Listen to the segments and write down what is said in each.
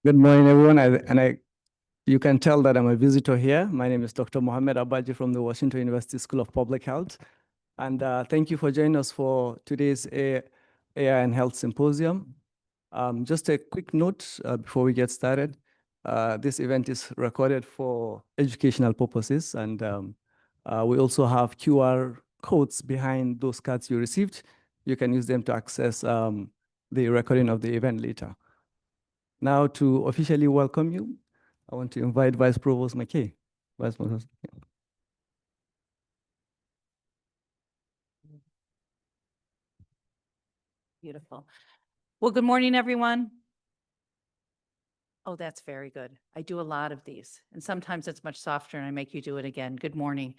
Good morning, everyone. You can tell that I'm a visitor here. My name is Dr. Mohammed Abaji from the Washington University School of Public Health. And thank you for joining us for today's AI and Health Symposium. Just a quick note before we get started. This event is recorded for educational purposes. And we also have QR codes behind those cards you received. You can use them to access the recording of the event later. Now, to officially welcome you, I want to invite Vice Provost McKay. Vice Provost. Beautiful. Well, good morning, everyone. Oh, that's very good. I do a lot of these, and sometimes it's much softer, and I make you do it again. Good morning.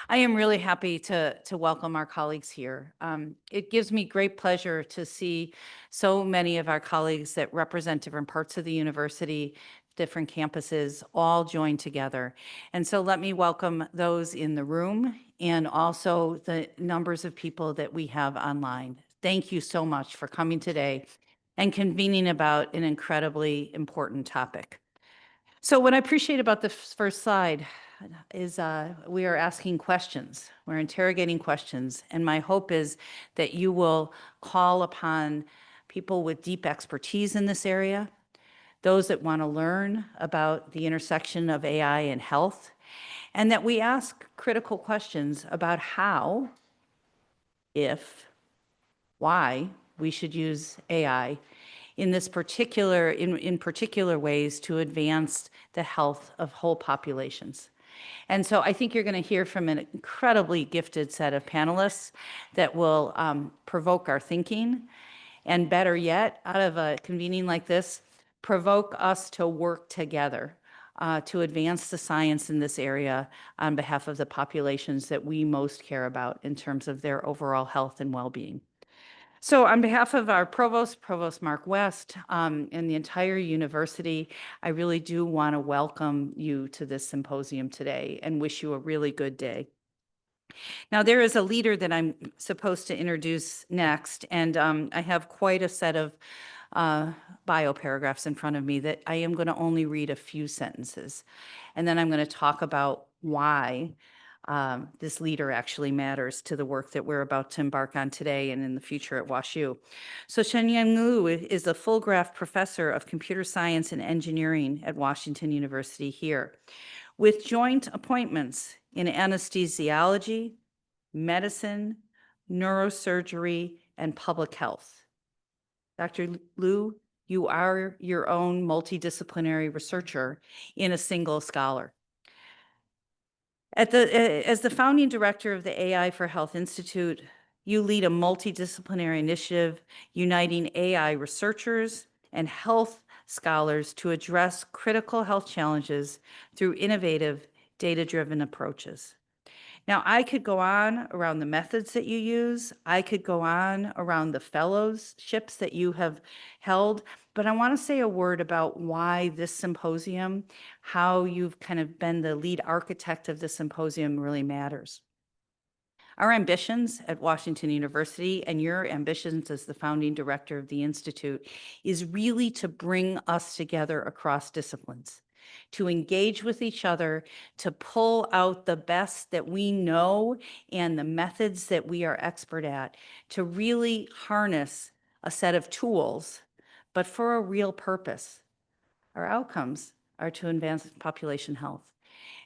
I am really happy to welcome our colleagues here. It gives me great pleasure to see so many of our colleagues that represent different parts of the university, different campuses, all join together. And so let me welcome those in the room and also the numbers of people that we have online. Thank you so much for coming today and convening about an incredibly important topic. So what I appreciate about the first slide is we are asking questions. We're interrogating questions. And my hope is that you will call upon people with deep expertise in this area, those that want to learn about the intersection of AI and health, and that we ask critical questions about how, if, why we should use AI in particular ways to advance the health of whole populations. And so I think you're going to hear from an incredibly gifted set of panelists that will provoke our thinking, and better yet, out of a convening like this, provoke us to work together to advance the science in this area on behalf of the populations that we most care about in terms of their overall health and well-being. So on behalf of our Provost Mark West, and the entire university, I really do want to welcome you to this symposium today and wish you a really good day. Now, there is a leader that I'm supposed to introduce next, and I have quite a set of bio paragraphs in front of me that I am going to only read a few sentences. And then I'm going to talk about why this leader actually matters to the work that we're about to embark on today and in the future at WashU. So Shenyang Liu is a Fulgraff Professor of Computer Science and Engineering at Washington University here, with joint appointments in anesthesiology, medicine, neurosurgery, and public health. Dr. Liu, you are your own multidisciplinary researcher in a single scholar. As the founding director of the AI for Health Institute, you lead a multidisciplinary initiative uniting AI researchers and health scholars to address critical health challenges through innovative data-driven approaches. Now, I could go on around the methods that you use. I could go on around the fellowships that you have held, but I want to say a word about why this symposium, how you've kind of been the lead architect of this symposium really matters. Our ambitions at Washington University and your ambitions as the founding director of the Institute is really to bring us together across disciplines, to engage with each other, to pull out the best that we know and the methods that we are expert at, to really harness a set of tools, but for a real purpose. Our outcomes are to advance population health.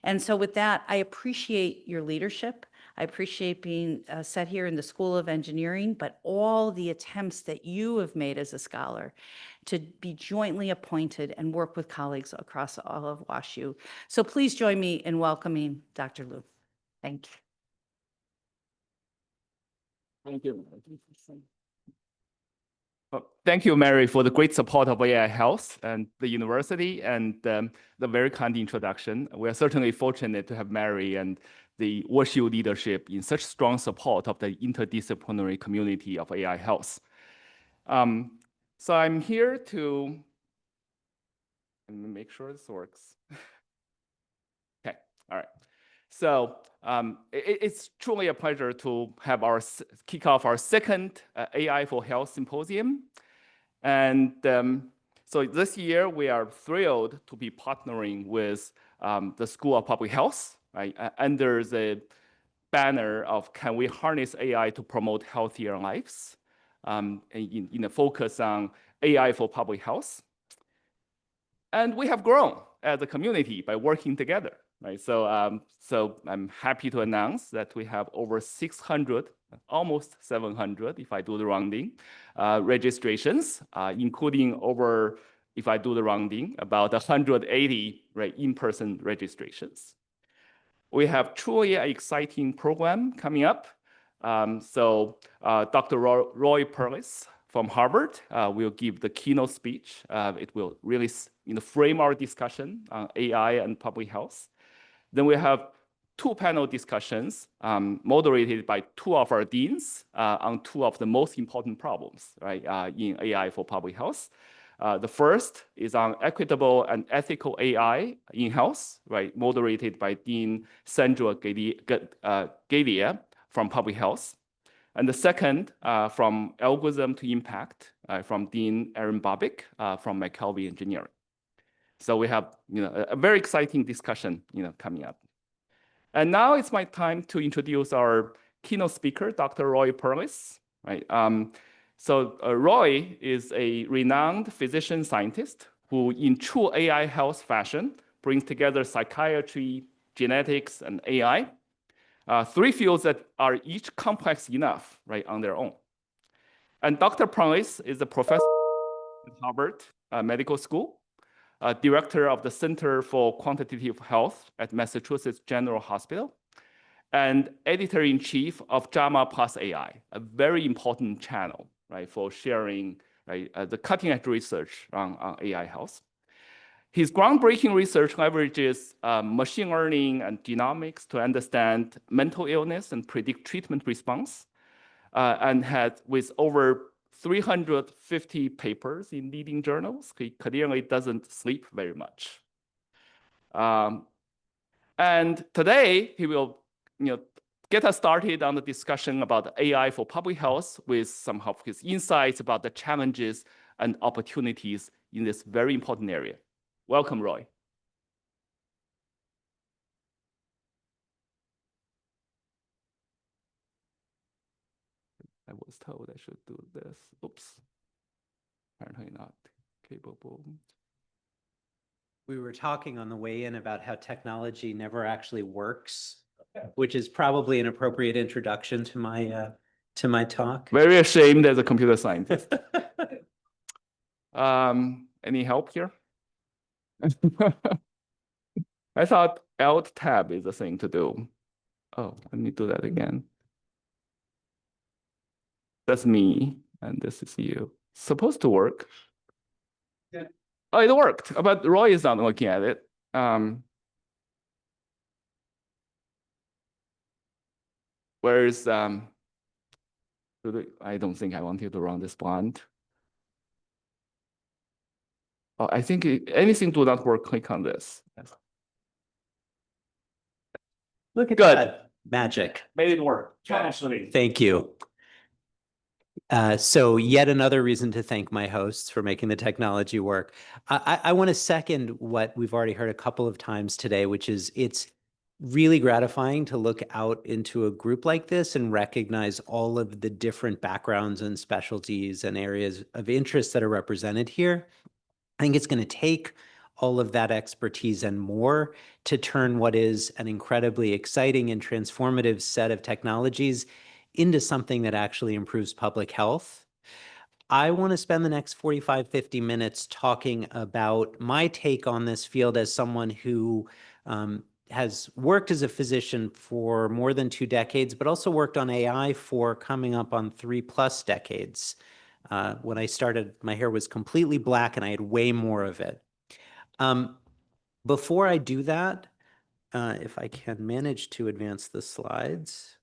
And so with that, I appreciate your leadership. I appreciate being set here in the School of Engineering, but all the attempts that you have made as a scholar to be jointly appointed and work with colleagues across all of WashU. So please join me in welcoming Dr. Liu. Thank you. Thank you. Thank you, Mary, for the great support of AI Health and the university and the very kind introduction. We are certainly fortunate to have Mary and the WashU leadership in such strong support of the interdisciplinary community of AI Health. So I'm here to make sure this works. Okay, all right. So it's truly a pleasure to have kick off our second AI for Health Symposium. And So this year, we are thrilled to be partnering with the School of Public Health, right, under the banner of can we harness AI to promote healthier lives, in a focus on AI for public health. And we have grown as a community by working together, right? So, so I'm happy to announce that we have over 600, almost 700, if I do the rounding, registrations, including over, if I do the rounding, about 180 in-person registrations. We have truly an exciting program coming up. Dr. Roy Perlis from Harvard will give the keynote speech. It will really frame our discussion on AI and public health. Then we have two panel discussions moderated by two of our deans on two of the most important problems, right, in AI for public health. The first is on equitable and ethical AI in health, right, moderated by Dean Sandra Galia from Public Health. And the second, from Algorithm to Impact, from Dean Aaron Babick from McKelvey Engineering. So we have a very exciting discussion coming up. And now it's my time to introduce our keynote speaker, Dr. Roy Perlis. Right? Roy is a renowned physician scientist who, in true AI health fashion, brings together psychiatry, genetics, and AI, three fields that are each complex enough, right, on their own. And Dr. Perlis is a professor at Harvard Medical School, director of the Center for Quantitative Health at Massachusetts General Hospital, and editor-in-chief of JAMA Plus AI, a very important channel, right, for sharing, right, the cutting-edge research on AI health. His groundbreaking research leverages machine learning and genomics to understand mental illness and predict treatment response, and had, with over 350 papers in leading journals, he clearly doesn't sleep very much. And today, he will get us started on the discussion about AI for public health with some of his insights about the challenges and opportunities in this very important area. Welcome, Roy. I was told I should do this. Oops. Apparently not capable. We were talking on the way in about how technology never actually works, which is probably an appropriate introduction to my talk. Very ashamed as a computer scientist. Any help here? I thought Alt tab is the thing to do. Oh, let me do that again. That's me, and this is you. Supposed to work. Yeah. Oh, it worked, but Roy is not looking at it. Where's I don't think I want you to run this blind. Oh, I think anything do not work, click on this. Yes. Look at Good. that magic. Made it work. Thank you. So yet another reason to thank my hosts for making the technology work. I want to second what we've already heard a couple of times today, which is it's really gratifying to look out into a group like this and recognize all of the different backgrounds and specialties and areas of interest that are represented here. I think it's going to take all of that expertise and more to turn what is an incredibly exciting and transformative set of technologies into something that actually improves public health. I want to spend the next 45, 50 minutes talking about my take on this field as someone who has worked as a physician for more than 2 decades, but also worked on AI for coming up on 3+ decades. When I started, my hair was completely black and I had way more of it. Before I do that, if I can manage to advance the slides,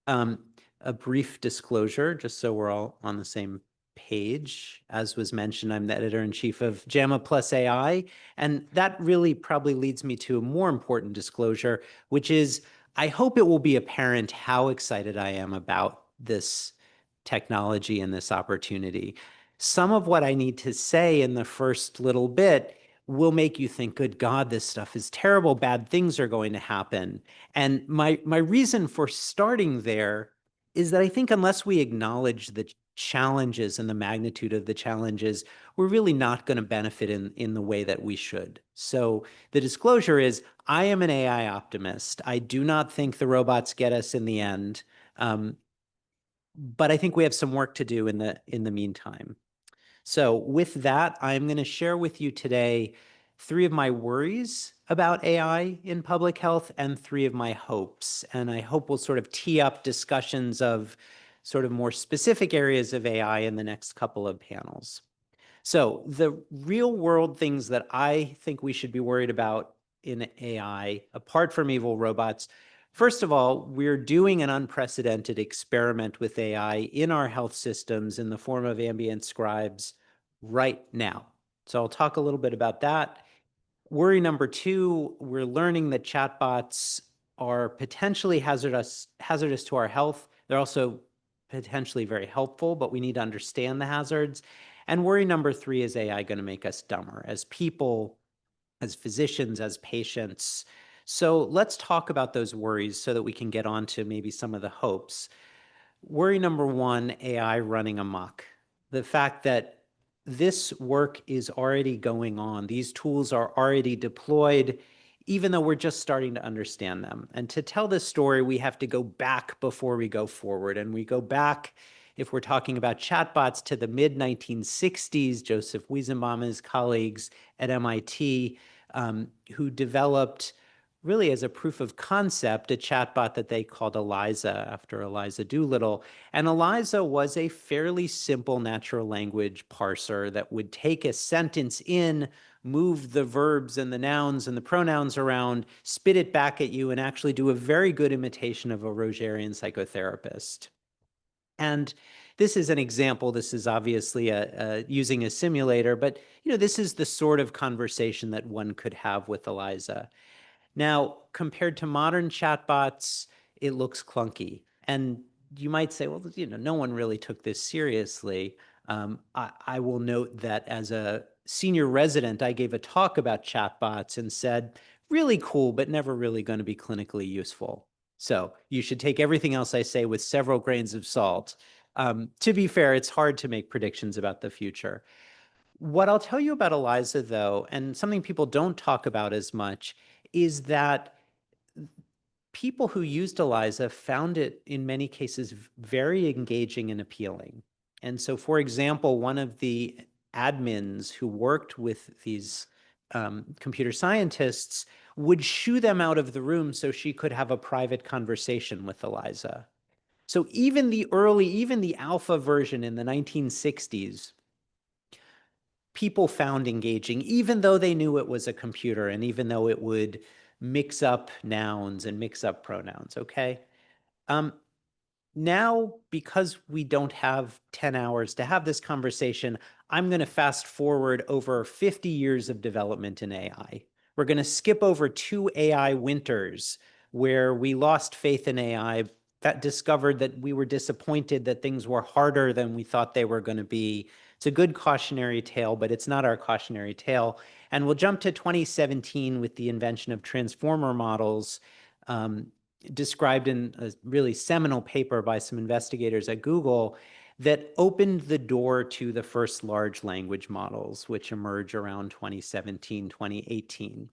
a brief disclosure, just so we're all on the same page. As was mentioned, I'm the editor-in-chief of JAMA Plus AI, and that really probably leads me to a more important disclosure, which is I hope it will be apparent how excited I am about this technology and this opportunity. Some of what I need to say in the first little bit will make you think, good God, this stuff is terrible. Bad things are going to happen. And my reason for starting there is that I think unless we acknowledge the challenges and the magnitude of the challenges, we're really not going to benefit in the way that we should. So the disclosure is, I am an AI optimist. I do not think the robots get us in the end. But I think we have some work to do in the meantime. So with that, I'm going to share with you today 3 of my worries about AI in public health and 3 of my hopes. And I hope we'll sort of tee up discussions of sort of more specific areas of AI in the next couple of panels. So the real world things that I think we should be worried about in AI, apart from evil robots, first of all, we're doing an unprecedented experiment with AI in our health systems in the form of ambient scribes right now. So I'll talk a little bit about that. Worry number 2, we're learning that chatbots are potentially hazardous to our health. They're also potentially very helpful, but we need to understand the hazards. And worry number 3, is AI going to make us dumber as people, as physicians, as patients? So let's talk about those worries so that we can get on to maybe some of the hopes. Worry number 1, AI running amok. The fact that this work is already going on. These tools are already deployed, even though we're just starting to understand them. And to tell this story, we have to go back before we go forward. And we go back, if we're talking about chatbots, to the mid-1960s, Joseph Weizenbaum and his colleagues at MIT, who developed, really as a proof of concept, a chatbot that they called Eliza, after Eliza Doolittle. And Eliza was a fairly simple natural language parser that would take a sentence in, move the verbs and the nouns and the pronouns around, spit it back at you, and actually do a very good imitation of a Rogerian psychotherapist. And this is an example. This is obviously using a simulator, but this is the sort of conversation that one could have with Eliza. Now, compared to modern chatbots, it looks clunky. And you might say, well, no one really took this seriously. I will note that as a senior resident, I gave a talk about chatbots and said, really cool, but never really going to be clinically useful. So you should take everything else I say with several grains of salt. To be fair, it's hard to make predictions about the future. What I'll tell you about Eliza, though, and something people don't talk about as much, is that people who used Eliza found it, in many cases, very engaging and appealing. And so, for example, one of the admins who worked with these computer scientists would shoo them out of the room so she could have a private conversation with Eliza. So even the alpha version in the 1960s, people found engaging, even though they knew it was a computer and even though it would mix up nouns and mix up pronouns, okay? Now, because we don't have 10 hours to have this conversation, I'm going to fast forward over 50 years of development in AI. We're going to skip over 2 AI winters where we lost faith in AI, that discovered that we were disappointed that things were harder than we thought they were going to be. It's a good cautionary tale, but it's not our cautionary tale. And we'll jump to 2017 with the invention of transformer models, described in a really seminal paper by some investigators at Google that opened the door to the first large language models, which emerge around 2017, 2018.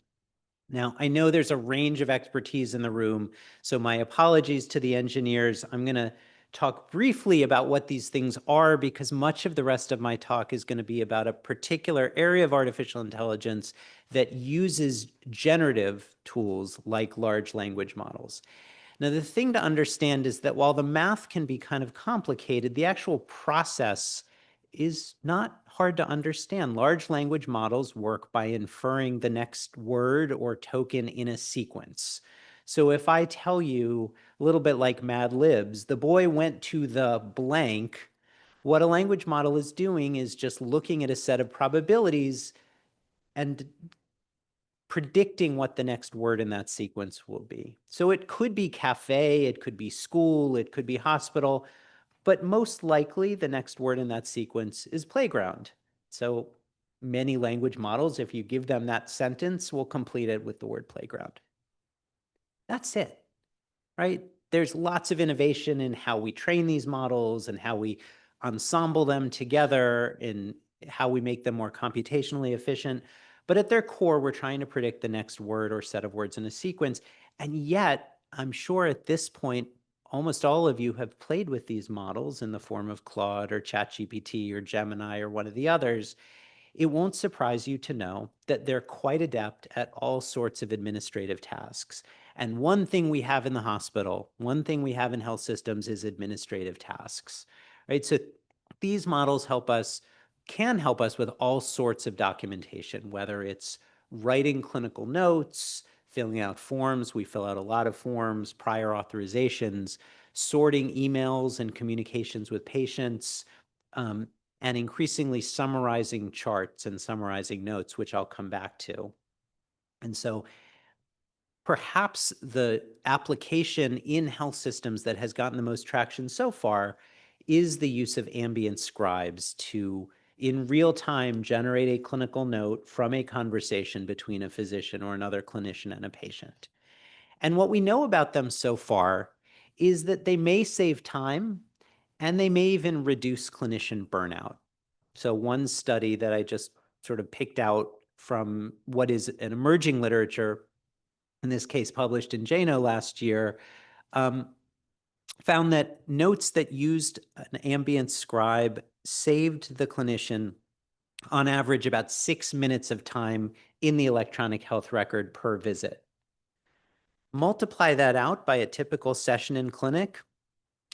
Now, I know there's a range of expertise in the room, so my apologies to the engineers. I'm going to talk briefly about what these things are because much of the rest of my talk is going to be about a particular area of artificial intelligence that uses generative tools like large language models. Now, the thing to understand is that while the math can be kind of complicated, the actual process is not hard to understand. Large language models work by inferring the next word or token in a sequence. So if I tell you, a little bit like Mad Libs, the boy went to the blank, what a language model is doing is just looking at a set of probabilities and predicting what the next word in that sequence will be. So it could be cafe, it could be school, it could be hospital, but most likely the next word in that sequence is playground. So many language models, if you give them that sentence, will complete it with the word playground. That's it, right? There's lots of innovation in how we train these models and how we ensemble them together and how we make them more computationally efficient. But at their core, we're trying to predict the next word or set of words in a sequence. And yet, I'm sure at this point, almost all of you have played with these models in the form of Claude or ChatGPT or Gemini or one of the others. It won't surprise you to know that they're quite adept at all sorts of administrative tasks. And one thing we have in the hospital, one thing we have in health systems is administrative tasks, right? So these models can help us with all sorts of documentation, whether it's writing clinical notes, filling out forms. We fill out a lot of forms, prior authorizations, sorting emails and communications with patients, and increasingly summarizing charts and summarizing notes, which I'll come back to. And so perhaps the application in health systems that has gotten the most traction so far is the use of ambient scribes to, in real time, generate a clinical note from a conversation between a physician or another clinician and a patient. And what we know about them so far is that they may save time and they may even reduce clinician burnout. So one study that I just sort of picked out from what is an emerging literature, in this case published in JANO last year, found that notes that used an ambient scribe saved the clinician on average about 6 minutes of time in the electronic health record per visit. Multiply that out by a typical session in clinic,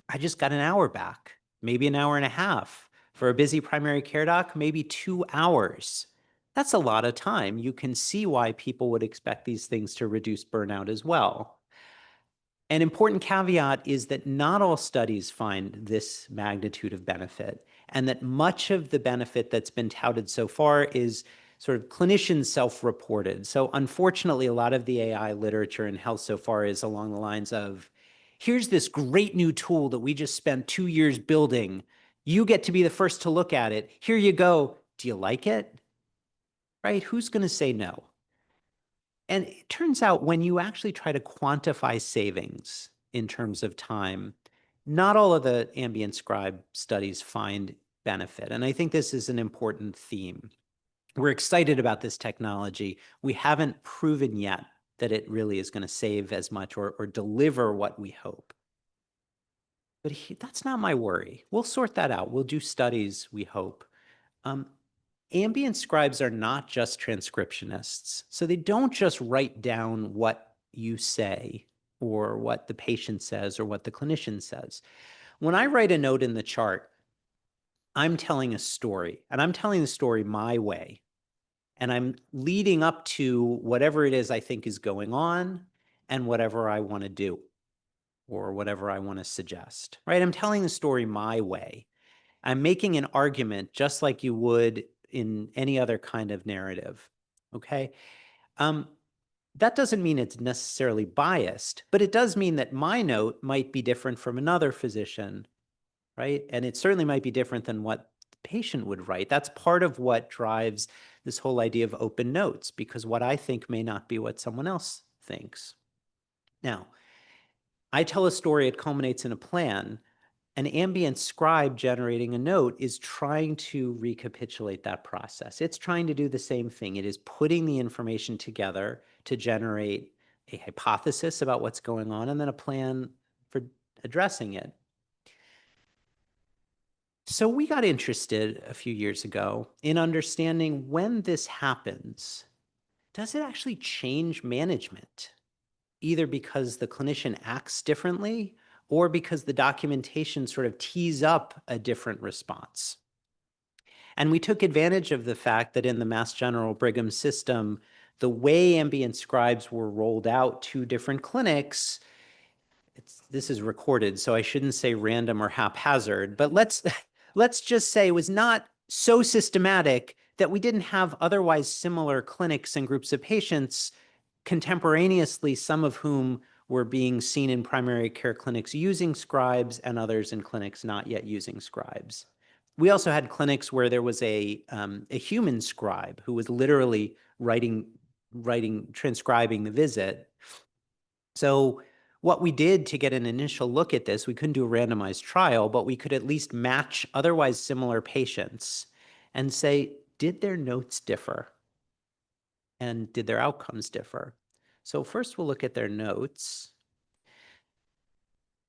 I just got an hour back, maybe an hour and a half. For a busy primary care doc, maybe 2 hours. That's a lot of time. You can see why people would expect these things to reduce burnout as well. An important caveat is that not all studies find this magnitude of benefit, and that much of the benefit that's been touted so far is sort of clinician self-reported. So unfortunately, a lot of the AI literature in health so far is along the lines of, here's this great new tool that we just spent 2 years building. You get to be the first to look at it. Here you go. Do you like it? Right? Who's going to say no? And it turns out when you actually try to quantify savings in terms of time, not all of the ambient scribe studies find benefit. And I think this is an important theme. We're excited about this technology. We haven't proven yet that it really is going to save as much or deliver what we hope. But that's not my worry. We'll sort that out. We'll do studies, we hope. Ambient scribes are not just transcriptionists. So they don't just write down what you say or what the patient says or what the clinician says. When I write a note in the chart, I'm telling a story, and I'm telling the story my way. And I'm leading up to whatever it is I think is going on and whatever I want to do or whatever I want to suggest, right? I'm telling the story my way. I'm making an argument just like you would in any other kind of narrative, okay? That doesn't mean it's necessarily biased, but it does mean that my note might be different from another physician, right? And it certainly might be different than what the patient would write. That's part of what drives this whole idea of open notes, because what I think may not be what someone else thinks. Now, I tell a story, it culminates in a plan. An ambient scribe generating a note is trying to recapitulate that process. It's trying to do the same thing. It is putting the information together to generate a hypothesis about what's going on and then a plan for addressing it. So we got interested a few years ago in understanding when this happens, does it actually change management? Either because the clinician acts differently or because the documentation sort of tees up a different response. And we took advantage of the fact that in the Mass General Brigham system, the way ambient scribes were rolled out to different clinics, this is recorded, so I shouldn't say random or haphazard, but let's just say it was not so systematic that we didn't have otherwise similar clinics and groups of patients contemporaneously, some of whom were being seen in primary care clinics using scribes and others in clinics not yet using scribes. We also had clinics where there was a human scribe who was literally transcribing the visit. So what we did to get an initial look at this, we couldn't do a randomized trial, but we could at least match otherwise similar patients and say, did their notes differ? And did their outcomes differ? So first we'll look at their notes.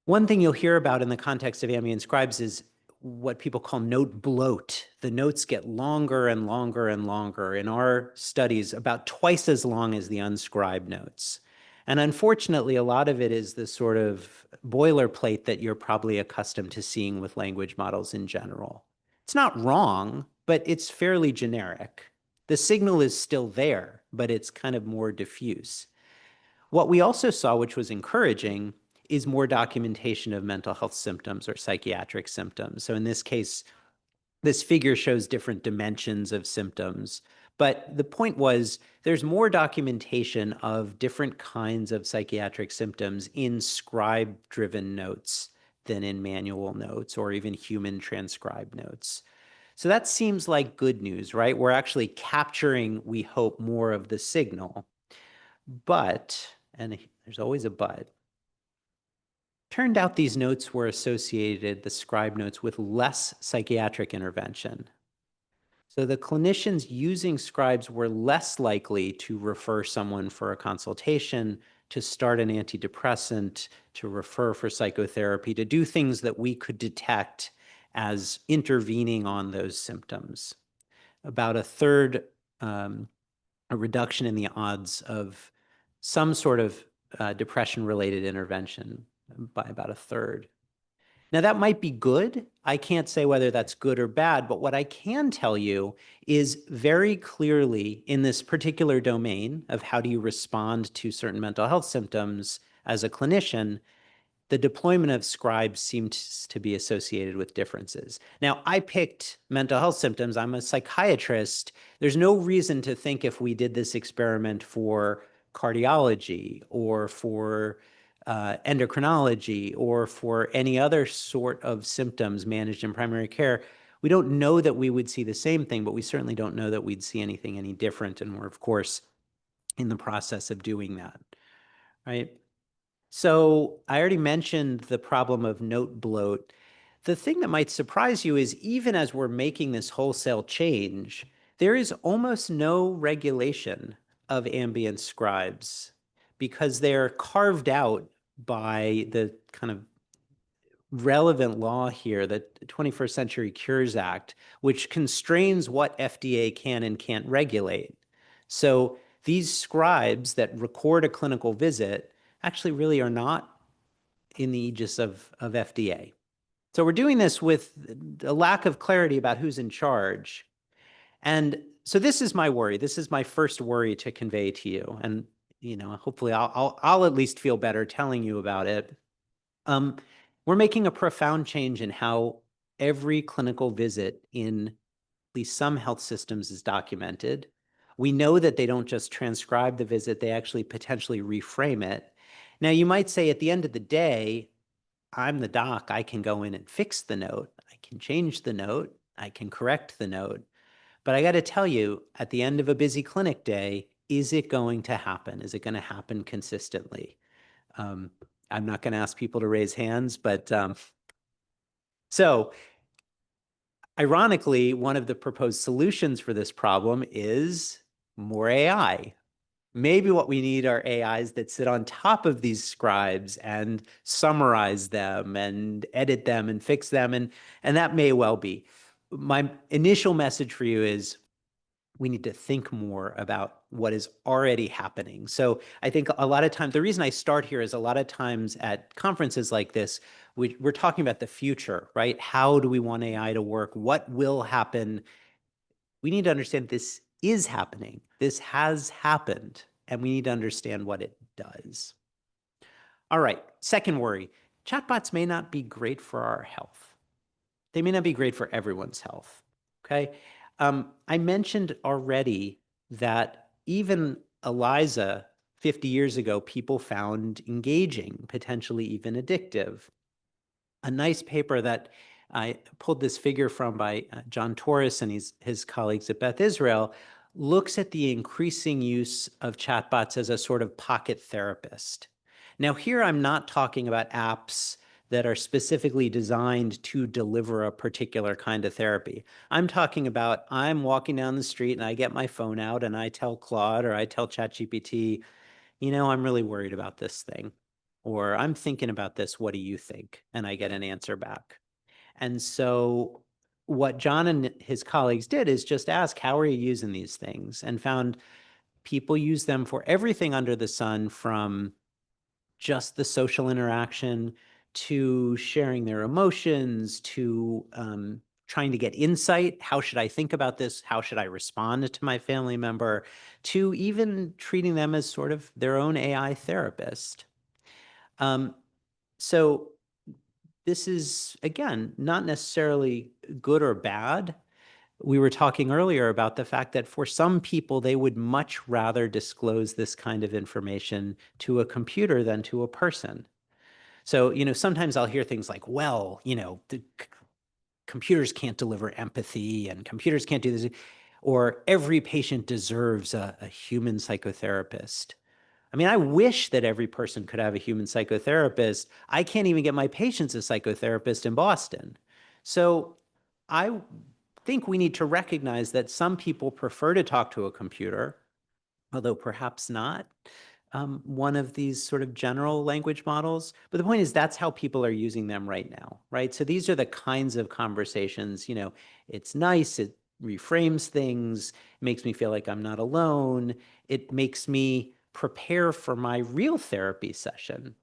One thing you'll hear about in the context of ambient scribes is what people call note bloat. The notes get longer and longer and longer. In our studies, about twice as long as the unscribed notes. And unfortunately, a lot of it is the sort of boilerplate that you're probably accustomed to seeing with language models in general. It's not wrong, but it's fairly generic. The signal is still there, but it's kind of more diffuse. What we also saw, which was encouraging, is more documentation of mental health symptoms or psychiatric symptoms. So in this case, this figure shows different dimensions of symptoms. But the point was, there's more documentation of different kinds of psychiatric symptoms in scribe-driven notes than in manual notes or even human transcribed notes. So that seems like good news, right? We're actually capturing, we hope, more of the signal. But, and there's always a but, turned out these notes were associated, the scribe notes, with less psychiatric intervention. So the clinicians using scribes were less likely to refer someone for a consultation, to start an antidepressant, to refer for psychotherapy, to do things that we could detect as intervening on those symptoms. About a third, a reduction in the odds of some sort of depression-related intervention by about a third. Now, that might be good. I can't say whether that's good or bad, but what I can tell you is very clearly in this particular domain of how do you respond to certain mental health symptoms as a clinician, the deployment of scribes seems to be associated with differences. Now, I picked mental health symptoms. I'm a psychiatrist. There's no reason to think if we did this experiment for cardiology or for endocrinology or for any other sort of symptoms managed in primary care, we don't know that we would see the same thing, but we certainly don't know that we'd see anything any different. And we're, of course, in the process of doing that, right? So I already mentioned the problem of note bloat. The thing that might surprise you is even as we're making this wholesale change, there is almost no regulation of ambient scribes because they're carved out by the kind of relevant law here, the 21st Century Cures Act, which constrains what FDA can and can't regulate. So these scribes that record a clinical visit actually really are not in the aegis of FDA. So we're doing this with a lack of clarity about who's in charge. And so this is my worry. This is my first worry to convey to you. And hopefully I'll at least feel better telling you about it. We're making a profound change in how every clinical visit in at least some health systems is documented. We know that they don't just transcribe the visit, they actually potentially reframe it. Now, you might say at the end of the day, I'm the doc, I can go in and fix the note, I can change the note, I can correct the note. But I got to tell you, at the end of a busy clinic day, is it going to happen? Is it going to happen consistently? I'm not going to ask people to raise hands, but so ironically, one of the proposed solutions for this problem is more AI. Maybe what we need are AIs that sit on top of these scribes and summarize them and edit them and fix them, and that may well be. My initial message for you is we need to think more about what is already happening. So I think a lot of times, the reason I start here is a lot of times at conferences like this, we're talking about the future, right? How do we want AI to work? What will happen? We need to understand this is happening. This has happened, and we need to understand what it does. All right, second worry, chatbots may not be great for our health. They may not be great for everyone's health, okay? I mentioned already that even ELISA 50 years ago, people found engaging, potentially even addictive. A nice paper that I pulled this figure from by John Torres and his colleagues at Beth Israel looks at the increasing use of chatbots as a sort of pocket therapist. Now, here I'm not talking about apps that are specifically designed to deliver a particular kind of therapy. I'm talking about I'm walking down the street and I get my phone out and I tell Claude or I tell ChatGPT, you know, I'm really worried about this thing. Or I'm thinking about this, what do you think? And I get an answer back. And so what John and his colleagues did is just ask, how are you using these things? And found people use them for everything under the sun, from just the social interaction to sharing their emotions to trying to get insight. How should I think about this? How should I respond to my family member? To even treating them as sort of their own AI therapist. So this is, again, not necessarily good or bad. We were talking earlier about the fact that for some people, they would much rather disclose this kind of information to a computer than to a person. So, you know, sometimes I'll hear things like, well, you know, the computers can't deliver empathy and computers can't do this, or every patient deserves a human psychotherapist. I mean, I wish that every person could have a human psychotherapist. I can't even get my patients a psychotherapist in Boston. So I think we need to recognize that some people prefer to talk to a computer, although perhaps not one of these sort of general language models. But the point is, that's how people are using them right now, right? So these are the kinds of conversations, you know, it's nice, it reframes things, makes me feel like I'm not alone, it makes me prepare for my real therapy session.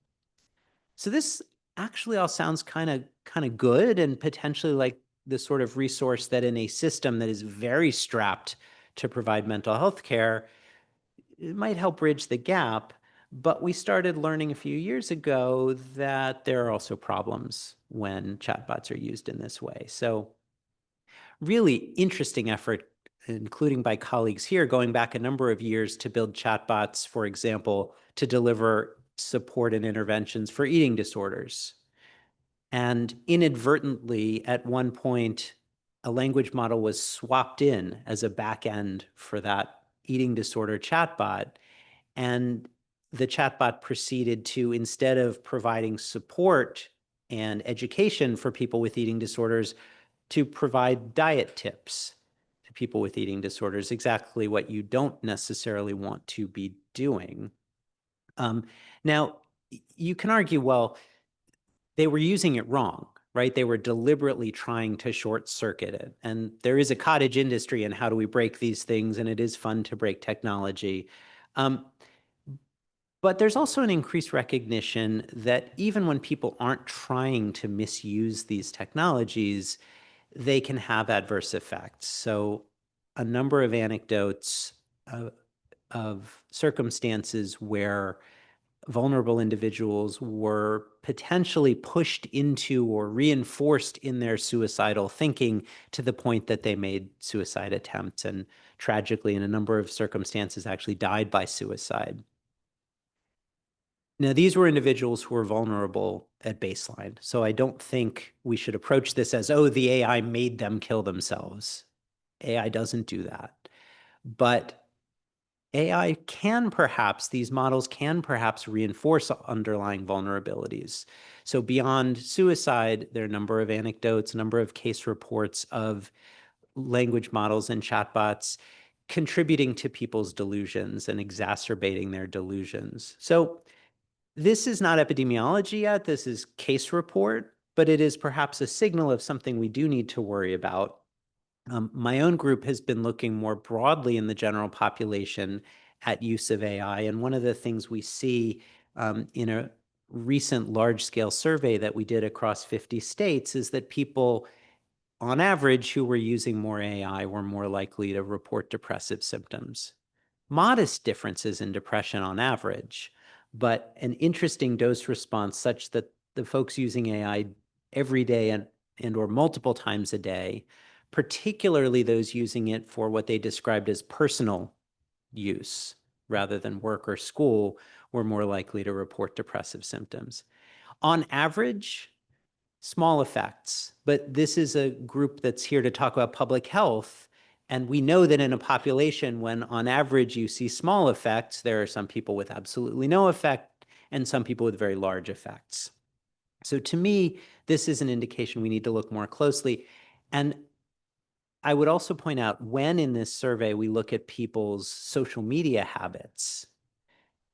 So this actually all sounds kind of good and potentially like the sort of resource that in a system that is very strapped to provide mental health care, it might help bridge the gap. But we started learning a few years ago that there are also problems when chatbots are used in this way. So really interesting effort, including by colleagues here, going back a number of years to build chatbots, for example, to deliver support and interventions for eating disorders. And inadvertently, at one point, a language model was swapped in as a backend for that eating disorder chatbot. And the chatbot proceeded to, instead of providing support and education for people with eating disorders, to provide diet tips to people with eating disorders, exactly what you don't necessarily want to be doing. Now, you can argue, well, they were using it wrong, right? They were deliberately trying to short circuit it. And there is a cottage industry in how do we break these things, and it is fun to break technology. But there's also an increased recognition that even when people aren't trying to misuse these technologies, they can have adverse effects. So a number of anecdotes of circumstances where vulnerable individuals were potentially pushed into or reinforced in their suicidal thinking to the point that they made suicide attempts, and tragically, in a number of circumstances, actually died by suicide. Now, these were individuals who were vulnerable at baseline. So I don't think we should approach this as, oh, the AI made them kill themselves. AI doesn't do that. But AI can perhaps, these models can perhaps reinforce underlying vulnerabilities. So beyond suicide, there are a number of anecdotes, a number of case reports of language models and chatbots contributing to people's delusions and exacerbating their delusions. So this is not epidemiology yet, this is case report, but it is perhaps a signal of something we do need to worry about. My own group has been looking more broadly in the general population at use of AI, and one of the things we see in a recent large-scale survey that we did across 50 states is that people, on average, who were using more AI were more likely to report depressive symptoms. Modest differences in depression on average, but an interesting dose response such that the folks using AI every day and or multiple times a day, particularly those using it for what they described as personal use, rather than work or school were more likely to report depressive symptoms. On average, small effects, but this is a group that's here to talk about public health. And we know that in a population, when on average you see small effects, there are some people with absolutely no effect and some people with very large effects. So to me, this is an indication we need to look more closely. And I would also point out, when in this survey we look at people's social media habits,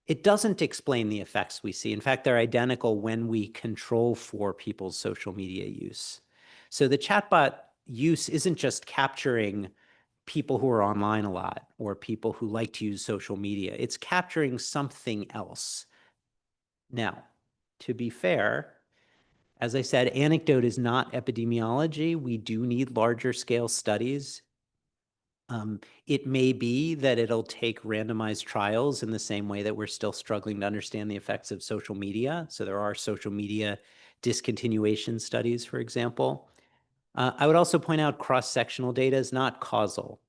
it doesn't explain the effects we see. In fact, they're identical when we control for people's social media use. So the chatbot use isn't just capturing people who are online a lot or people who like to use social media. It's capturing something else. Now, to be fair, as I said, anecdote is not epidemiology. We do need larger scale studies. It may be that it'll take randomized trials in the same way that we're still struggling to understand the effects of social media. So there are social media discontinuation studies, for example. I would also point out cross-sectional data is not causal,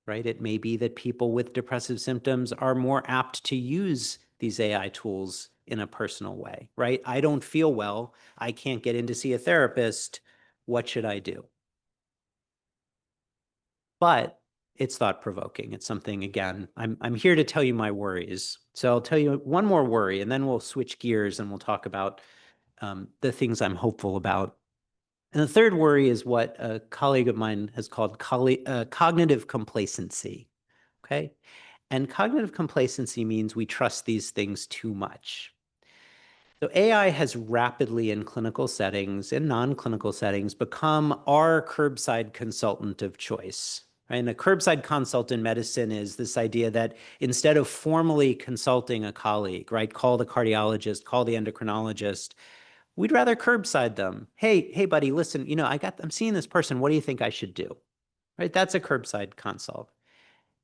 right? It may be that people with depressive symptoms are more apt to use these AI tools in a personal way, right? I don't feel well. I can't get in to see a therapist. What should I do? But it's thought-provoking. It's something, again, I'm here to tell you my worries. So I'll tell you one more worry, and then we'll switch gears and we'll talk about the things I'm hopeful about. And the third worry is what a colleague of mine has called cognitive complacency, okay? And cognitive complacency means we trust these things too much. So AI has rapidly, in clinical settings and non-clinical settings, become our curbside consultant of choice. Right? And a curbside consult in medicine is this idea that instead of formally consulting a colleague, right, call the cardiologist, call the endocrinologist, we'd rather curbside them. Hey, buddy, listen, you know, I'm seeing this person. What do you think I should do? Right? That's a curbside consult.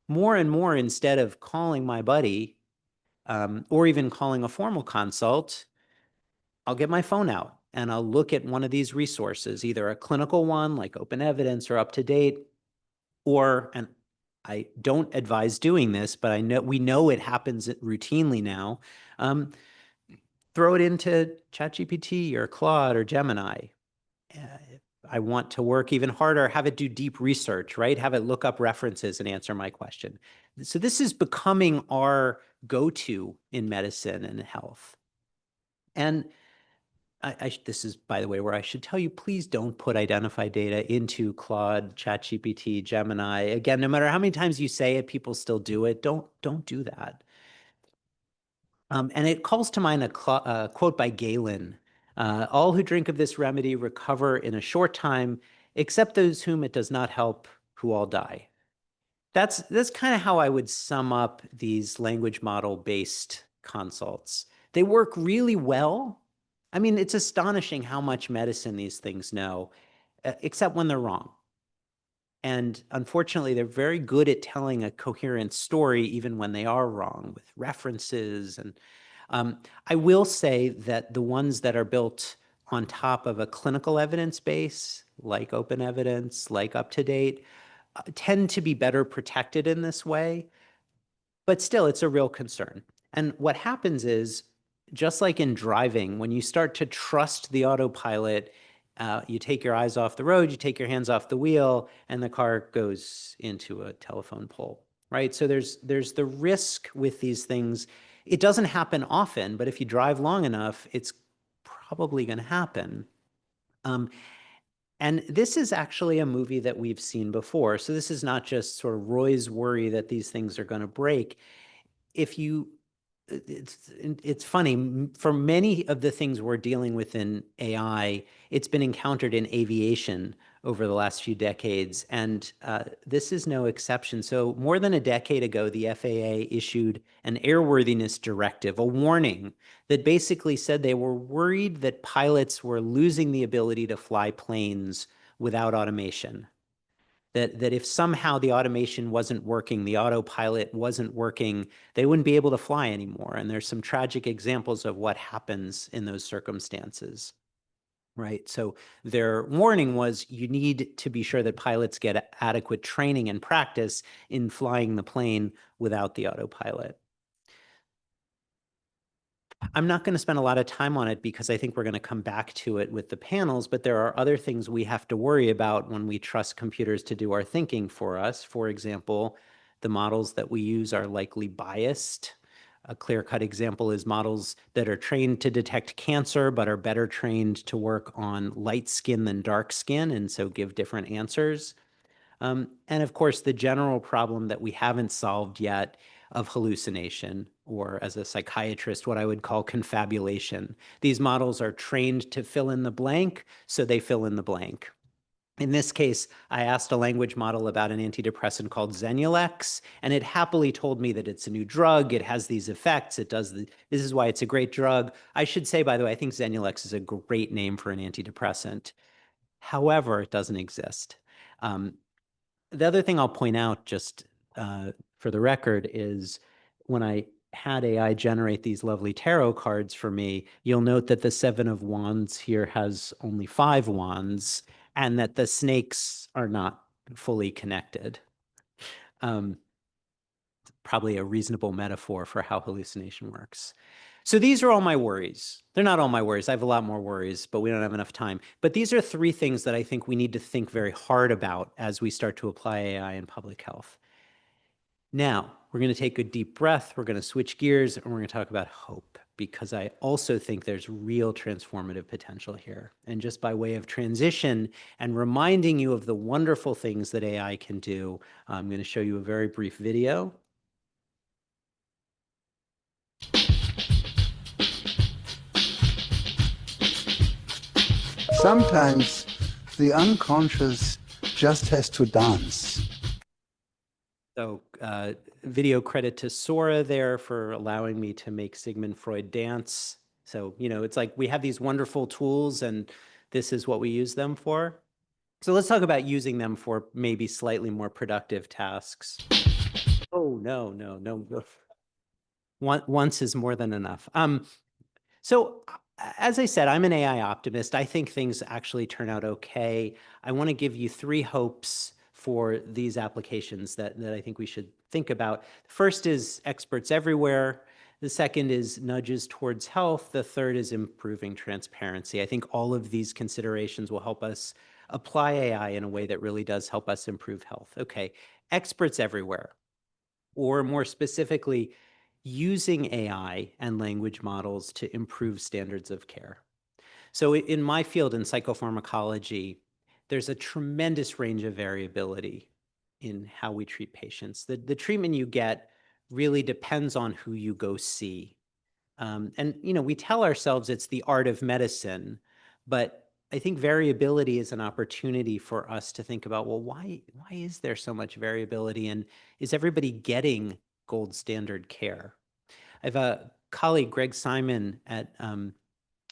More and more, instead of calling my buddy or even calling a formal consult, I'll get my phone out and I'll look at one of these resources, either a clinical one like Open Evidence or UpToDate, or, and I don't advise doing this, but we know it happens routinely now. Throw it into ChatGPT or Claude or Gemini. I want to work even harder, have it do deep research, right? Have it look up references and answer my question. So this is becoming our go-to in medicine and health. And this is, by the way, where I should tell you, please don't put identified data into Claude, ChatGPT, Gemini. Again, no matter how many times you say it, people still do it. Don't do that. And it calls to mind a quote by Galen. All who drink of this remedy recover in a short time, except those whom it does not help, who all die. That's kind of how I would sum up these language model-based consults. They work really well. I mean, it's astonishing how much medicine these things know, except when they're wrong. And unfortunately, they're very good at telling a coherent story, even when they are wrong, with references. And I will say that the ones that are built on top of a clinical evidence base, like Open Evidence, like UpToDate, tend to be better protected in this way. But still, it's a real concern. And what happens is, just like in driving, when you start to trust the autopilot, you take your eyes off the road, you take your hands off the wheel, and the car goes into a telephone pole, right? So there's the risk with these things. It doesn't happen often, but if you drive long enough, it's probably going to happen. And this is actually a movie that we've seen before. So this is not just sort of Roy's worry that these things are going to break. It's funny, for many of the things we're dealing with in AI, it's been encountered in aviation over the last few decades, and this is no exception. So more than a decade ago, the FAA issued an airworthiness directive, a warning that basically said they were worried that pilots were losing the ability to fly planes without automation. That if somehow the automation wasn't working, the autopilot wasn't working, they wouldn't be able to fly anymore. And there's some tragic examples of what happens in those circumstances, right? So their warning was you need to be sure that pilots get adequate training and practice in flying the plane without the autopilot. I'm not going to spend a lot of time on it because I think we're going to come back to it with the panels, but there are other things we have to worry about when we trust computers to do our thinking for us. For example, the models that we use are likely biased. A clear-cut example is models that are trained to detect cancer, but are better trained to work on light skin than dark skin, and so give different answers. And of course, the general problem that we haven't solved yet of hallucination, or as a psychiatrist, what I would call confabulation. These models are trained to fill in the blank, so they fill in the blank. In this case, I asked a language model about an antidepressant called Zenulex, and it happily told me that it's a new drug, it has these effects, this is why it's a great drug. I should say, by the way, I think Zenulex is a great name for an antidepressant. However, it doesn't exist. The other thing I'll point out, just for the record, is when I had AI generate these lovely tarot cards for me, you'll note that the 7 of Wands here has only 5 wands, and that the snakes are not fully connected. Probably a reasonable metaphor for how hallucination works. So these are all my worries. They're not all my worries. I have a lot more worries, but we don't have enough time. But these are 3 things that I think we need to think very hard about as we start to apply AI in public health. Now, we're going to take a deep breath. We're going to switch gears, and we're going to talk about hope, because I also think there's real transformative potential here. And just by way of transition and reminding you of the wonderful things that AI can do, I'm going to show you a very brief video. Sometimes the unconscious just has to dance. So video credit to Sora there for allowing me to make Sigmund Freud dance. So, it's like we have these wonderful tools and this is what we use them for. So let's talk about using them for maybe slightly more productive tasks. Oh, no. Once is more than enough. So as I said, I'm an AI optimist. I think things actually turn out okay. I want to give you 3 hopes for these applications that I think we should think about. The first is experts everywhere. The second is nudges towards health. The third is improving transparency. I think all of these considerations will help us apply AI in a way that really does help us improve health. Okay, experts everywhere, or more specifically, using AI and language models to improve standards of care. So in my field in psychopharmacology, there's a tremendous range of variability in how we treat patients. The treatment you get really depends on who you go see. And we tell ourselves it's the art of medicine, but I think variability is an opportunity for us to think about, well, why is there so much variability, and is everybody getting gold standard care? I have a colleague, Greg Simon at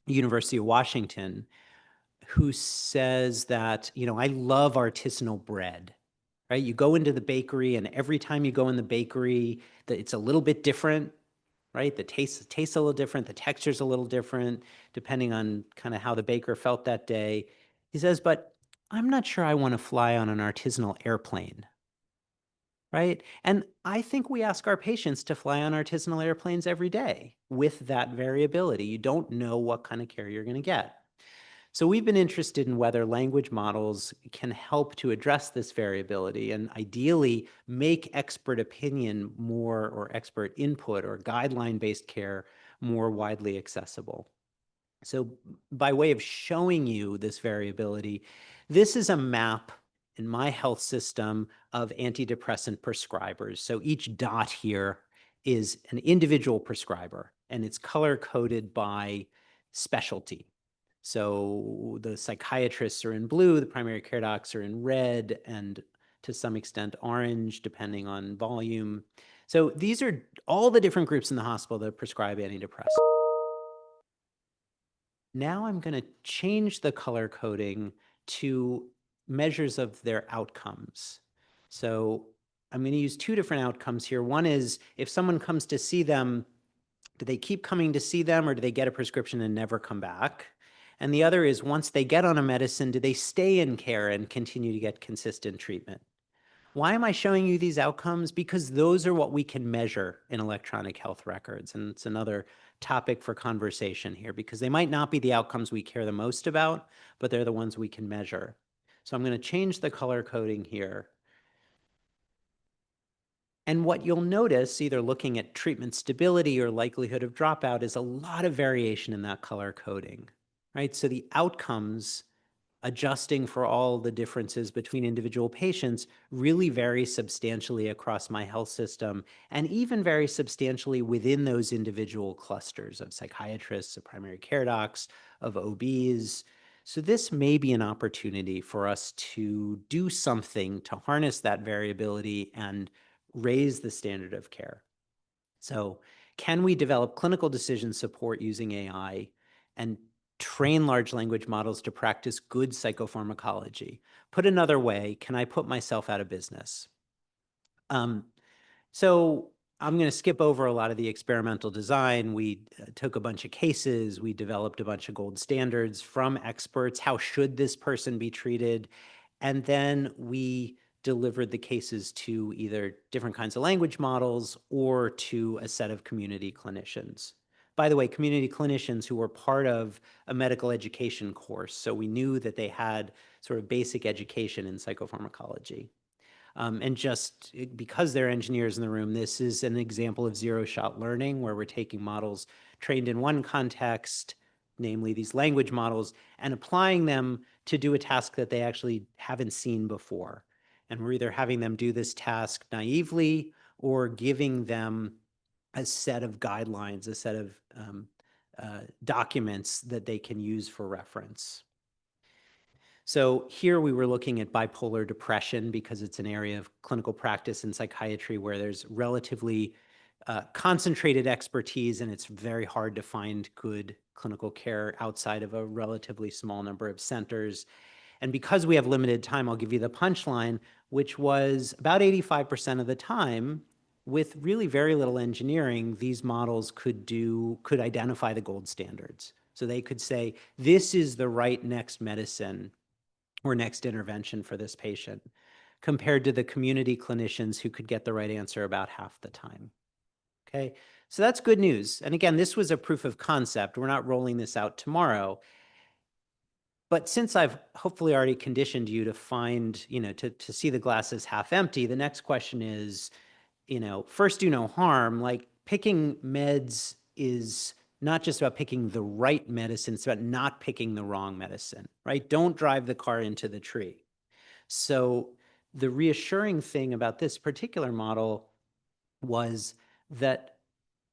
University of Washington, who says that, I love artisanal bread, right? You go into the bakery, and every time you go in the bakery, it's a little bit different, right? The taste tastes a little different, the texture's a little different, depending on kind of how the baker felt that day. He says, but I'm not sure I want to fly on an artisanal airplane, right? And I think we ask our patients to fly on artisanal airplanes every day with that variability. You don't know what kind of care you're going to get. So we've been interested in whether language models can help to address this variability and ideally make expert opinion more, or expert input or guideline-based care more widely accessible. So by way of showing you this variability, this is a map in my health system of antidepressant prescribers. So each dot here is an individual prescriber, and it's color-coded by specialty. So the psychiatrists are in blue, the primary care docs are in red, and to some extent orange, depending on volume. So these are all the different groups in the hospital that prescribe antidepressants. Now I'm going to change the color coding to measures of their outcomes. So I'm going to use 2 different outcomes here. One is if someone comes to see them, do they keep coming to see them, or do they get a prescription and never come back? And the other is once they get on a medicine, do they stay in care and continue to get consistent treatment? Why am I showing you these outcomes? Because those are what we can measure in electronic health records. And it's another topic for conversation here, because they might not be the outcomes we care the most about, but they're the ones we can measure. So I'm going to change the color coding here. And what you'll notice, either looking at treatment stability or likelihood of dropout, is a lot of variation in that color coding, right? So the outcomes, adjusting for all the differences between individual patients, really vary substantially across my health system, and even vary substantially within those individual clusters of psychiatrists, of primary care docs, of OBs. So this may be an opportunity for us to do something to harness that variability and raise the standard of care. So can we develop clinical decision support using AI and train large language models to practice good psychopharmacology? Put another way, can I put myself out of business? So I'm going to skip over a lot of the experimental design. We took a bunch of cases. We developed a bunch of gold standards from experts. How should this person be treated? And then we delivered the cases to either different kinds of language models or to a set of community clinicians. By the way, community clinicians who were part of a medical education course. So we knew that they had sort of basic education in psychopharmacology. And just because they're engineers in the room, this is an example of zero-shot learning, where we're taking models trained in one context, namely these language models, and applying them to do a task that they actually haven't seen before. And we're either having them do this task naively or giving them a set of guidelines, a set of documents that they can use for reference. So here we were looking at bipolar depression because it's an area of clinical practice in psychiatry where there's relatively concentrated expertise, and it's very hard to find good clinical care outside of a relatively small number of centers. And because we have limited time, I'll give you the punchline, which was about 85% of the time, with really very little engineering, these models could identify the gold standards. So they could say, this is the right next medicine or next intervention for this patient, compared to the community clinicians who could get the right answer about half the time. Okay, so that's good news. And again, this was a proof of concept. We're not rolling this out tomorrow. But since I've hopefully already conditioned you to find, to see the glass as half empty, the next question is, first do no harm. Like, picking meds is not just about picking the right medicine, it's about not picking the wrong medicine, right? Don't drive the car into the tree. So the reassuring thing about this particular model was that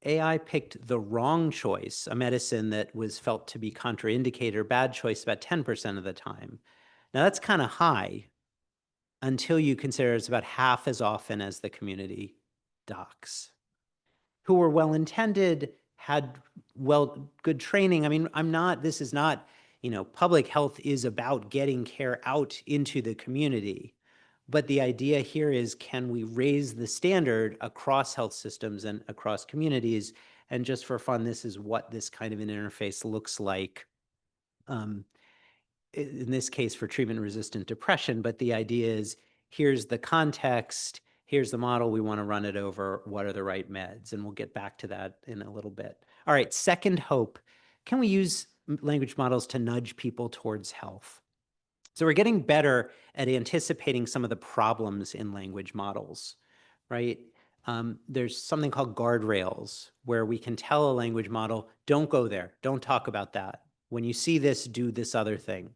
AI picked the wrong choice, a medicine that was felt to be contraindicated or bad choice about 10% of the time. Now that's kind of high until you consider it's about half as often as the community docs, who were well-intended, had good training. I mean, this is not, public health is about getting care out into the community. But the idea here is, can we raise the standard across health systems and across communities? And just for fun, this is what this kind of an interface looks like. In this case for treatment-resistant depression, but the idea is, here's the context, here's the model, we want to run it over, what are the right meds? And we'll get back to that in a little bit. All right, second hope, can we use language models to nudge people towards health? So we're getting better at anticipating some of the problems in language models, right? There's something called guardrails, where we can tell a language model, don't go there, don't talk about that. When you see this, do this other thing.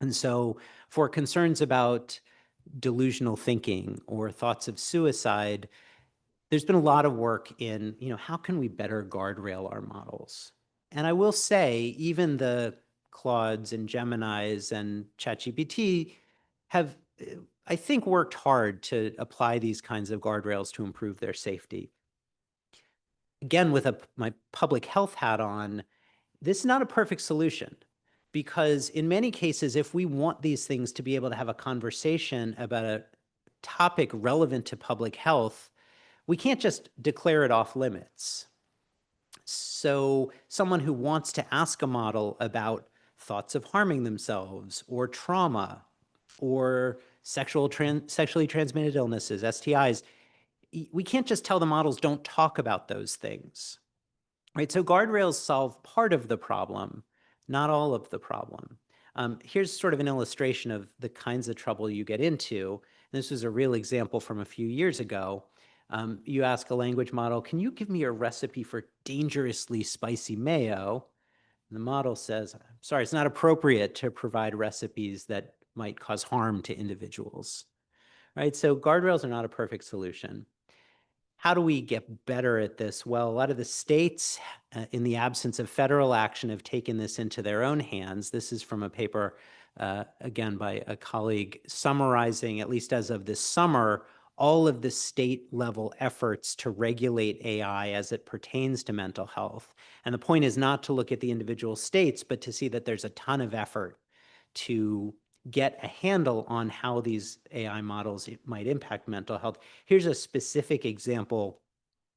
And so for concerns about delusional thinking or thoughts of suicide, there's been a lot of work in, how can we better guardrail our models? And I will say, even the Claudes and Geminis and ChatGPT have, I think, worked hard to apply these kinds of guardrails to improve their safety. Again, with my public health hat on, this is not a perfect solution, because in many cases, if we want these things to be able to have a conversation about a topic relevant to public health, we can't just declare it off limits. So someone who wants to ask a model about thoughts of harming themselves or trauma or sexually transmitted illnesses, STIs. We can't just tell the models don't talk about those things, right? So guardrails solve part of the problem, not all of the problem. Here's sort of an illustration of the kinds of trouble you get into. This was a real example from a few years ago. You ask a language model, can you give me a recipe for dangerously spicy mayo? And the model says, sorry, it's not appropriate to provide recipes that might cause harm to individuals, right? So guardrails are not a perfect solution. How do we get better at this? Well, a lot of the states, in the absence of federal action, have taken this into their own hands. This is from a paper, again, by a colleague summarizing, at least as of this summer, all of the state-level efforts to regulate AI as it pertains to mental health. And the point is not to look at the individual states, but to see that there's a ton of effort to get a handle on how these AI models might impact mental health. Here's a specific example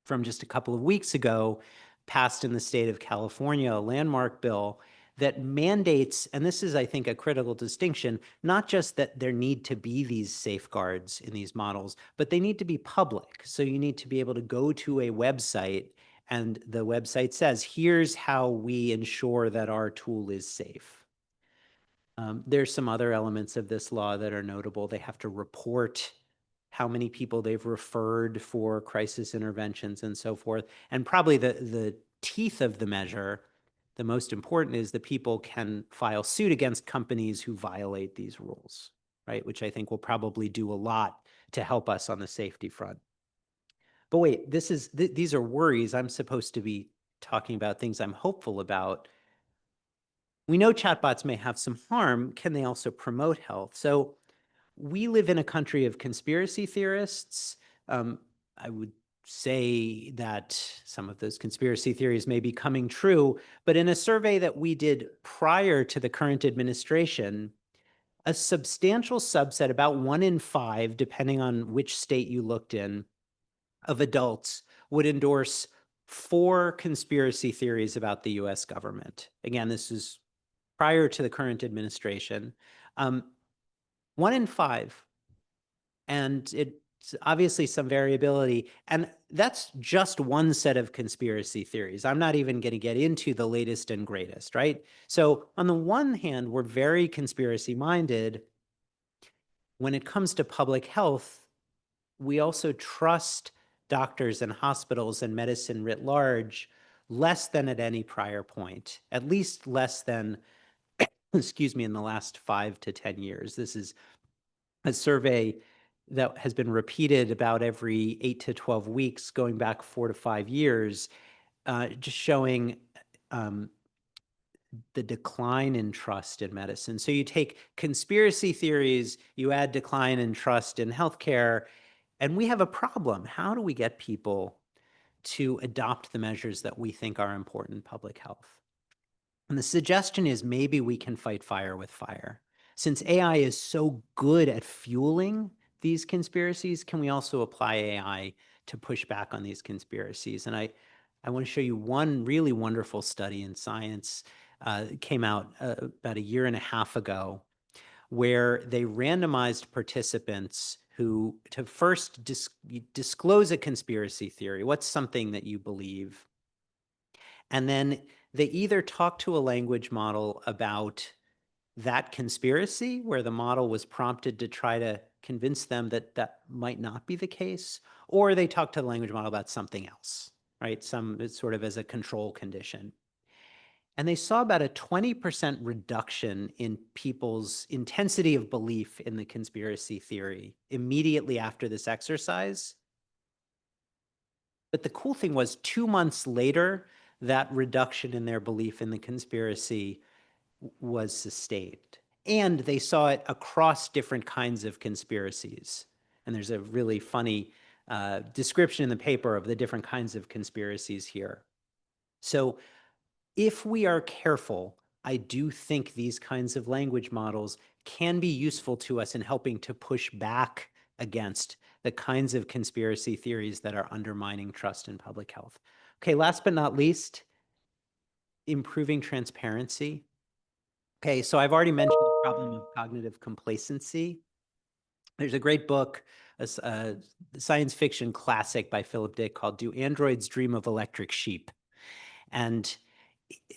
from just a couple of weeks ago, passed in the state of California, a landmark bill that mandates, and this is, I think, a critical distinction, not just that there need to be these safeguards in these models, but they need to be public. So you need to be able to go to a website and the website says, here's how we ensure that our tool is safe. There's some other elements of this law that are notable. They have to report how many people they've referred for crisis interventions and so forth. And probably the teeth of the measure, the most important, is that people can file suit against companies who violate these rules, right? Which I think will probably do a lot to help us on the safety front. But wait, these are worries. I'm supposed to be talking about things I'm hopeful about. We know chatbots may have some harm. Can they also promote health? So we live in a country of conspiracy theorists. I would say that some of those conspiracy theories may be coming true, but in a survey that we did prior to the current administration, a substantial subset, about 1 in 5, depending on which state you looked in, of adults would endorse 4 conspiracy theories about the US government. Again, this is prior to the current administration. 1 in 5. And it's obviously some variability. And that's just one set of conspiracy theories. I'm not even going to get into the latest and greatest, right? So on the one hand, we're very conspiracy minded. When it comes to public health, we also trust doctors and hospitals and medicine writ large less than at any prior point, at least less than, excuse me, in the last 5 to 10 years. This is a survey that has been repeated about every 8 to 12 weeks, going back 4 to 5 years, just showing the decline in trust in medicine. So you take conspiracy theories, you add decline in trust in healthcare, and we have a problem. How do we get people to adopt the measures that we think are important in public health? And the suggestion is maybe we can fight fire with fire. Since AI is so good at fueling these conspiracies, can we also apply AI to push back on these conspiracies? And I want to show you one really wonderful study in Science. It came out about 1.5 years ago, where they randomized participants who to first disclose a conspiracy theory. What's something that you believe? And then they either talk to a language model about that conspiracy, where the model was prompted to try to convince them that that might not be the case, or they talk to the language model about something else, right? It's sort of as a control condition. And they saw about a 20% reduction in people's intensity of belief in the conspiracy theory immediately after this exercise. But the cool thing was 2 months later, that reduction in their belief in the conspiracy was sustained. And they saw it across different kinds of conspiracies. And there's a really funny description in the paper of the different kinds of conspiracies here. So if we are careful, I do think these kinds of language models can be useful to us in helping to push back against the kinds of conspiracy theories that are undermining trust in public health. Okay, last but not least, improving transparency. Okay, so I've already mentioned the problem of cognitive complacency. There's a great book, a science fiction classic by Philip Dick called Do Androids Dream of Electric Sheep? And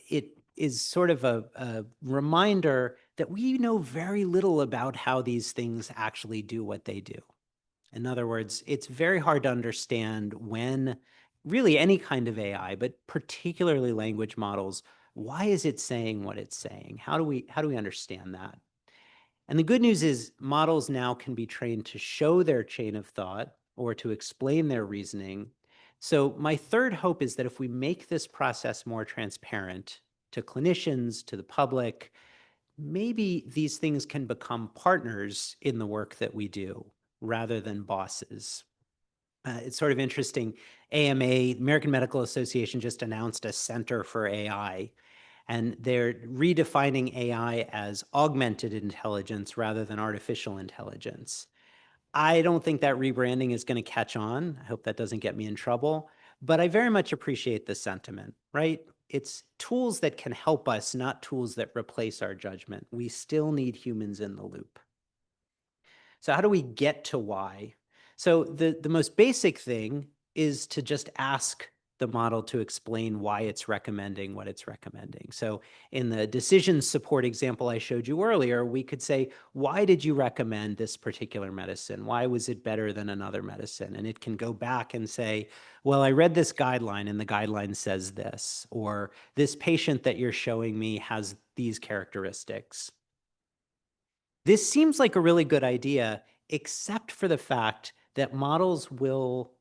it is sort of a reminder that we know very little about how these things actually do what they do. In other words, it's very hard to understand when really any kind of AI, but particularly language models, why is it saying what it's saying? How do we understand that? And the good news is models now can be trained to show their chain of thought or to explain their reasoning. So my third hope is that if we make this process more transparent to clinicians, to the public, maybe these things can become partners in the work that we do rather than bosses. It's sort of interesting. AMA, American Medical Association, just announced a Center for AI, and they're redefining AI as augmented intelligence rather than artificial intelligence. I don't think that rebranding is going to catch on. I hope that doesn't get me in trouble, but I very much appreciate the sentiment, right? It's tools that can help us, not tools that replace our judgment. We still need humans in the loop. So how do we get to why? So the most basic thing is to just ask the model to explain why it's recommending what it's recommending. So in the decision support example I showed you earlier, we could say, why did you recommend this particular medicine? Why was it better than another medicine? And it can go back and say, well, I read this guideline and the guideline says this, or this patient that you're showing me has these characteristics. This seems like a really good idea, except for the fact that models will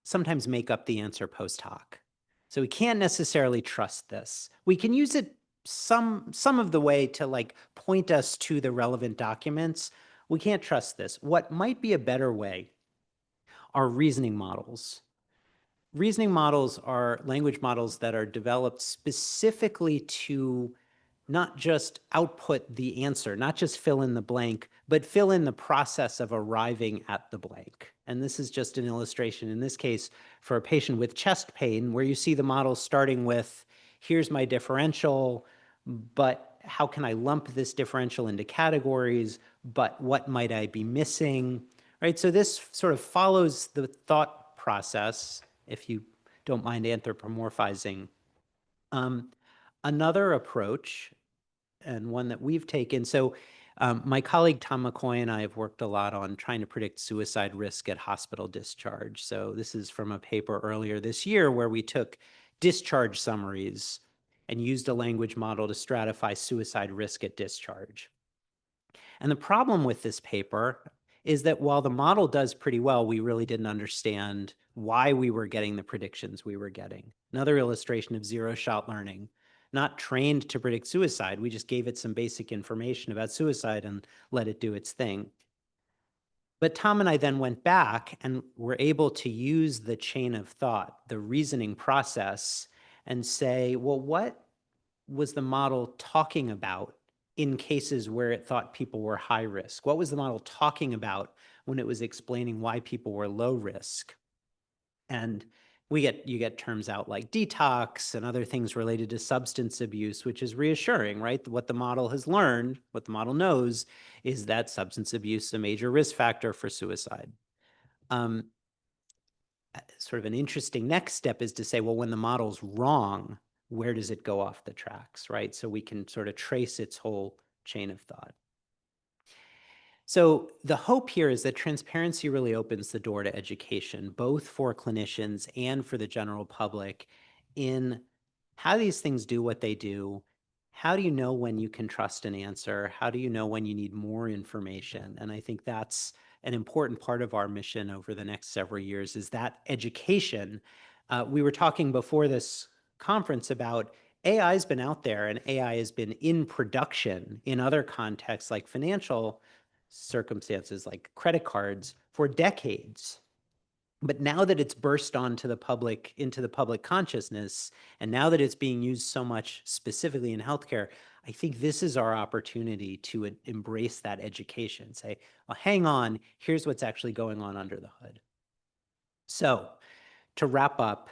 sometimes make up the answer post hoc. So we can't necessarily trust this. We can use it some of the way to like point us to the relevant documents. We can't trust this. What might be a better way are reasoning models. Reasoning models are language models that are developed specifically to not just output the answer, not just fill in the blank, but fill in the process of arriving at the blank. And this is just an illustration, in this case, for a patient with chest pain, where you see the model starting with, here's my differential, but how can I lump this differential into categories? But what might I be missing? Right? So this sort of follows the thought process, if you don't mind anthropomorphizing. Another approach, and one that we've taken, so my colleague Tom McCoy and I have worked a lot on trying to predict suicide risk at hospital discharge. So this is from a paper earlier this year where we took discharge summaries and used a language model to stratify suicide risk at discharge. And the problem with this paper is that while the model does pretty well, we really didn't understand why we were getting the predictions we were getting. Another illustration of zero-shot learning. Not trained to predict suicide, we just gave it some basic information about suicide and let it do its thing. But Tom and I then went back and were able to use the chain of thought, the reasoning process, and say, well, what was the model talking about in cases where it thought people were high risk? What was the model talking about when it was explaining why people were low risk? And you get terms out like detox and other things related to substance abuse, which is reassuring, right? What the model has learned, what the model knows, is that substance abuse is a major risk factor for suicide. Sort of an interesting next step is to say, well, when the model's wrong, where does it go off the tracks, right? So we can sort of trace its whole chain of thought. So the hope here is that transparency really opens the door to education, both for clinicians and for the general public, in how these things do what they do. How do you know when you can trust an answer? How do you know when you need more information? And I think that's an important part of our mission over the next several years, is that education. We were talking before this conference about AI has been out there and AI has been in production in other contexts like financial circumstances like credit cards for decades. But now that it's burst onto the public, into the public consciousness, and now that it's being used so much specifically in healthcare, I think this is our opportunity to embrace that education. Say, well, hang on, here's what's actually going on under the hood. So to wrap up,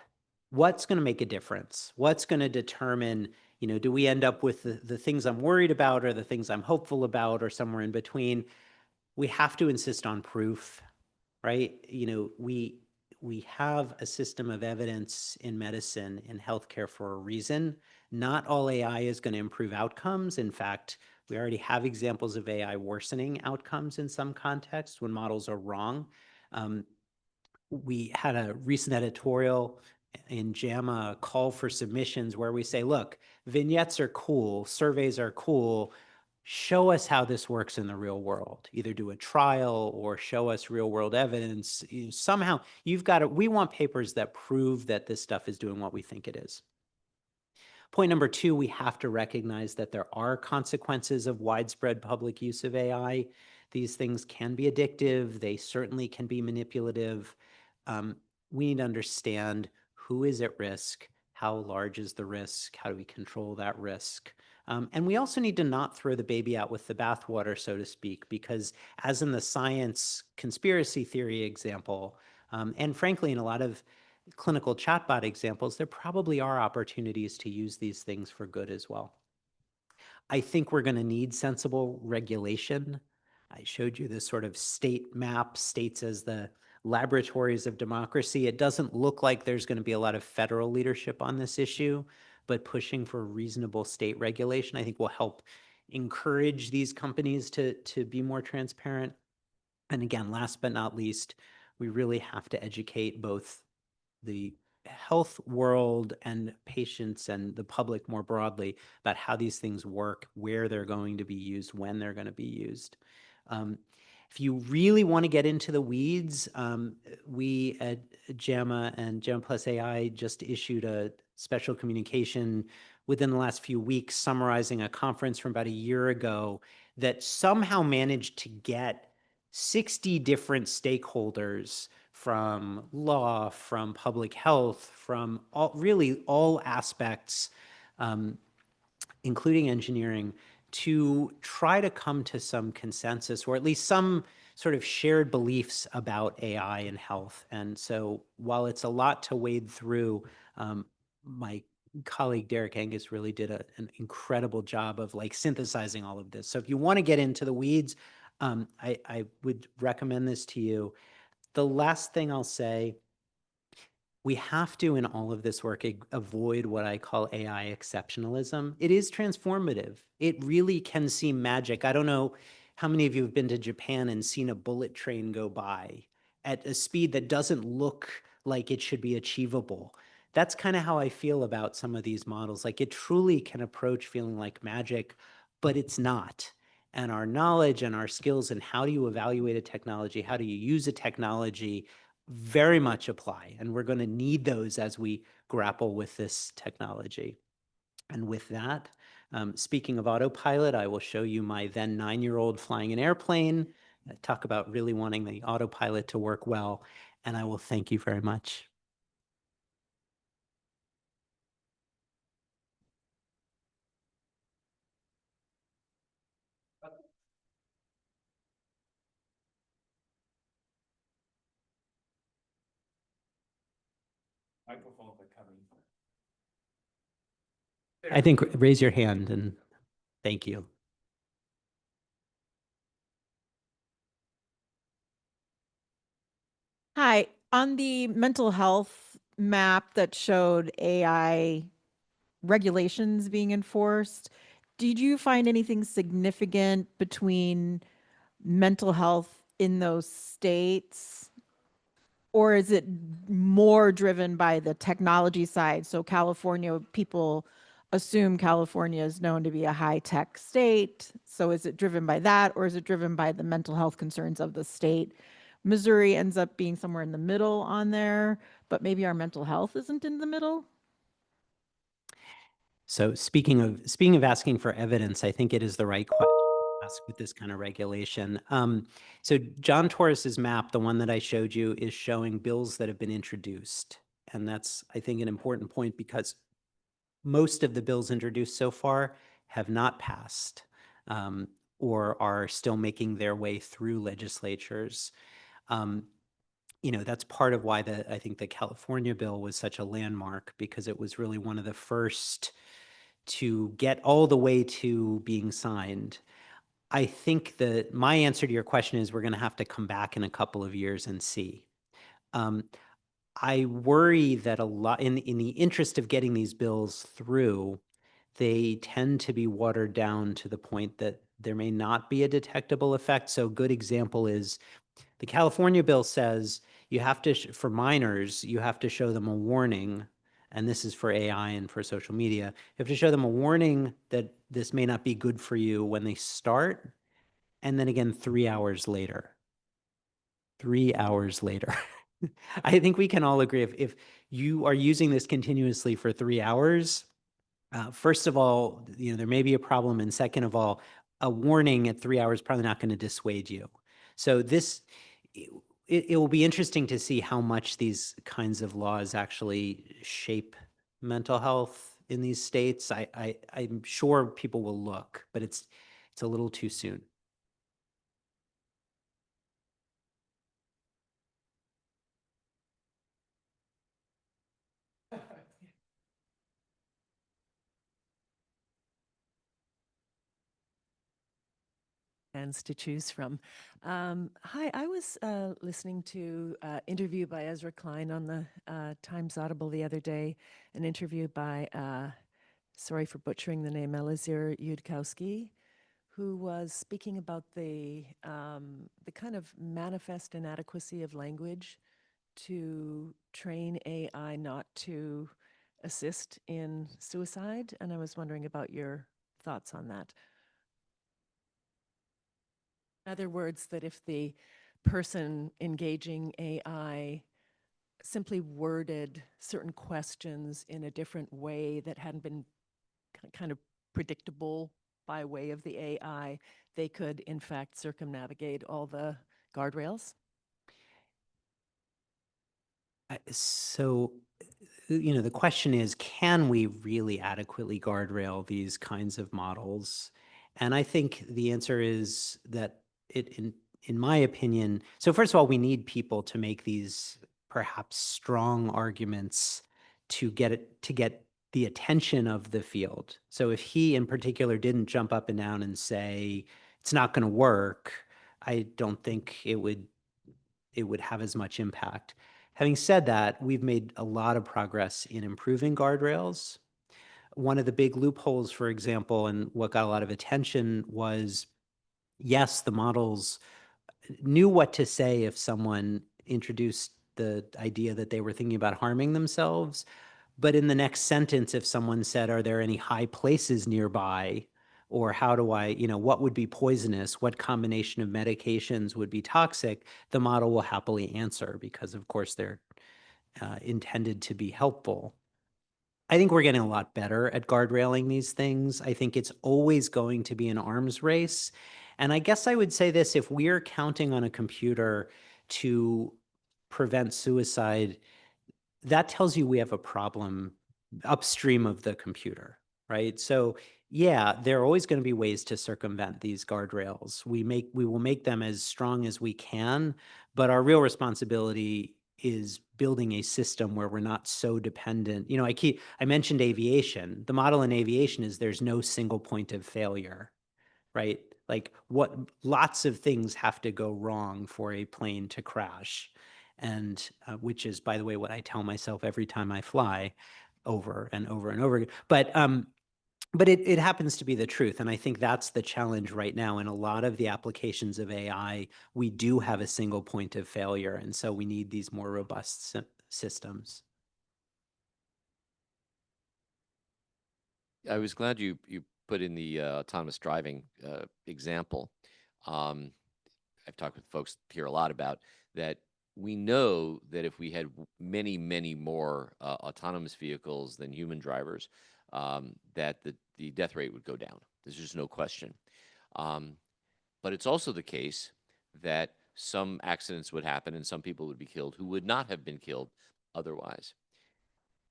what's going to make a difference? What's going to determine, do we end up with the things I'm worried about or the things I'm hopeful about or somewhere in between? we have to insist on proof, right? We have a system of evidence in medicine, in healthcare for a reason. Not all AI is going to improve outcomes. In fact, we already have examples of AI worsening outcomes in some contexts when models are wrong. We had a recent editorial in JAMA call for submissions where we say, look, vignettes are cool, surveys are cool, show us how this works in the real world. Either do a trial or show us real world evidence. Somehow you've got to, we want papers that prove that this stuff is doing what we think it is. Point number two, we have to recognize that there are consequences of widespread public use of AI. These things can be addictive. They certainly can be manipulative. We need to understand who is at risk, how large is the risk, how do we control that risk? And we also need to not throw the baby out with the bathwater, so to speak, because as in the science conspiracy theory example, and frankly, in a lot of clinical chatbot examples, there probably are opportunities to use these things for good as well. I think we're going to need sensible regulation. I showed you this sort of state map, states as the laboratories of democracy. It doesn't look like there's going to be a lot of federal leadership on this issue, but pushing for reasonable state regulation, I think, will help encourage these companies to be more transparent. And again, last but not least, we really have to educate both the health world and patients and the public more broadly about how these things work, where they're going to be used, when they're going to be used. If you really want to get into the weeds, we at JAMA and JAMA Plus AI just issued a special communication within the last few weeks summarizing a conference from about a year ago that somehow managed to get 60 different stakeholders from law, from public health, from really all aspects, including engineering, to try to come to some consensus or at least some sort of shared beliefs about AI and health. And so while it's a lot to wade through, my colleague Derek Angus really did an incredible job of like synthesizing all of this. So if you want to get into the weeds, I would recommend this to you. The last thing I'll say, we have to, in all of this work, avoid what I call AI exceptionalism. It is transformative. It really can seem magic. I don't know how many of you have been to Japan and seen a bullet train go by at a speed that doesn't look like it should be achievable. That's kind of how I feel about some of these models. Like it truly can approach feeling like magic, but it's not. And our knowledge and our skills and how do you evaluate a technology, how do you use a technology, very much apply. And we're going to need those as we grapple with this technology. And with that, speaking of autopilot, I will show you my then 9-year-old flying an airplane. Talk about really wanting the autopilot to work well. And I will thank you very much. Microphones are coming. I think raise your hand and thank you. Hi, on the mental health map that showed AI regulations being enforced, did you find anything significant between mental health in those states? Or is it more driven by the technology side? So California, people assume California is known to be a high-tech state. So is it driven by that, or is it driven by the mental health concerns of the state? Missouri ends up being somewhere in the middle on there, but maybe our mental health isn't in the middle. So speaking of asking for evidence, I think it is the right question to ask with this kind of regulation. So John Torres's map, the one that I showed you, is showing bills that have been introduced. And that's, I think, an important point because most of the bills introduced so far have not passed or are still making their way through legislatures. That's part of why I think the California bill was such a landmark, because it was really one of the first to get all the way to being signed. I think that my answer to your question is we're going to have to come back in a couple of years and see. I worry that a lot, in the interest of getting these bills through, they tend to be watered down to the point that there may not be a detectable effect. So a good example is the California bill says you have to, for minors, you have to show them a warning, and this is for AI and for social media. You have to show them a warning that this may not be good for you when they start, and then again 3 hours later. 3 hours later. I think we can all agree if you are using this continuously for 3 hours, first of all, there may be a problem, and second of all, a warning at 3 hours probably not going to dissuade you. So it will be interesting to see how much these kinds of laws actually shape mental health in these states. I'm sure people will look, but it's a little too soon. To choose from. Hi, I was listening to an interview by Ezra Klein on the Times Audible the other day, an interview by, sorry for butchering the name, Elazir Yudkowsky, who was speaking about the kind of manifest inadequacy of language to train AI not to assist in suicide. And I was wondering about your thoughts on that. In other words, that if the person engaging AI simply worded certain questions in a different way that hadn't been kind of predictable by way of the AI, they could in fact circumnavigate all the guardrails? So, the question is, can we really adequately guardrail these kinds of models? And I think the answer is that in my opinion, so first of all, we need people to make these perhaps strong arguments to get the attention of the field. So if he in particular didn't jump up and down and say, it's not going to work, I don't think it would have as much impact. Having said that, we've made a lot of progress in improving guardrails. One of the big loopholes, for example, and what got a lot of attention was, yes, the models knew what to say if someone introduced the idea that they were thinking about harming themselves. But in the next sentence, if someone said, are there any high places nearby? Or how do I, what would be poisonous? What combination of medications would be toxic? The model will happily answer because, of course, they're intended to be helpful. I think we're getting a lot better at guardrailing these things. I think it's always going to be an arms race. And I guess I would say this, if we're counting on a computer to prevent suicide, that tells you we have a problem upstream of the computer, right? So yeah, there are always going to be ways to circumvent these guardrails. We will make them as strong as we can, but our real responsibility is building a system where we're not so dependent. I mentioned aviation. The model in aviation is there's no single point of failure, right? Like lots of things have to go wrong for a plane to crash. And which is, by the way, what I tell myself every time I fly over and over and over again. But it happens to be the truth. And I think that's the challenge right now. In a lot of the applications of AI, we do have a single point of failure. And so we need these more robust systems. I was glad you put in the autonomous driving example. I've talked with folks here a lot about that. We know that if we had many, many more autonomous vehicles than human drivers, that the death rate would go down. There's just no question. But it's also the case that some accidents would happen and some people would be killed who would not have been killed otherwise.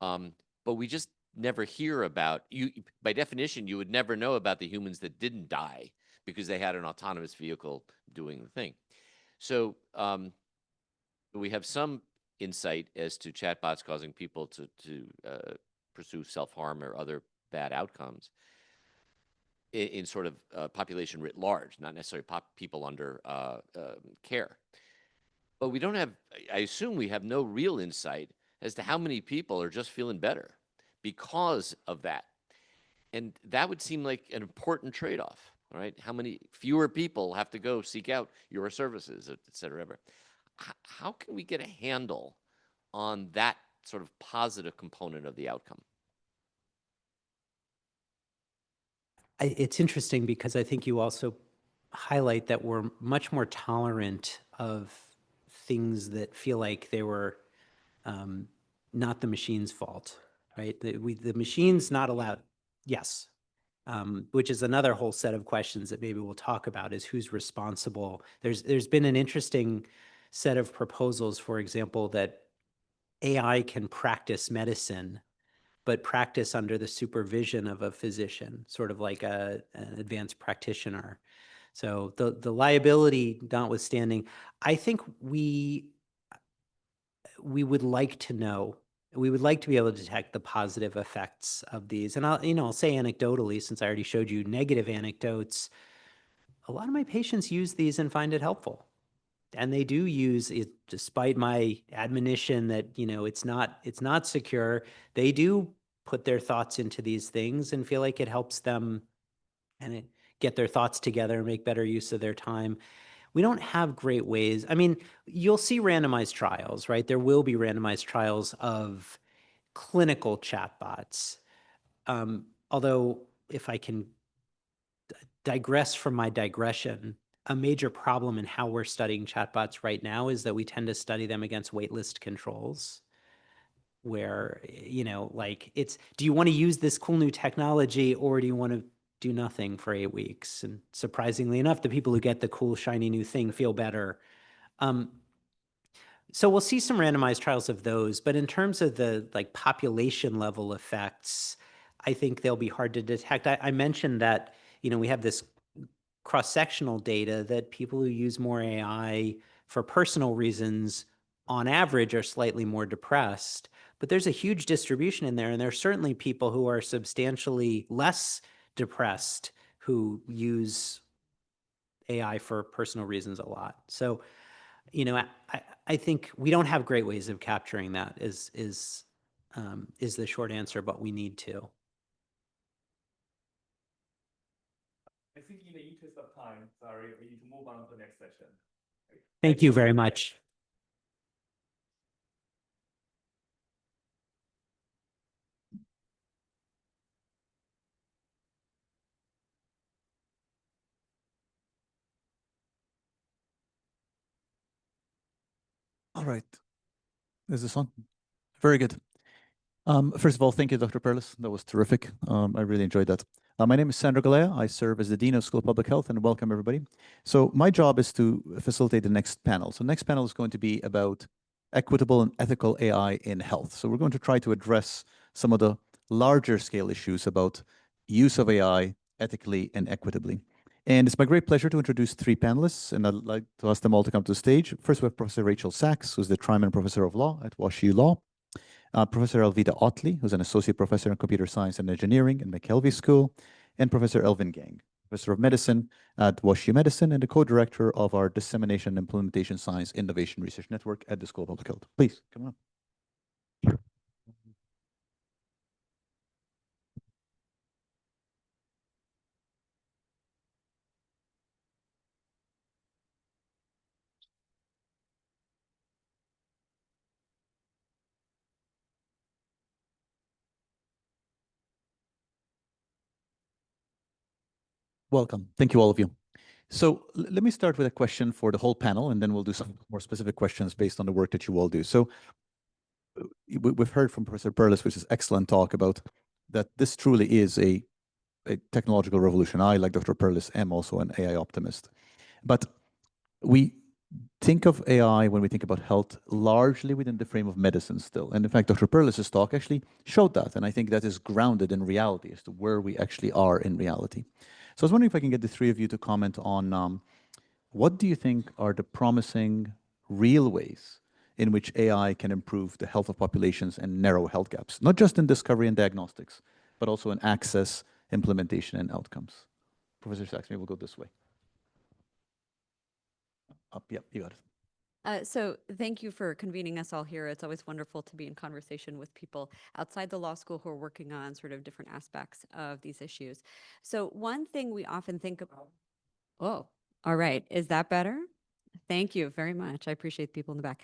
But we just never hear about you. By definition, you would never know about the humans that didn't die because they had an autonomous vehicle doing the thing. So we have some insight as to chatbots causing people to pursue self-harm or other bad outcomes. in sort of population writ large, not necessarily people under care. But we don't have, I assume we have no real insight as to how many people are just feeling better because of that. And that would seem like an important trade-off, all right? How many fewer people have to go seek out your services, et cetera. How can we get a handle on that sort of positive component of the outcome? It's interesting because I think you also highlight that we're much more tolerant of things that feel like they were not the machine's fault, right? The machine's not allowed. Yes. Which is another whole set of questions that maybe we'll talk about is who's responsible. There's been an interesting set of proposals, for example, that AI can practice medicine, but practice under the supervision of a physician, sort of like an advanced practitioner. So the liability notwithstanding, I think we would like to know, we would like to be able to detect the positive effects of these. And I'll say anecdotally, since I already showed you negative anecdotes, a lot of my patients use these and find it helpful. And they do use it, despite my admonition that, it's not secure. They do put their thoughts into these things and feel like it helps them and get their thoughts together and make better use of their time. We don't have great ways. I mean, you'll see randomized trials, right? There will be randomized trials of clinical chatbots. Although, if I can digress from my digression, a major problem in how we're studying chatbots right now is that we tend to study them against waitlist controls, where, like do you want to use this cool new technology or do you want to do nothing for 8 weeks? And surprisingly enough, the people who get the cool, shiny new thing feel better. So we'll see some randomized trials of those, but in terms of the population level effects, I think they'll be hard to detect. I mentioned that, we have this cross-sectional data that people who use more AI for personal reasons on average are slightly more depressed, but there's a huge distribution in there. And there are certainly people who are substantially less depressed who use AI for personal reasons a lot. So, I think we don't have great ways of capturing that is the short answer, but we need to. I think in the interest of time, sorry, we need to move on to the next session. Thank you very much. All right. Is this on? Very good. First of all, thank you, Dr. Perlis. That was terrific. I really enjoyed that. My name is Sandro Galea. I serve as the Dean of School of Public Health, and welcome everybody. So my job is to facilitate the next panel. So next panel is going to be about equitable and ethical AI in health. So we're going to try to address some of the larger scale issues about use of AI ethically and equitably. And it's my great pleasure to introduce 3 panelists, and I'd like to ask them all to come to the stage. First, we have Professor Rachel Sachs, who's the Tryman Professor of Law at WashU Law. Professor Alvida Otley, who's an Associate Professor in Computer Science and Engineering in McKelvey School, and Professor Elvin Gang, Professor of Medicine at WashU Medicine and the co-director of our Dissemination and Implementation Science Innovation Research Network at the School of Public Health. Please, come on. Welcome. Thank you, all of you. So let me start with a question for the whole panel, and then we'll do some more specific questions based on the work that you all do. So we've heard from Professor Perlis, which is excellent talk about that this truly is a technological revolution. I, like Dr. Perlis, am also an AI optimist. But we think of AI when we think about health largely within the frame of medicine still. And in fact, Dr. Perlis's talk actually showed that. And I think that is grounded in reality as to where we actually are in reality. So I was wondering if I can get the 3 of you to comment on what do you think are the promising real ways in which AI can improve the health of populations and narrow health gaps, not just in discovery and diagnostics, but also in access, implementation, and outcomes. Professor Sachs, maybe we'll go this way. Up, yep, you got it. So thank you for convening us all here. It's always wonderful to be in conversation with people outside the law school who are working on sort of different aspects of these issues. So one thing we often think about, oh, all right, is that better? Thank you very much. I appreciate the people in the back.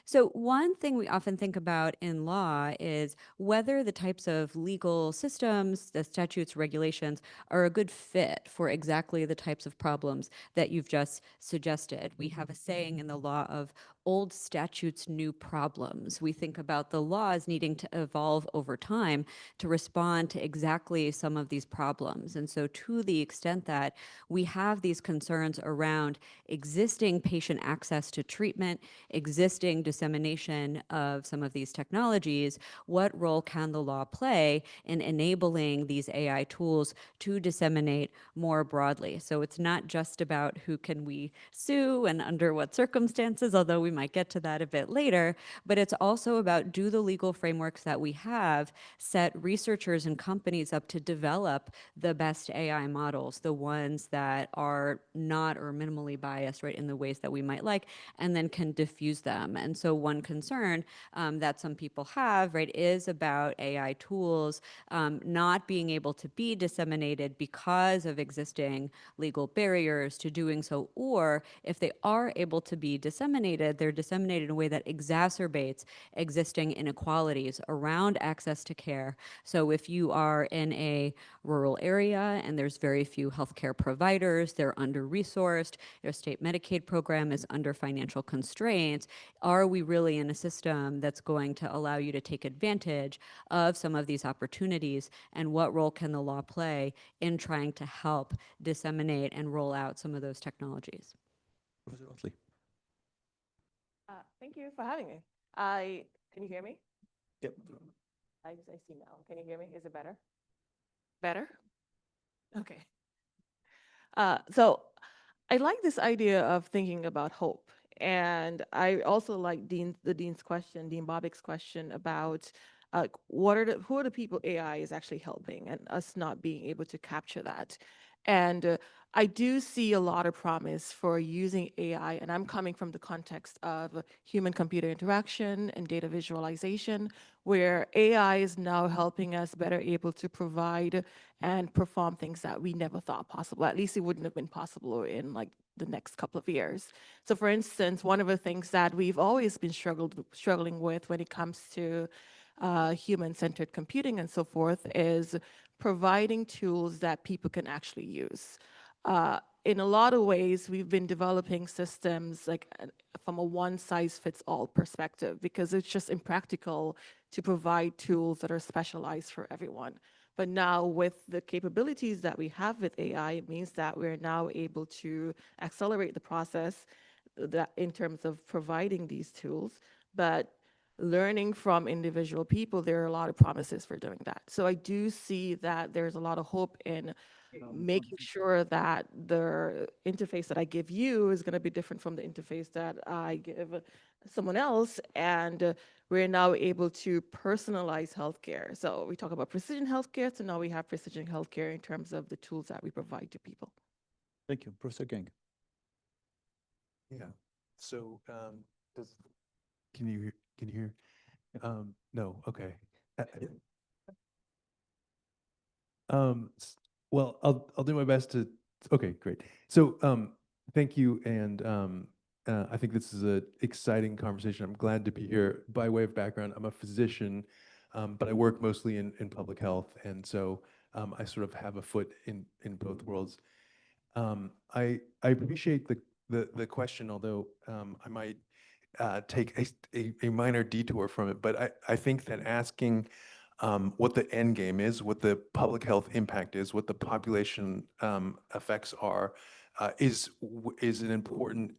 So one thing we often think about in law is whether the types of legal systems, the statutes, regulations are a good fit for exactly the types of problems that you've just suggested. We have a saying in the law of old statutes, new problems. We think about the laws needing to evolve over time to respond to exactly some of these problems. And so to the extent that we have these concerns around existing patient access to treatment, existing dissemination of some of these technologies, what role can the law play in enabling these AI tools to disseminate more broadly? So it's not just about who can we sue and under what circumstances, although we might get to that a bit later, but it's also about, do the legal frameworks that we have set researchers and companies up to develop the best AI models, the ones that are not or minimally biased, right, in the ways that we might like, and then can diffuse them. And so one concern that some people have, right, is about AI tools not being able to be disseminated because of existing legal barriers to doing so, or if they are able to be disseminated, they're disseminated in a way that exacerbates existing inequalities around access to care. So if you are in a rural area and there's very few healthcare providers, they're under-resourced, your state Medicaid program is under financial constraints, are we really in a system that's going to allow you to take advantage of some of these opportunities, and what role can the law play in trying to help disseminate and roll out some of those technologies? Professor Otley. Thank you for having me. Can you hear me? Yep. I see now. Can you hear me? Is it better? Better? Okay. So I like this idea of thinking about hope. And I also like Dean Bobbick's question about who are the people AI is actually helping, and us not being able to capture that. And I do see a lot of promise for using AI, and I'm coming from the context of human-computer interaction and data visualization, where AI is now helping us better able to provide and perform things that we never thought possible. At least it wouldn't have been possible in like the next couple of years. So for instance, one of the things that we've always been struggling with when it comes to human-centered computing and so forth is providing tools that people can actually use. In a lot of ways, we've been developing systems like from a one-size-fits-all perspective, because it's just impractical to provide tools that are specialized for everyone. But now with the capabilities that we have with AI, it means that we're now able to accelerate the process that in terms of providing these tools. But learning from individual people, there are a lot of promises for doing that. So I do see that there's a lot of hope in making sure that the interface that I give you is going to be different from the interface that I give someone else. And we're now able to personalize healthcare. So we talk about precision healthcare, so now we have precision healthcare in terms of the tools that we provide to people. Thank you. Professor Gang. Yeah. So can you hear? No. Okay. Well, I'll do my best to. Okay, great. So thank you, and I think this is an exciting conversation. I'm glad to be here. By way of background, I'm a physician, but I work mostly in public health, and so I sort of have a foot in both worlds. I appreciate the question, although I might take a minor detour from it. But I think that asking what the end game is, what the public health impact is, what the population effects are, is an important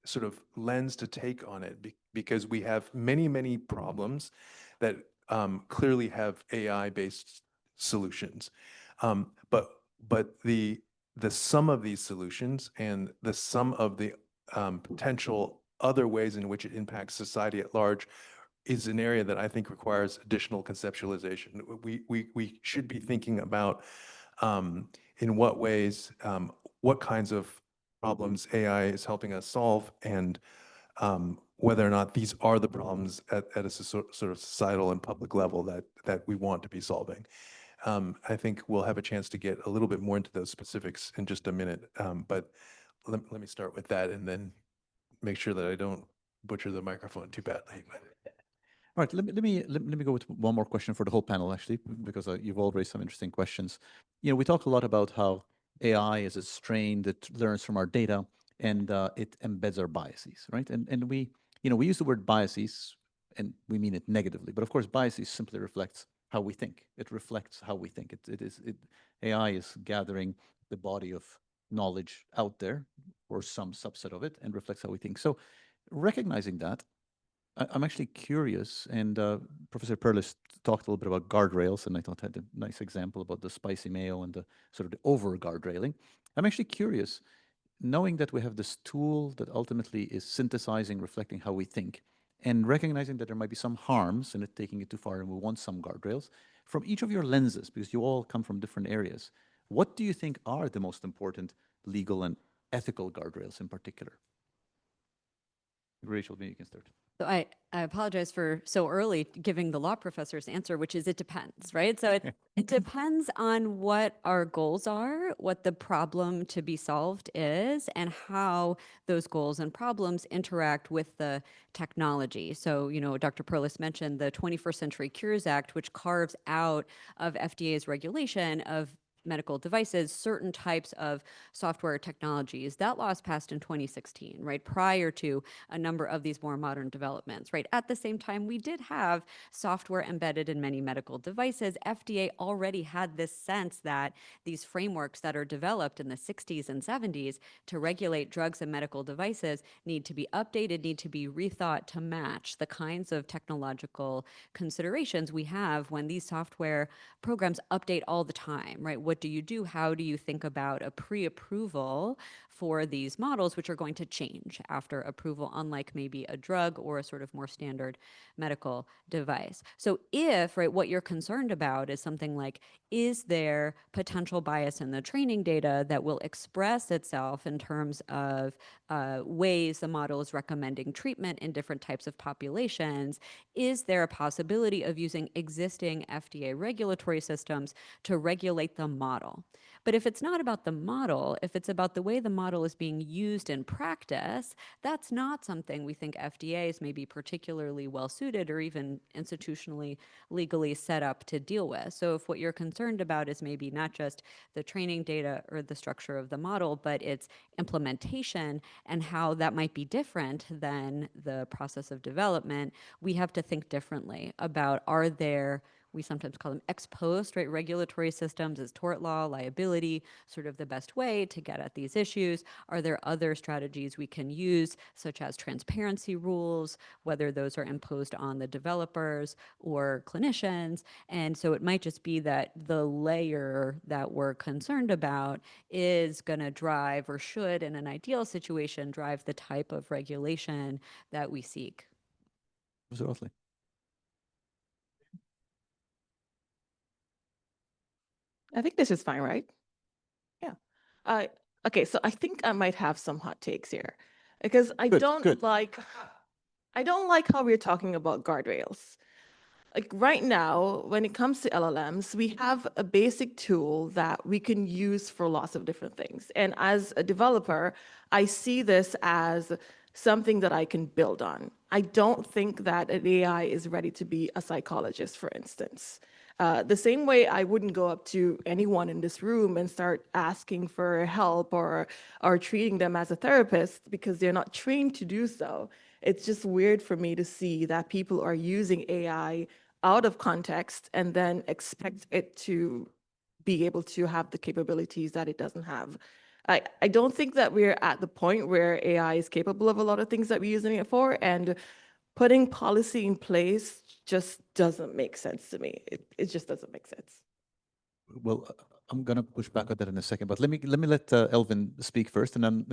sort of lens to take on it, because we have many problems that clearly have AI-based solutions, but the sum of these solutions and the sum of the potential other ways in which it impacts society at large is an area that I think requires additional conceptualization. We should be thinking about in what ways, what kinds of problems AI is helping us solve, and whether or not these are the problems at a sort of societal and public level that we want to be solving. I think we'll have a chance to get a little bit more into those specifics in just a minute, but let me start with that and then make sure that I don't butcher the microphone too badly. All right, let me go with one more question for the whole panel, actually, because you've all raised some interesting questions. We talk a lot about how AI is a strain that learns from our data and it embeds our biases, right? And we use the word biases and we mean it negatively, but of course, biases simply reflects how we think. It reflects how we think. AI is gathering the body of knowledge out there or some subset of it and reflects how we think. So recognizing that, I'm actually curious, and Professor Perlis talked a little bit about guardrails, and I thought had a nice example about the spicy mayo and the sort of the over guardrailing. I'm actually curious, knowing that we have this tool that ultimately is synthesizing, reflecting how we think, and recognizing that there might be some harms in it taking it too far, and we want some guardrails. From each of your lenses, because you all come from different areas, what do you think are the most important legal and ethical guardrails in particular? Rachel, maybe you can start. So I apologize for so early giving the law professor's answer, which is it depends, right? So it depends on what our goals are, what the problem to be solved is, and how those goals and problems interact with the technology. So, Dr. Perlis mentioned the 21st Century Cures Act, which carves out of FDA's regulation of medical devices certain types of software technologies. That law was passed in 2016, right, prior to a number of these more modern developments, right? At the same time, we did have software embedded in many medical devices. FDA already had this sense that these frameworks that are developed in the 60s and 70s to regulate drugs and medical devices need to be updated, need to be rethought to match the kinds of technological considerations we have when these software programs update all the time, right? What do you do? How do you think about a pre-approval for these models, which are going to change after approval, unlike maybe a drug or a sort of more standard medical device? So if, right, what you're concerned about is something like, is there potential bias in the training data that will express itself in terms of ways the model is recommending treatment in different types of populations? Is there a possibility of using existing FDA regulatory systems to regulate the model? But if it's not about the model, if it's about the way the model is being used in practice, that's not something we think FDA is maybe particularly well suited or even institutionally, legally set up to deal with. So if what you're concerned about is maybe not just the training data or the structure of the model, but its implementation and how that might be different than the process of development, we have to think differently about, are there, we sometimes call them ex post, right? Regulatory systems, is tort law, liability, sort of the best way to get at these issues? Are there other strategies we can use, such as transparency rules, whether those are imposed on the developers or clinicians? And so it might just be that the layer that we're concerned about is going to drive, or should in an ideal situation, drive the type of regulation that we seek. Absolutely. I think this is fine, right? Yeah. Okay, so I think I might have some hot takes here because I don't like how we're talking about guardrails. Like right now, when it comes to LLMs, we have a basic tool that we can use for lots of different things. And as a developer, I see this as something that I can build on. I don't think that an AI is ready to be a psychologist, for instance. The same way I wouldn't go up to anyone in this room and start asking for help or treating them as a therapist because they're not trained to do so. It's just weird for me to see that people are using AI out of context and then expect it to be able to have the capabilities that it doesn't have. I don't think that we're at the point where AI is capable of a lot of things that we're using it for, and putting policy in place just doesn't make sense to me. It just doesn't make sense. Well, I'm going to push back on that in a second, but let me let Elvin speak first, and then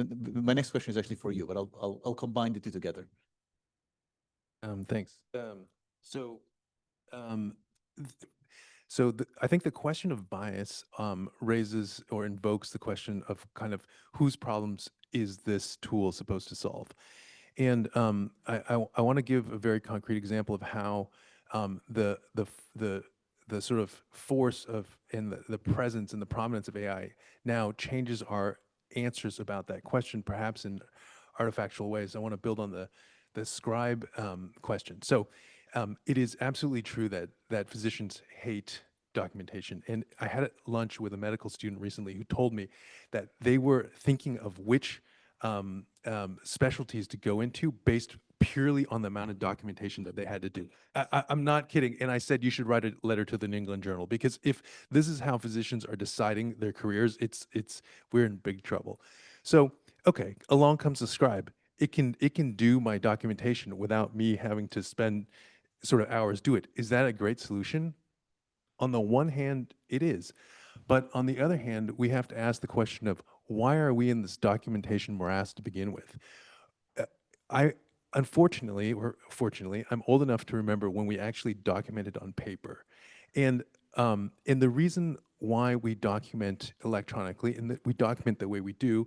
my next question is actually for you, but I'll combine the two together. Thanks. So I think the question of bias raises or invokes the question of kind of whose problems is this tool supposed to solve? And I want to give a very concrete example of how the sort of force of and the presence and the prominence of AI now changes our answers about that question, perhaps in artifactual ways. I want to build on the scribe question. So it is absolutely true that physicians hate documentation. And I had lunch with a medical student recently who told me that they were thinking of which specialties to go into based purely on the amount of documentation that they had to do. I'm not kidding. And I said, you should write a letter to the New England Journal, because if this is how physicians are deciding their careers, we're in big trouble. So, okay, along comes the scribe. It can do my documentation without me having to spend sort of hours do it. Is that a great solution? On the one hand, it is. But on the other hand, we have to ask the question of why are we in this documentation morass to begin with? I unfortunately, or fortunately, I'm old enough to remember when we actually documented on paper. And the reason why we document electronically and that we document the way we do,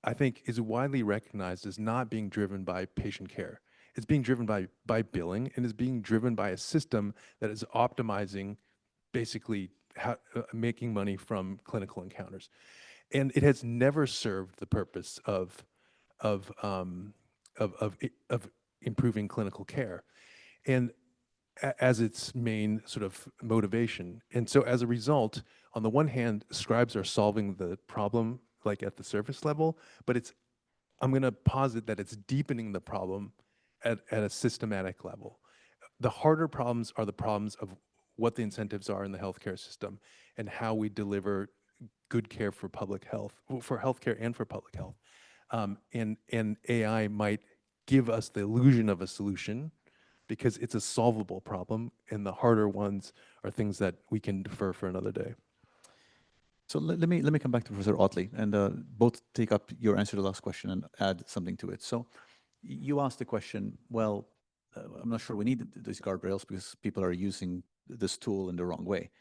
I think is widely recognized as not being driven by patient care. It's being driven by billing, and is being driven by a system that is optimizing basically making money from clinical encounters. And it has never served the purpose of improving clinical care, and as its main sort of motivation. And so as a result, on the one hand, scribes are solving the problem like at the surface level, but I'm going to posit that it's deepening the problem at a systematic level. The harder problems are the problems of what the incentives are in the healthcare system and how we deliver good care for public health, for healthcare and for public health. And AI might give us the illusion of a solution because it's a solvable problem, and the harder ones are things that we can defer for another day. So let me come back to Professor Otley and both take up your answer to the last question and add something to it. So you asked the question, well, I'm not sure we need these guardrails because people are using this tool in the wrong way.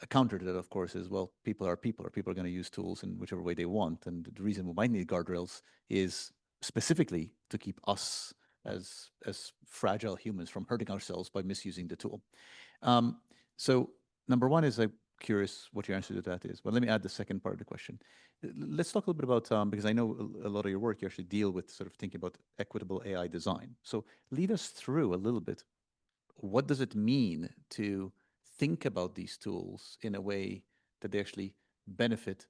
A counter to that, of course, is, well, people are going to use tools in whichever way they want. And the reason we might need guardrails is specifically to keep us as fragile humans from hurting ourselves by misusing the tool. So number one is, I'm curious what your answer to that is. But let me add the second part of the question. Let's talk a little bit about, because I know a lot of your work, you actually deal with sort of thinking about equitable AI design. So lead us through a little bit. What does it mean to think about these tools in a way that they actually benefit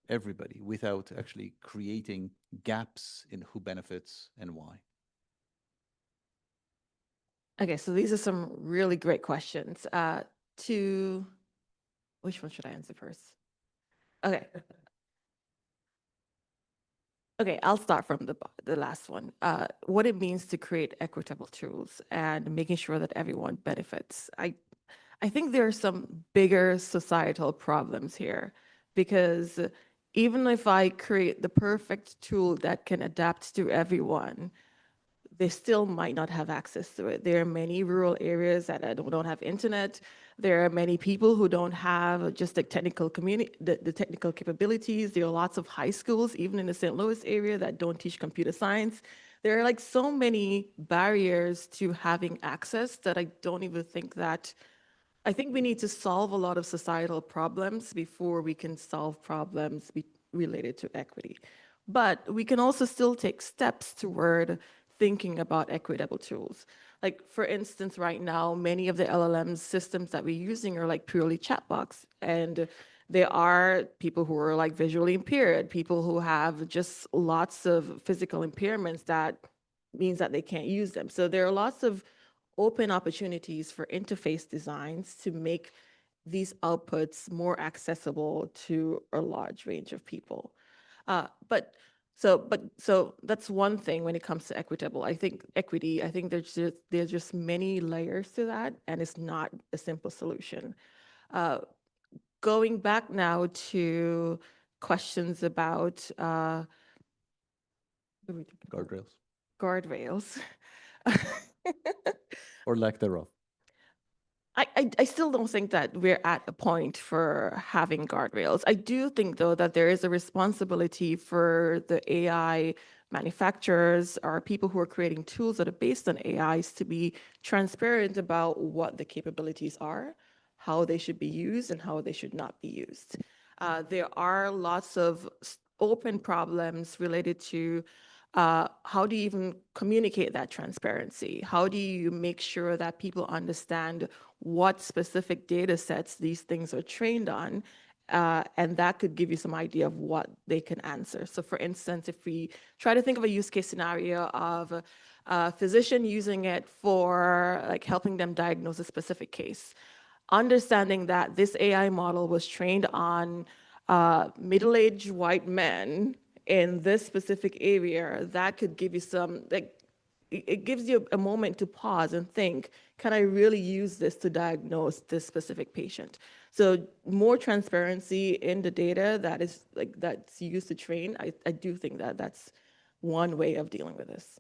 everybody without actually creating gaps in who benefits and why? Okay, so these are some really great questions. Which one should I answer first? Okay. Okay, I'll start from the last one. What it means to create equitable tools and making sure that everyone benefits. I think there are some bigger societal problems here, because even if I create the perfect tool that can adapt to everyone, they still might not have access to it. There are many rural areas that don't have internet. There are many people who don't have just the technical the technical capabilities. There are lots of high schools, even in the St. Louis area, that don't teach computer science. There are like so many barriers to having access that I don't even think that, I think we need to solve a lot of societal problems before we can solve problems related to equity. But we can also still take steps toward thinking about equitable tools. Like, for instance, right now, many of the LLM systems that we're using are like purely chatbots. And there are people who are like visually impaired, people who have just lots of physical impairments that means that they can't use them. So there are lots of open opportunities for interface designs to make these outputs more accessible to a large range of people. So that's one thing when it comes to equitable. I think equity, I think there's just many layers to that, and it's not a simple solution. Going back now to questions about Guardrails. Guardrails. Or lack thereof. I still don't think that we're at a point for having guardrails. I do think, though, that there is a responsibility for the AI manufacturers or people who are creating tools that are based on AIs to be transparent about what the capabilities are, how they should be used, and how they should not be used. There are lots of open problems related to how do you even communicate that transparency? How do you make sure that people understand what specific data sets these things are trained on? And that could give you some idea of what they can answer. So for instance, if we try to think of a use case scenario of a physician using it for like helping them diagnose a specific case, understanding that this AI model was trained on middle-aged white men in this specific area, that could give you some, like, it gives you a moment to pause and think, can I really use this to diagnose this specific patient? So more transparency in the data that is like that's used to train, I do think that that's one way of dealing with this.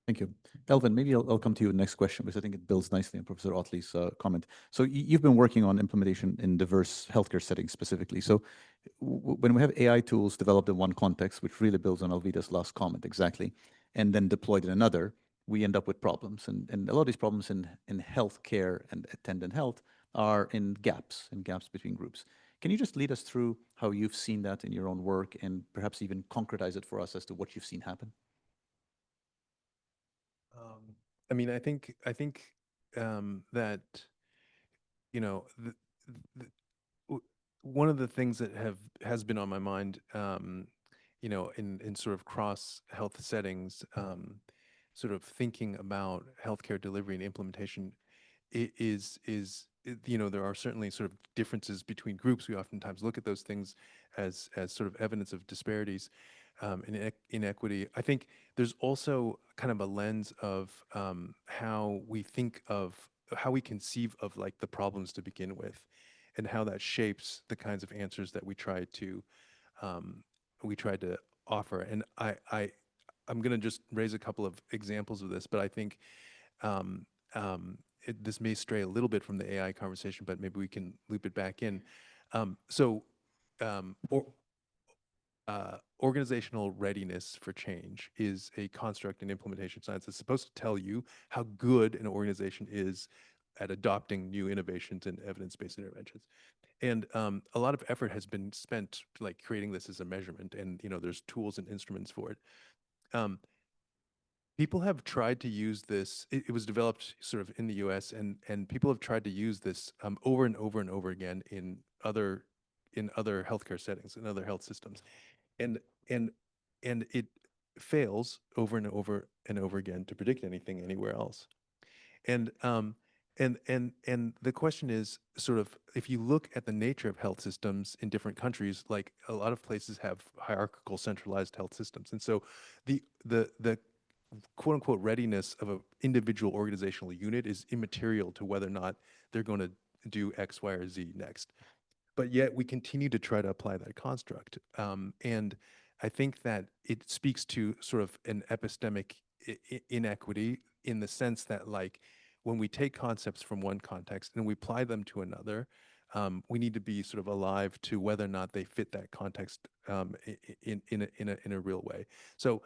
Thank you. Elvin, maybe I'll come to you next question because I think it builds nicely on Professor Otley's comment. So you've been working on implementation in diverse healthcare settings specifically. So when we have AI tools developed in one context, which really builds on Alvida's last comment exactly, and then deployed in another, we end up with problems. And a lot of these problems in healthcare and attendant health are in gaps between groups. Can you just lead us through how you've seen that in your own work and perhaps even concretize it for us as to what you've seen happen? I mean, I think that, you know, one of the things that has been on my mind, you know, in sort of cross health settings, sort of thinking about healthcare delivery and implementation you know, there are certainly sort of differences between groups. We oftentimes look at those things as sort of evidence of disparities and inequity. I think there's also kind of a lens of how we think of, how we conceive of like the problems to begin with, and how that shapes the kinds of answers that we try to offer. And I'm going to just raise a couple of examples of this, but I think this may stray a little bit from the AI conversation, but maybe we can loop it back in. Organizational readiness for change is a construct in implementation science that's supposed to tell you how good an organization is at adopting new innovations and evidence-based interventions. And a lot of effort has been spent like creating this as a measurement, and you know, there's tools and instruments for it. People have tried to use this. It was developed sort of in the U.S. and people have tried to use this over and over and over again in other healthcare settings, in other health systems, and it fails over and over and over again to predict anything anywhere else. And the question is sort of, if you look at the nature of health systems in different countries, like a lot of places have hierarchical centralized health systems, and so the quote unquote readiness of an individual organizational unit is immaterial to whether or not they're going to do X, Y, or Z next. But yet we continue to try to apply that construct. And I think that it speaks to sort of an epistemic inequity, in the sense that like when we take concepts from one context and we apply them to another, we need to be sort of alive to whether or not they fit that context in a real way. So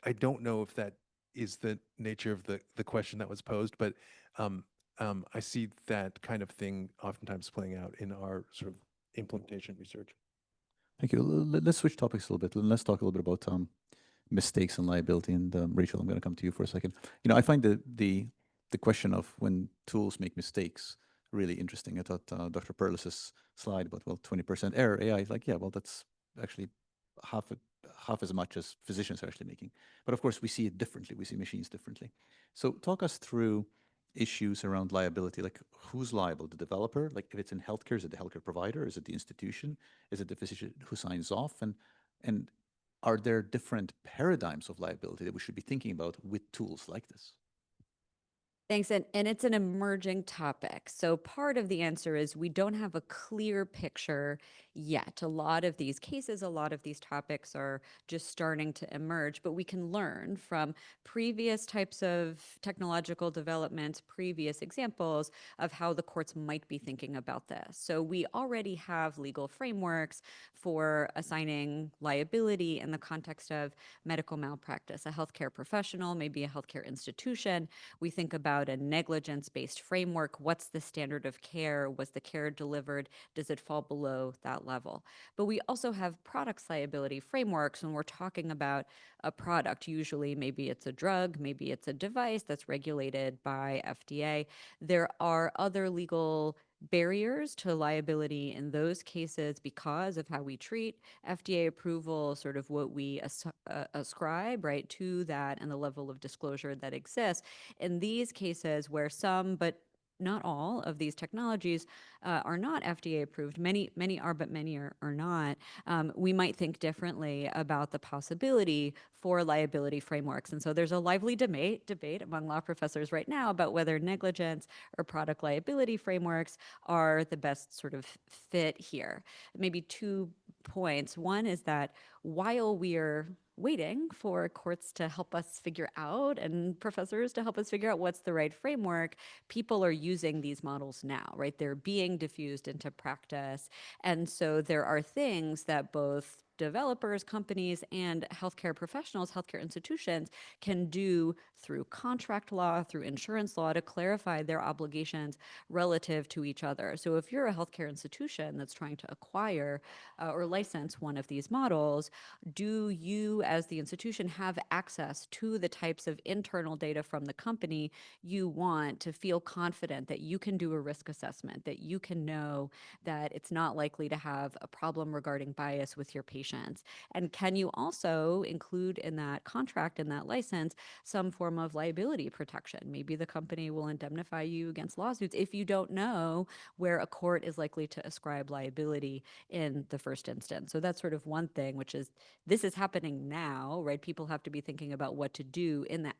I don't know if that is the nature of the question that was posed, but I see that kind of thing oftentimes playing out in our sort of implementation research. Thank you. Let's switch topics a little bit. Let's talk a little bit about mistakes and liability. And Rachel, I'm going to come to you for a second. You know, I find the question of when tools make mistakes really interesting. I thought Dr. Perlis's slide about, well, 20% error, AI is like, yeah, well, that's actually half as much as physicians are actually making. But of course, we see it differently. We see machines differently. So talk us through issues around liability, like who's liable? The developer? Like if it's in healthcare, is it the healthcare provider? Is it the institution? Is it the physician who signs off? And are there different paradigms of liability that we should be thinking about with tools like this? Thanks. And it's an emerging topic. So part of the answer is we don't have a clear picture yet. A lot of these cases, a lot of these topics are just starting to emerge, but we can learn from previous types of technological developments, previous examples of how the courts might be thinking about this. So we already have legal frameworks for assigning liability in the context of medical malpractice. A healthcare professional, maybe a healthcare institution. We think about a negligence-based framework. What's the standard of care? Was the care delivered? Does it fall below that level? But we also have products liability frameworks when we're talking about a product. Usually, maybe it's a drug, maybe it's a device that's regulated by FDA. There are other legal barriers to liability in those cases because of how we treat FDA approval, sort of what we ascribe, right, to that and the level of disclosure that exists. In these cases where some, but not all of these technologies are not FDA approved, many are, but many are not, we might think differently about the possibility for liability frameworks. And so there's a lively debate among law professors right now about whether negligence or product liability frameworks are the best sort of fit here. Maybe 2 points. One is that while we are waiting for courts to help us figure out and professors to help us figure out what's the right framework, people are using these models now, right? They're being diffused into practice. And so there are things that both developers, companies, and healthcare professionals, healthcare institutions can do through contract law, through insurance law to clarify their obligations relative to each other. So if you're a healthcare institution that's trying to acquire or license one of these models, do you as the institution have access to the types of internal data from the company you want to feel confident that you can do a risk assessment, that you can know that it's not likely to have a problem regarding bias with your patients? And can you also include in that contract, in that license, some form of liability protection? Maybe the company will indemnify you against lawsuits if you don't know where a court is likely to ascribe liability in the first instance. So that's sort of one thing, which is this is happening now, right? People have to be thinking about what to do in the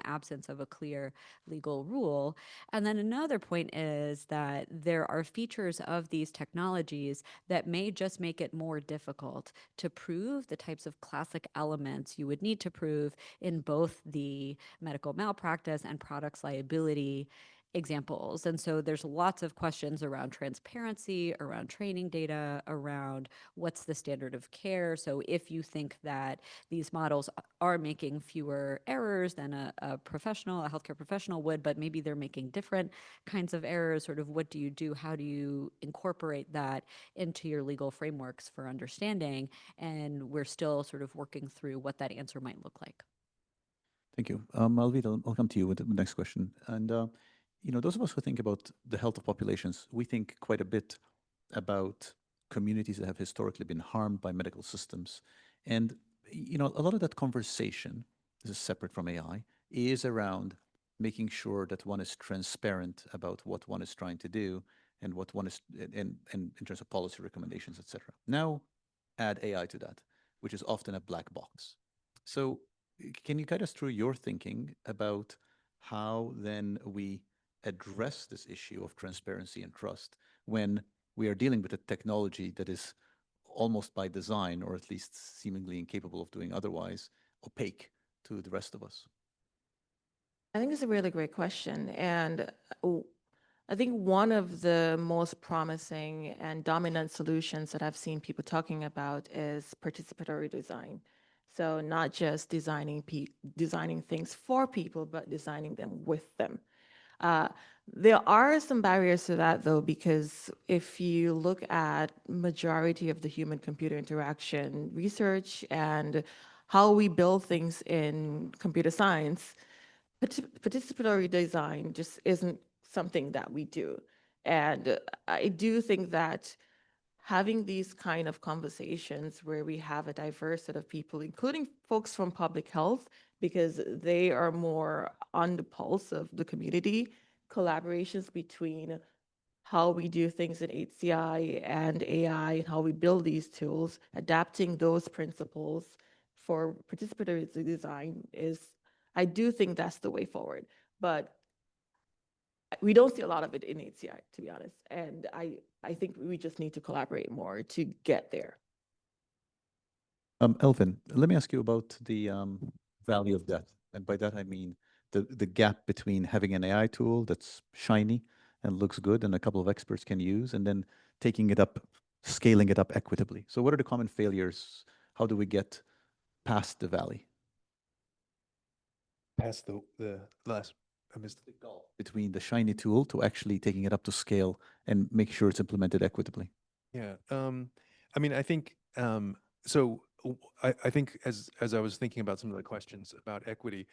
absence of a clear legal rule. And then another point is that there are features of these technologies that may just make it more difficult to prove the types of classic elements you would need to prove in both the medical malpractice and products liability examples. And so there's lots of questions around transparency, around training data, around what's the standard of care. So if you think that these models are making fewer errors than a professional, a healthcare professional would, but maybe they're making different kinds of errors, sort of what do you do? How do you incorporate that into your legal frameworks for understanding? And we're still sort of working through what that answer might look like. Thank you. Alvita, I'll come to you with the next question. And, those of us who think about the health of populations, we think quite a bit about communities that have historically been harmed by medical systems. And, a lot of that conversation, this is separate from AI, is around making sure that one is transparent about what one is trying to do and what one is, and in terms of policy recommendations, et cetera. Now, add AI to that, which is often a black box. So can you guide us through your thinking about how then we address this issue of transparency and trust when we are dealing with a technology that is almost by design, or at least seemingly incapable of doing otherwise, opaque to the rest of us? I think it's a really great question. And I think one of the most promising and dominant solutions that I've seen people talking about is participatory design. So not just designing things for people, but designing them with them. There are some barriers to that, though, because if you look at majority of the human-computer interaction research and how we build things in computer science, participatory design just isn't something that we do. And I do think that having these kind of conversations where we have a diverse set of people, including folks from public health, because they are more on the pulse of the community, collaborations between how we do things in HCI and AI and how we build these tools, adapting those principles for participatory design is, I do think that's the way forward. But we don't see a lot of it in HCI, to be honest. And I think we just need to collaborate more to get there. Elvin, let me ask you about the valley of death. And by that, I mean the gap between having an AI tool that's shiny and looks good and a couple of experts can use, and then taking it up, scaling it up equitably. So what are the common failures? How do we get past the valley? Past the last, I missed The gulf between the shiny tool to actually taking it up to scale and make sure it's implemented equitably. Yeah. I mean, I think so. I think as I was thinking about some of the questions about equity,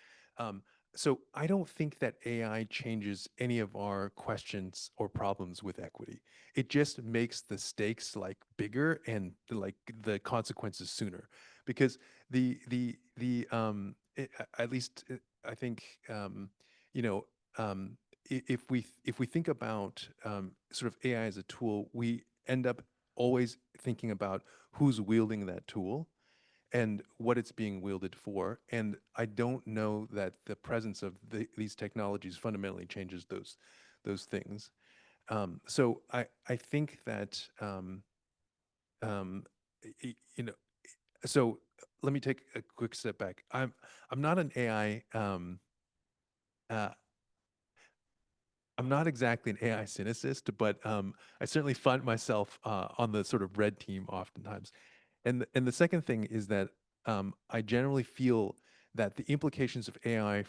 so I don't think that AI changes any of our questions or problems with equity. It just makes the stakes like bigger and like the consequences sooner, because at least I think you know if we think about sort of AI as a tool, we end up always thinking about who's wielding that tool and what it's being wielded for. And I don't know that the presence of these technologies fundamentally changes those things. So I think that you know. So let me take a quick step back. I'm not an AI. I'm not exactly an AI cynicist, but I certainly find myself on the sort of red team oftentimes. And the second thing is that I generally feel that the implications of AI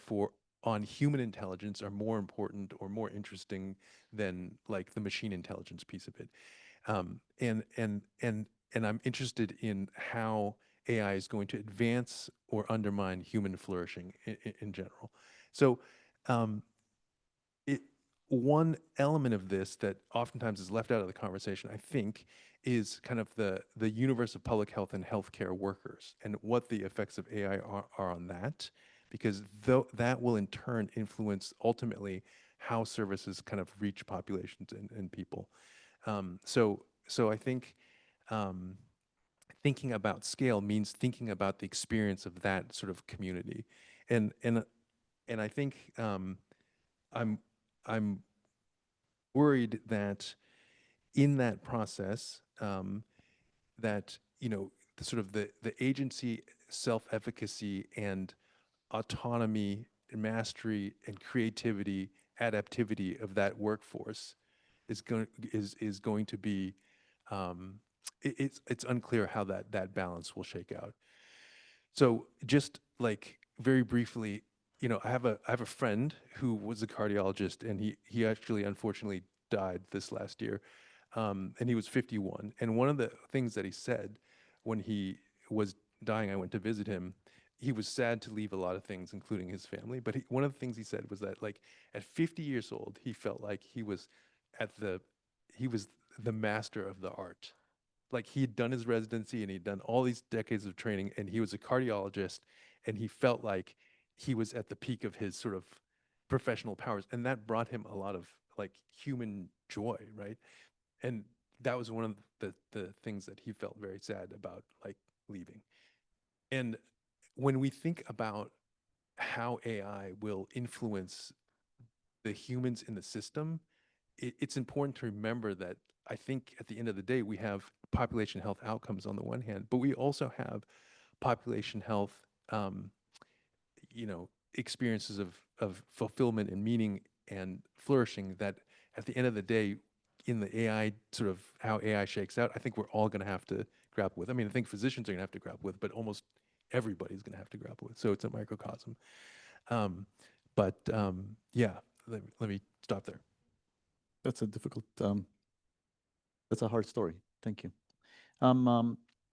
on human intelligence are more important or more interesting than like the machine intelligence piece of it. And I'm interested in how AI is going to advance or undermine human flourishing in general. So one element of this that oftentimes is left out of the conversation, I think, is kind of the universe of public health and healthcare workers and what the effects of AI are on that, because that will in turn influence ultimately how services kind of reach populations and people. So I think thinking about scale means thinking about the experience of that sort of community, and I think I'm worried that in that process, that the sort of the agency, self-efficacy, and autonomy, and mastery, and creativity, adaptivity of that workforce is going to be it's unclear how that balance will shake out. So just like very briefly, I have a friend who was a cardiologist, and he actually unfortunately died this last year, and he was 51. And one of the things that he said when he was dying, I went to visit him. He was sad to leave a lot of things, including his family. But one of the things he said was that, like, at 50 years old, he felt like he was the master of the art. Like, he had done his residency and he'd done all these decades of training, and he was a cardiologist, and he felt like he was at the peak of his sort of professional powers, and that brought him a lot of like human joy, right? And that was one of the things that he felt very sad about, like, leaving. And when we think about how AI will influence the humans in the system, it's important to remember that I think at the end of the day, we have population health outcomes on the one hand, but we also have population health, experiences of fulfillment and meaning and flourishing that at the end of the day, in the AI, sort of how AI shakes out, I think we're all going to have to grapple with. I mean, I think physicians are going to have to grapple with, but almost everybody's going to have to grapple with. So it's a microcosm. Yeah, let me stop there. That's a difficult, that's a hard story. Thank you.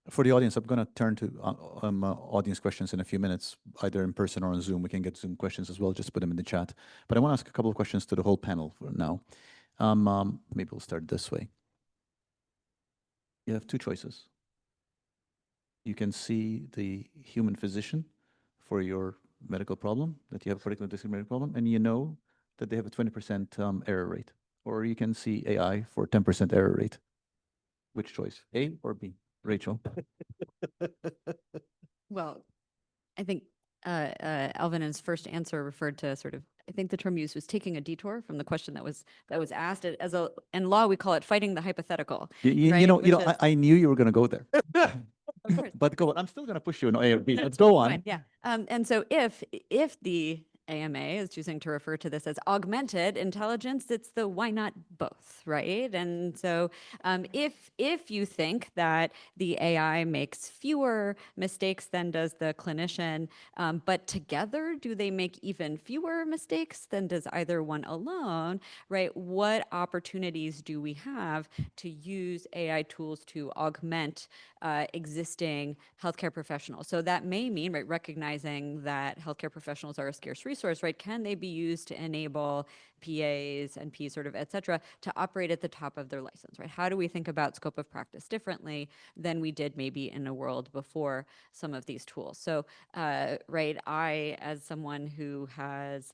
For the audience, I'm going to turn to audience questions in a few minutes, either in person or on Zoom. We can get Zoom questions as well. Just put them in the chat. But I want to ask a couple of questions to the whole panel for now. Maybe we'll start this way. You have two choices. You can see the human physician for your medical problem, that you have a particular medical problem, and you know that they have a 20% error rate. Or you can see AI for 10% error rate. Which choice, A or B? Rachel? Well, I think Alvin in his first answer referred to sort of, I think the term used was taking a detour from the question that was asked. As a in law, we call it fighting the hypothetical. You right? know, Which is- I knew you were going to go there. Of course. But go on. I'm still going to push you in A or B. Let's go on. Fine, yeah. And so if the AMA is choosing to refer to this as augmented intelligence, it's the why not both, right? And so if you think that the AI makes fewer mistakes than does the clinician, but together do they make even fewer mistakes than does either one alone, right? What opportunities do we have to use AI tools to augment existing healthcare professionals? So that may mean, right, recognizing that healthcare professionals are a scarce resource, right? Can they be used to enable PAs, NPs, sort of, et cetera, to operate at the top of their license, right? How do we think about scope of practice differently than we did maybe in a world before some of these tools? So, right, I, as someone who has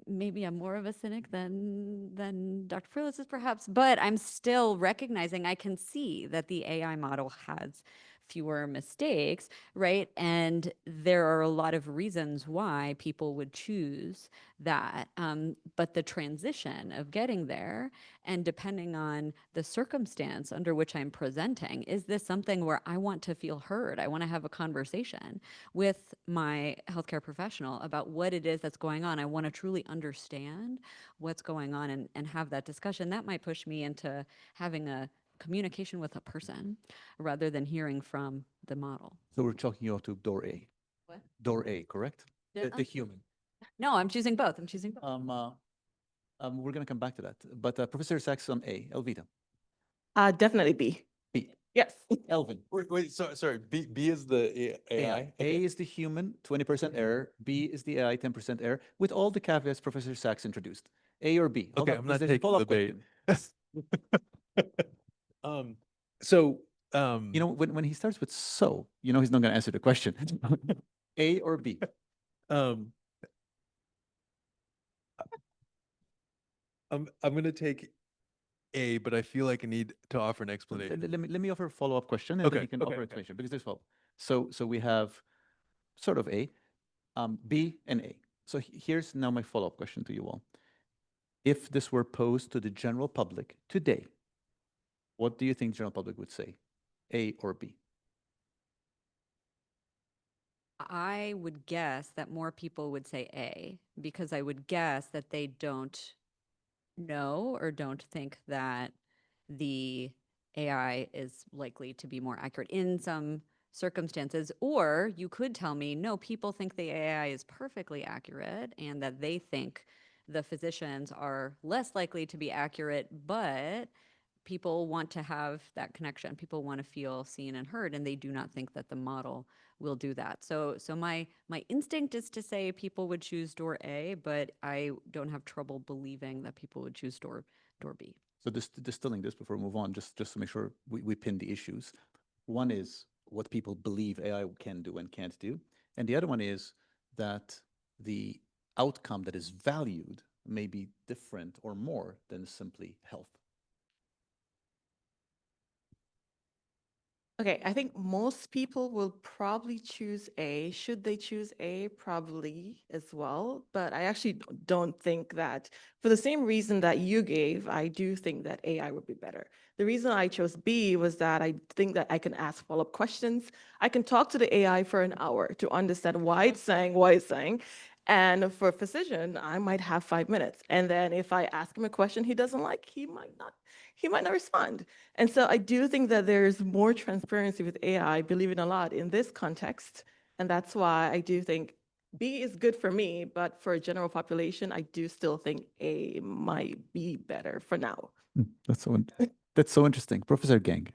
maybe I'm more of a cynic than Dr. Perlis is perhaps, but I'm still recognizing I can see that the AI model has fewer mistakes, right? And there are a lot of reasons why people would choose that. But the transition of getting there, and depending on the circumstance under which I'm presenting, is this something where I want to feel heard? I want to have a conversation with my healthcare professional about what it is that's going on. I want to truly understand what's going on and have that discussion. That might push me into having a communication with a person rather than hearing from the model. So we're talking about to door A. What? Door A, correct? Yeah, The human. No, I'm choosing both. I'm choosing both. We're going to come back to that. But Professor Sachs on A. Elvita. Definitely B. B. Yes. Elvin. Wait, sorry. B is the AI. A is the human, 20% error. B is the AI, 10% error, with all the caveats Professor Sachs introduced. A or B? Hold Okay, on, I'm not there's a taking the follow-up bait. question. So, You know, when he starts with so, you know he's not going to answer the question. A or B? I'm going to take A, but I feel like I need to offer an explanation. Let me offer a follow-up question, and then you can offer explanation, because there's follow-up. So we have sort of A, B, and A. So here's now my follow-up question to you all. If this were posed to the general public today, what do you think the general public would say? A or B? I would guess that more people would say A, because I would guess that they don't know or don't think that the AI is likely to be more accurate in some circumstances. Or you could tell me, no, people think the AI is perfectly accurate and that they think the physicians are less likely to be accurate, but people want to have that connection. People want to feel seen and heard, and they do not think that the model will do that. So my instinct is to say people would choose door A, but I don't have trouble believing that people would choose door B. So distilling this before we move on, just to make sure we pin the issues. One is what people believe AI can do and can't do. And the other one is that the outcome that is valued may be different or more than simply health. Okay, I think most people will probably choose A. Should they choose A? Probably as well. But I actually don't think that, for the same reason that you gave, I do think that AI would be better. The reason I chose B was that I think that I can ask follow-up questions. I can talk to the AI for an hour to understand why it's saying what it's saying. And for a physician, I might have 5 minutes. And then if I ask him a question he doesn't like, he might not respond. And so I do think that there's more transparency with AI, believe it or not, in this context. And that's why I do think B is good for me, but for a general population, I do still think A might be better for now. That's so interesting. Professor Gang.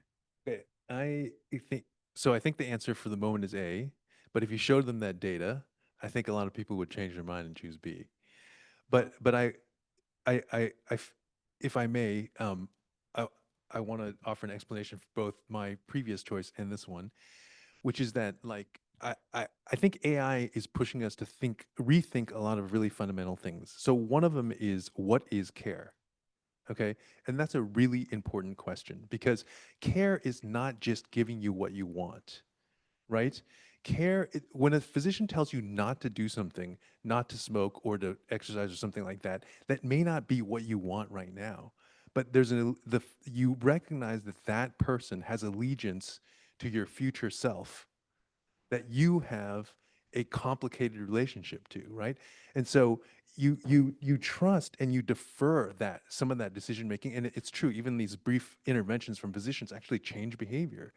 Okay, I think the answer for the moment is A, but if you showed them that data, I think a lot of people would change their mind and choose B. But if I may, I want to offer an explanation for both my previous choice and this one, which is that like I think AI is pushing us to rethink a lot of really fundamental things. So one of them is, what is care? Okay, and that's a really important question, because care is not just giving you what you want, right? When a physician tells you not to do something, not to smoke or to exercise or something like that, that may not be what you want right now. But you recognize that that person has allegiance to your future self, that you have a complicated relationship to, right? And so you trust and you defer that some of that decision making. And it's true, even these brief interventions from physicians actually change behavior.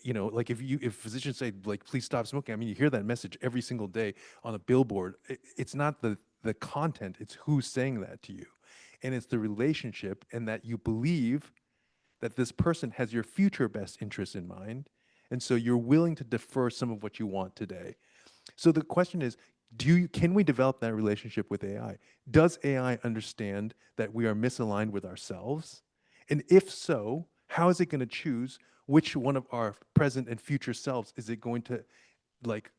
You know, like if physicians say, like, please stop smoking, I mean, you hear that message every single day on a billboard. It's not the content, it's who's saying that to you. And it's the relationship, and that you believe that this person has your future best interests in mind. And so you're willing to defer some of what you want today. So the question is, can we develop that relationship with AI? Does AI understand that we are misaligned with ourselves? And if so, how is it going to choose which one of our present and future selves is it going to, like,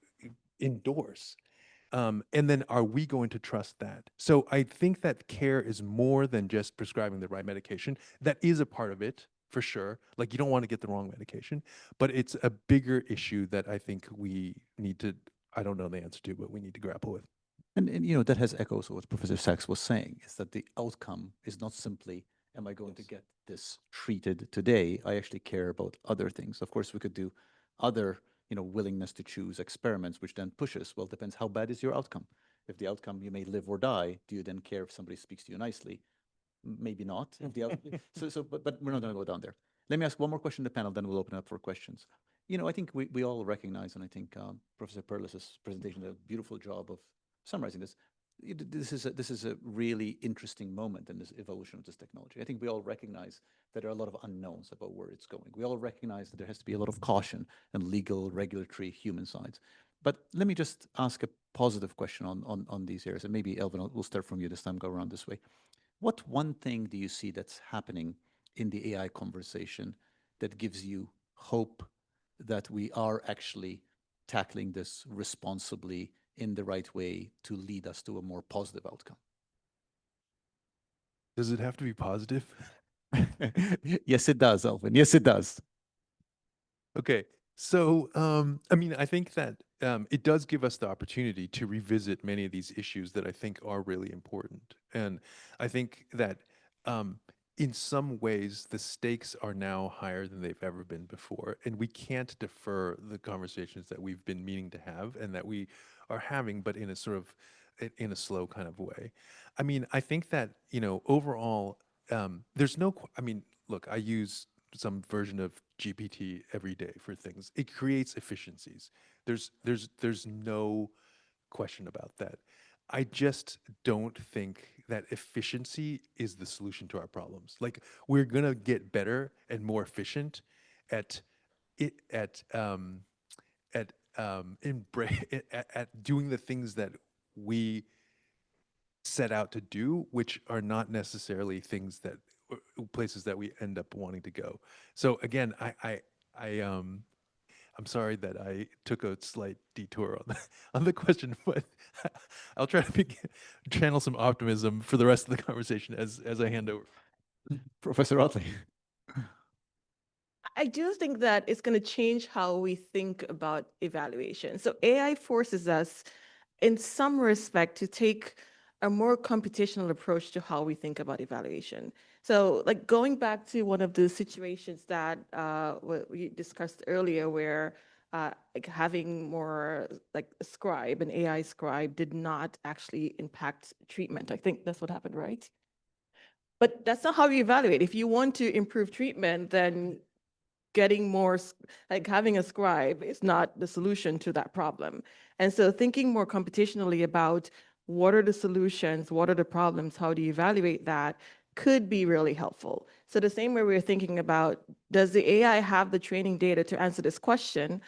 endorse? And then are we going to trust that? So I think that care is more than just prescribing the right medication. That is a part of it, for sure. Like, you don't want to get the wrong medication, but it's a bigger issue that I think we need to, I don't know the answer to, but we need to grapple with. And you know, that has echoes of what Professor Sachs was saying, is that the outcome is not simply, am I going to get this treated today? I actually care about other things. Of course, we could do other, you know, willingness to choose experiments, which then pushes, well, depends how bad is your outcome. If the outcome, you may live or die, do you then care if somebody speaks to you nicely? Maybe not. If the but we're not going to go down there. Let me ask one more question to the panel, then we'll open up for questions. You know, I think we all recognize, and I think Professor Perlis's presentation did a beautiful job of summarizing this. This is a really interesting moment in this evolution of this technology. I think we all recognize that there are a lot of unknowns about where it's going. We all recognize that there has to be a lot of caution and legal, regulatory, human sides. But let me just ask a positive question on these areas, and maybe Elvin, we'll start from you this time, go around this way. What one thing do you see that's happening in the AI conversation that gives you hope that we are actually tackling this responsibly in the right way to lead us to a more positive outcome? Does it have to be positive? Yes, it does, Elvin. Yes, it does. Okay. So, I mean, I think that it does give us the opportunity to revisit many of these issues that I think are really important. And I think that in some ways, the stakes are now higher than they've ever been before. And we can't defer the conversations that we've been meaning to have and that we are having, but in a sort of, in a slow kind of way. I mean, I think that, you know, overall, there's no, I mean, look, I use some version of GPT every day for things. It creates efficiencies. There's no question about that. I just don't think that efficiency is the solution to our problems. Like, we're gonna get better and more efficient at doing the things that we set out to do, which are not necessarily things that places that we end up wanting to go. So again, I'm sorry that I took a slight detour on the question, but I'll try to channel some optimism for the rest of the conversation as I hand over. Professor Otley. I do think that it's going to change how we think about evaluation. So AI forces us, in some respect, to take a more computational approach to how we think about evaluation. So, like, going back to one of the situations that we discussed earlier, where like having more like a scribe, an AI scribe, did not actually impact treatment. I think that's what happened, right? But that's not how you evaluate. If you want to improve treatment, then getting more, like having a scribe is not the solution to that problem. And so thinking more computationally about what are the solutions, what are the problems, how do you evaluate that, could be really helpful. So the same way we're thinking about, does the AI have the training data to answer this question?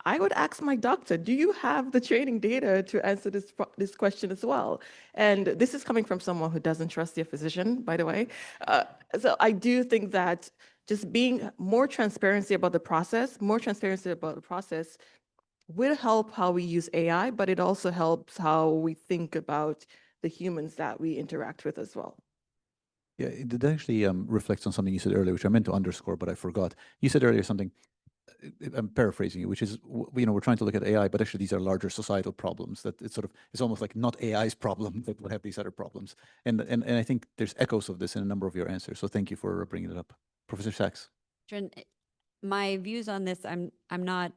I would ask my doctor, do you have the training data to answer this question as well? And this is coming from someone who doesn't trust their physician, by the way. So I do think that just being more transparency about the process, will help how we use AI, but it also helps how we think about the humans that we interact with as well. Yeah, it actually reflects on something you said earlier, which I meant to underscore, but I forgot. You said earlier something, I'm paraphrasing you, which is, we're trying to look at AI, but actually these are larger societal problems that it's almost like not AI's problem that will have these other problems. And I think there's echoes of this in a number of your answers. So thank you for bringing it up. Professor Sachs. My views on this, I'm not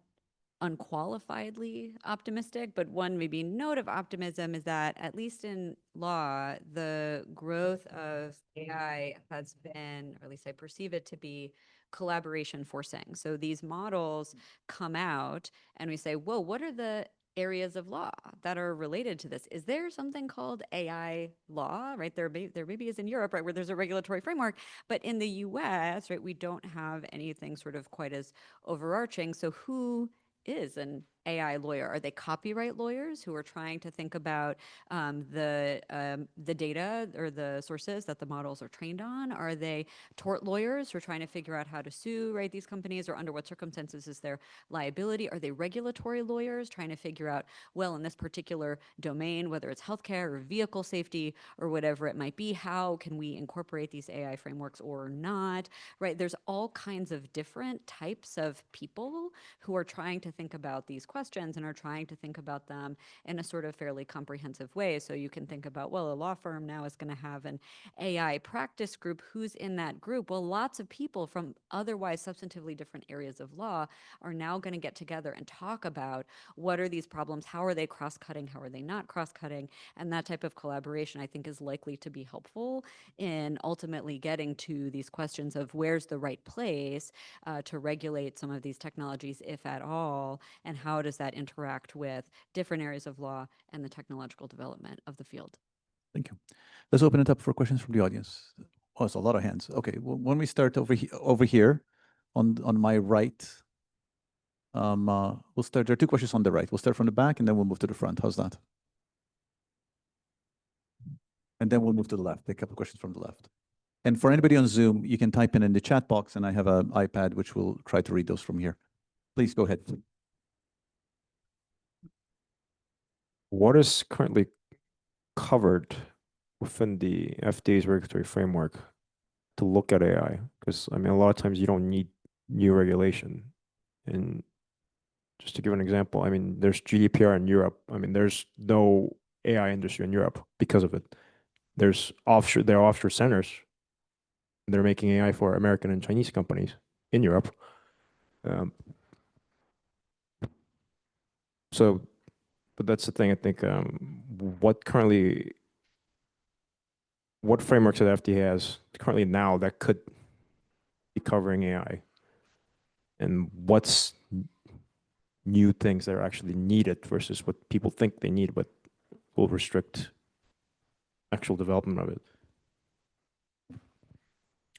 unqualifiedly optimistic, but one maybe note of optimism is that at least in law, the growth of AI has been, or at least I perceive it to be, collaboration forcing. So these models come out and we say, whoa, what are the areas of law that are related to this? Is there something called AI law, right? There maybe is in Europe, right, where there's a regulatory framework, but in the US, right, we don't have anything sort of quite as overarching. So who is an AI lawyer? Are they copyright lawyers who are trying to think about the data or the sources that the models are trained on? Are they tort lawyers who are trying to figure out how to sue, right, these companies, or under what circumstances is their liability? Are they regulatory lawyers trying to figure out, well, in this particular domain, whether it's healthcare or vehicle safety or whatever it might be, how can we incorporate these AI frameworks or not, right? There's all kinds of different types of people who are trying to think about these questions and are trying to think about them in a sort of fairly comprehensive way. So you can think about, well, a law firm now is going to have an AI practice group. Who's in that group? Well, lots of people from otherwise substantively different areas of law are now going to get together and talk about what are these problems, how are they cross-cutting, how are they not cross-cutting, and that type of collaboration I think is likely to be helpful in ultimately getting to these questions of where's the right place to regulate some of these technologies, if at all, and how does that interact with different areas of law and the technological development of the field. Thank you. Let's open it up for questions from the audience. Oh, it's a lot of hands. Okay, well, when we start over here on my right, we'll start. There are two questions on the right. We'll start from the back and then we'll move to the front. How's that? And then we'll move to the left. Take a couple questions from the left. And for anybody on Zoom, you can type in the chat box, and I have an iPad which will try to read those from here. Please go ahead. What is currently covered within the FDA's regulatory framework to look at AI? Because I mean, a lot of times you don't need new regulation. And just to give an example, I mean, there's GDPR in Europe. I mean, there's no AI industry in Europe because of it. There are offshore centers. They're making AI for American and Chinese companies in Europe. But that's the thing, I think, what frameworks that FDA has currently now that could be covering AI? And what's new things that are actually needed versus what people think they need, but will restrict actual development of it?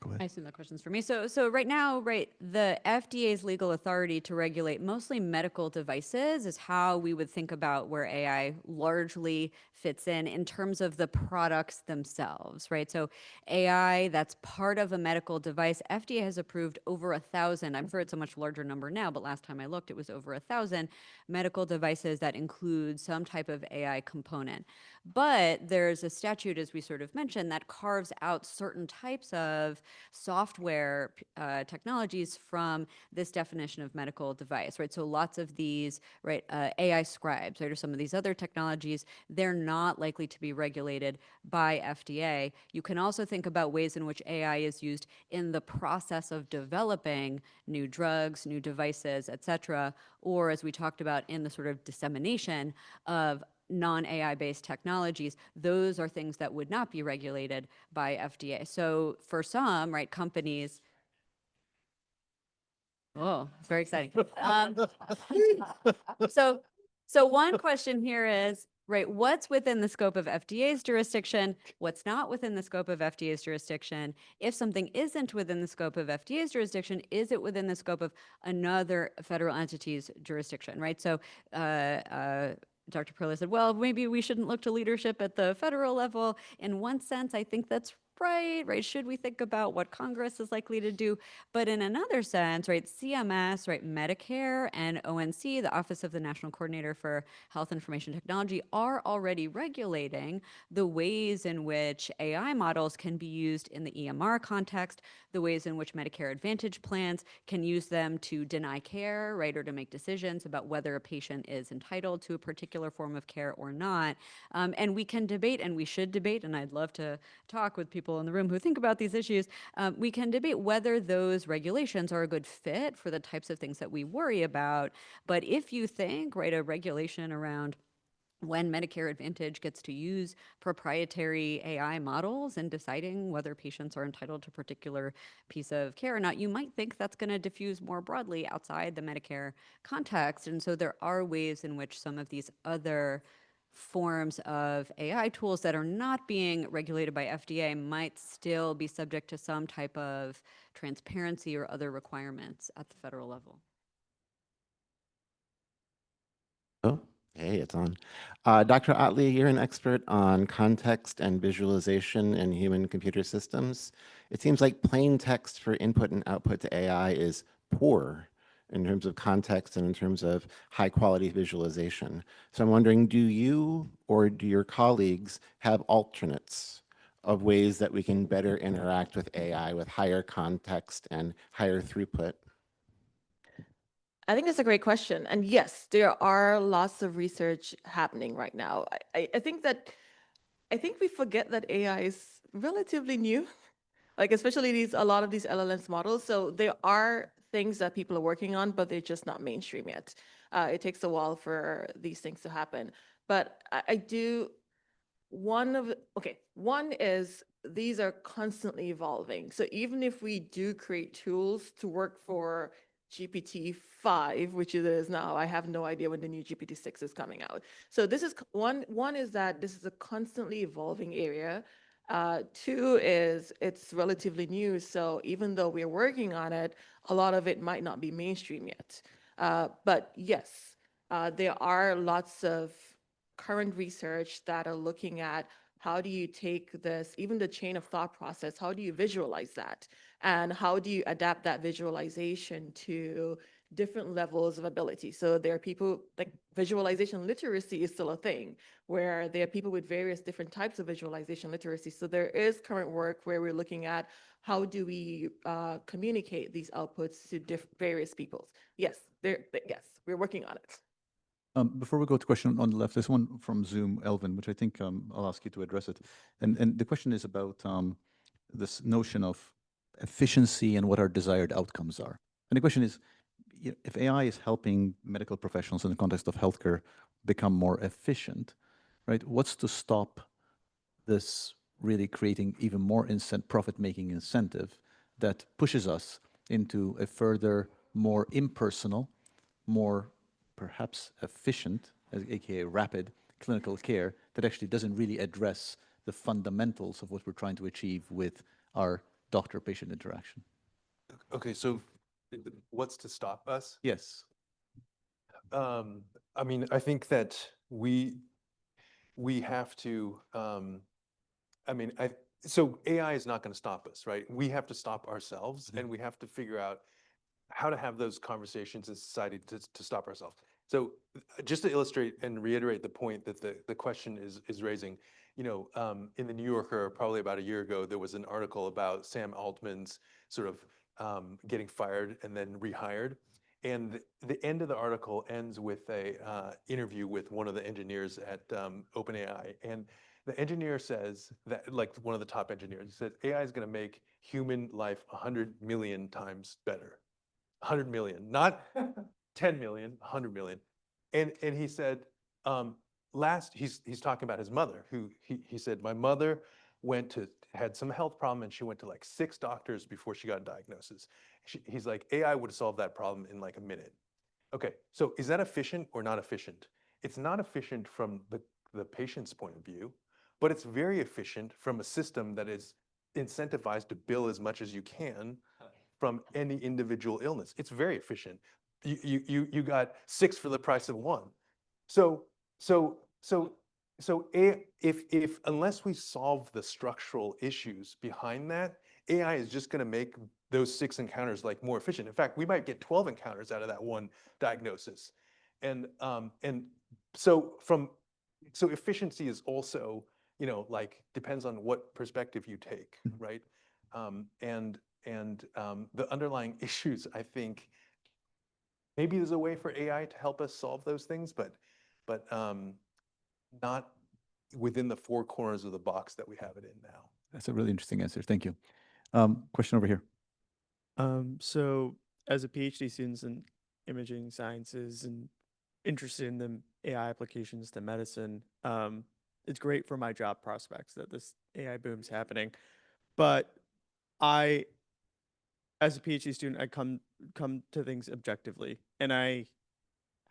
Go ahead. I assume that question's for me. So right now, right, the FDA's legal authority to regulate mostly medical devices is how we would think about where AI largely fits in terms of the products themselves, right? So AI that's part of a medical device, FDA has approved over 1,000. I'm sure it's a much larger number now, but last time I looked, it was over 1,000 medical devices that include some type of AI component. But there's a statute, as we sort of mentioned, that carves out certain types of software technologies from this definition of medical device, right? So lots of these, right, AI scribes, right, or some of these other technologies, they're not likely to be regulated by FDA. You can also think about ways in which AI is used in the process of developing new drugs, new devices, et cetera, or as we talked about in the sort of dissemination of non-AI based technologies. Those are things that would not be regulated by FDA. So for some, right, companies, oh, it's very exciting. So one question here is, right, what's within the scope of FDA's jurisdiction? What's not within the scope of FDA's jurisdiction? If something isn't within the scope of FDA's jurisdiction, is it within the scope of another federal entity's jurisdiction, right? So Dr. Perla said, well, maybe we shouldn't look to leadership at the federal level. In one sense, I think that's right? Right? Should we think about what Congress is likely to do? But in another sense, right, CMS, right, Medicare and ONC, the Office of the National Coordinator for Health Information Technology, are already regulating the ways in which AI models can be used in the EMR context, the ways in which Medicare Advantage plans can use them to deny care, right, or to make decisions about whether a patient is entitled to a particular form of care or not. And we can debate, and we should debate, and I'd love to talk with people in the room who think about these issues. We can debate whether those regulations are a good fit for the types of things that we worry about. But if you think, right, a regulation around when Medicare Advantage gets to use proprietary AI models in deciding whether patients are entitled to a particular piece of care or not, you might think that's going to diffuse more broadly outside the Medicare context. And so there are ways in which some of these other forms of AI tools that are not being regulated by FDA might still be subject to some type of transparency or other requirements at the federal level. Oh, hey, it's on. Dr. Otley, you're an expert on context and visualization in human computer systems. It seems like plain text for input and output to AI is poor in terms of context and in terms of high quality visualization. So I'm wondering, do you or do your colleagues have alternates of ways that we can better interact with AI with higher context and higher throughput? I think that's a great question. And yes, there are lots of research happening right now. I think we forget that AI is relatively new, like especially a lot of these LLMs models. So there are things that people are working on, but they're just not mainstream yet. It takes a while for these things to happen. But I do, one is these are constantly evolving. So even if we do create tools to work for GPT-5, which it is now, I have no idea when the new GPT-6 is coming out. So this is one is that this is a constantly evolving area. Two is it's relatively new. So even though we're working on it, a lot of it might not be mainstream yet. But yes, there are lots of current research that are looking at how do you take this, even the chain of thought process, how do you visualize that? And how do you adapt that visualization to different levels of ability? So there are people, like visualization literacy is still a thing, where there are people with various different types of visualization literacy. So there is current work where we're looking at how do we communicate these outputs to various peoples. Yes, we're working on it. Before we go to question on the left, there's one from Zoom, Elvin, which I think I'll ask you to address it. And the question is about this notion of efficiency and what our desired outcomes are. And the question is, if AI is helping medical professionals in the context of healthcare become more efficient, right? What's to stop this really creating even more profit-making incentive that pushes us into a further, more impersonal, more perhaps efficient, aka rapid clinical care that actually doesn't really address the fundamentals of what we're trying to achieve with our doctor-patient interaction? Okay, so what's to stop us? Yes. I mean, I think that we have to, so AI is not going to stop us, right? We have to stop ourselves, and we have to figure out how to have those conversations in society to stop ourselves. So just to illustrate and reiterate the point that the question is raising, in the New Yorker, probably about a year ago, there was an article about Sam Altman's sort of getting fired and then rehired. And the end of the article ends with a interview with one of the engineers at OpenAI. And the engineer says that, like one of the top engineers, he said, AI is going to make human life 100 million times better. 100 million, not 10 million, 100 million. And he said, he's talking about his mother, who he said, my mother had some health problem, and she went to like 6 doctors before she got a diagnosis. He's like, AI would solve that problem in like a minute. Okay, so is that efficient or not efficient? It's not efficient from the patient's point of view, but it's very efficient from a system that is incentivized to bill as much as you can from any individual illness. It's very efficient. You got 6 for the price of 1. So if unless we solve the structural issues behind that, AI is just going to make those 6 encounters like more efficient. In fact, we might get 12 encounters out of that one diagnosis. And so efficiency is also, like depends on what perspective you take, right? The underlying issues, I think, maybe there's a way for AI to help us solve those things, but not within the 4 corners of the box that we have it in now. That's a really interesting answer. Thank you. Question over here. So as a PhD student in imaging sciences and interested in the AI applications to medicine, it's great for my job prospects that this AI boom's happening. But I, as a PhD student, I come to things objectively, and I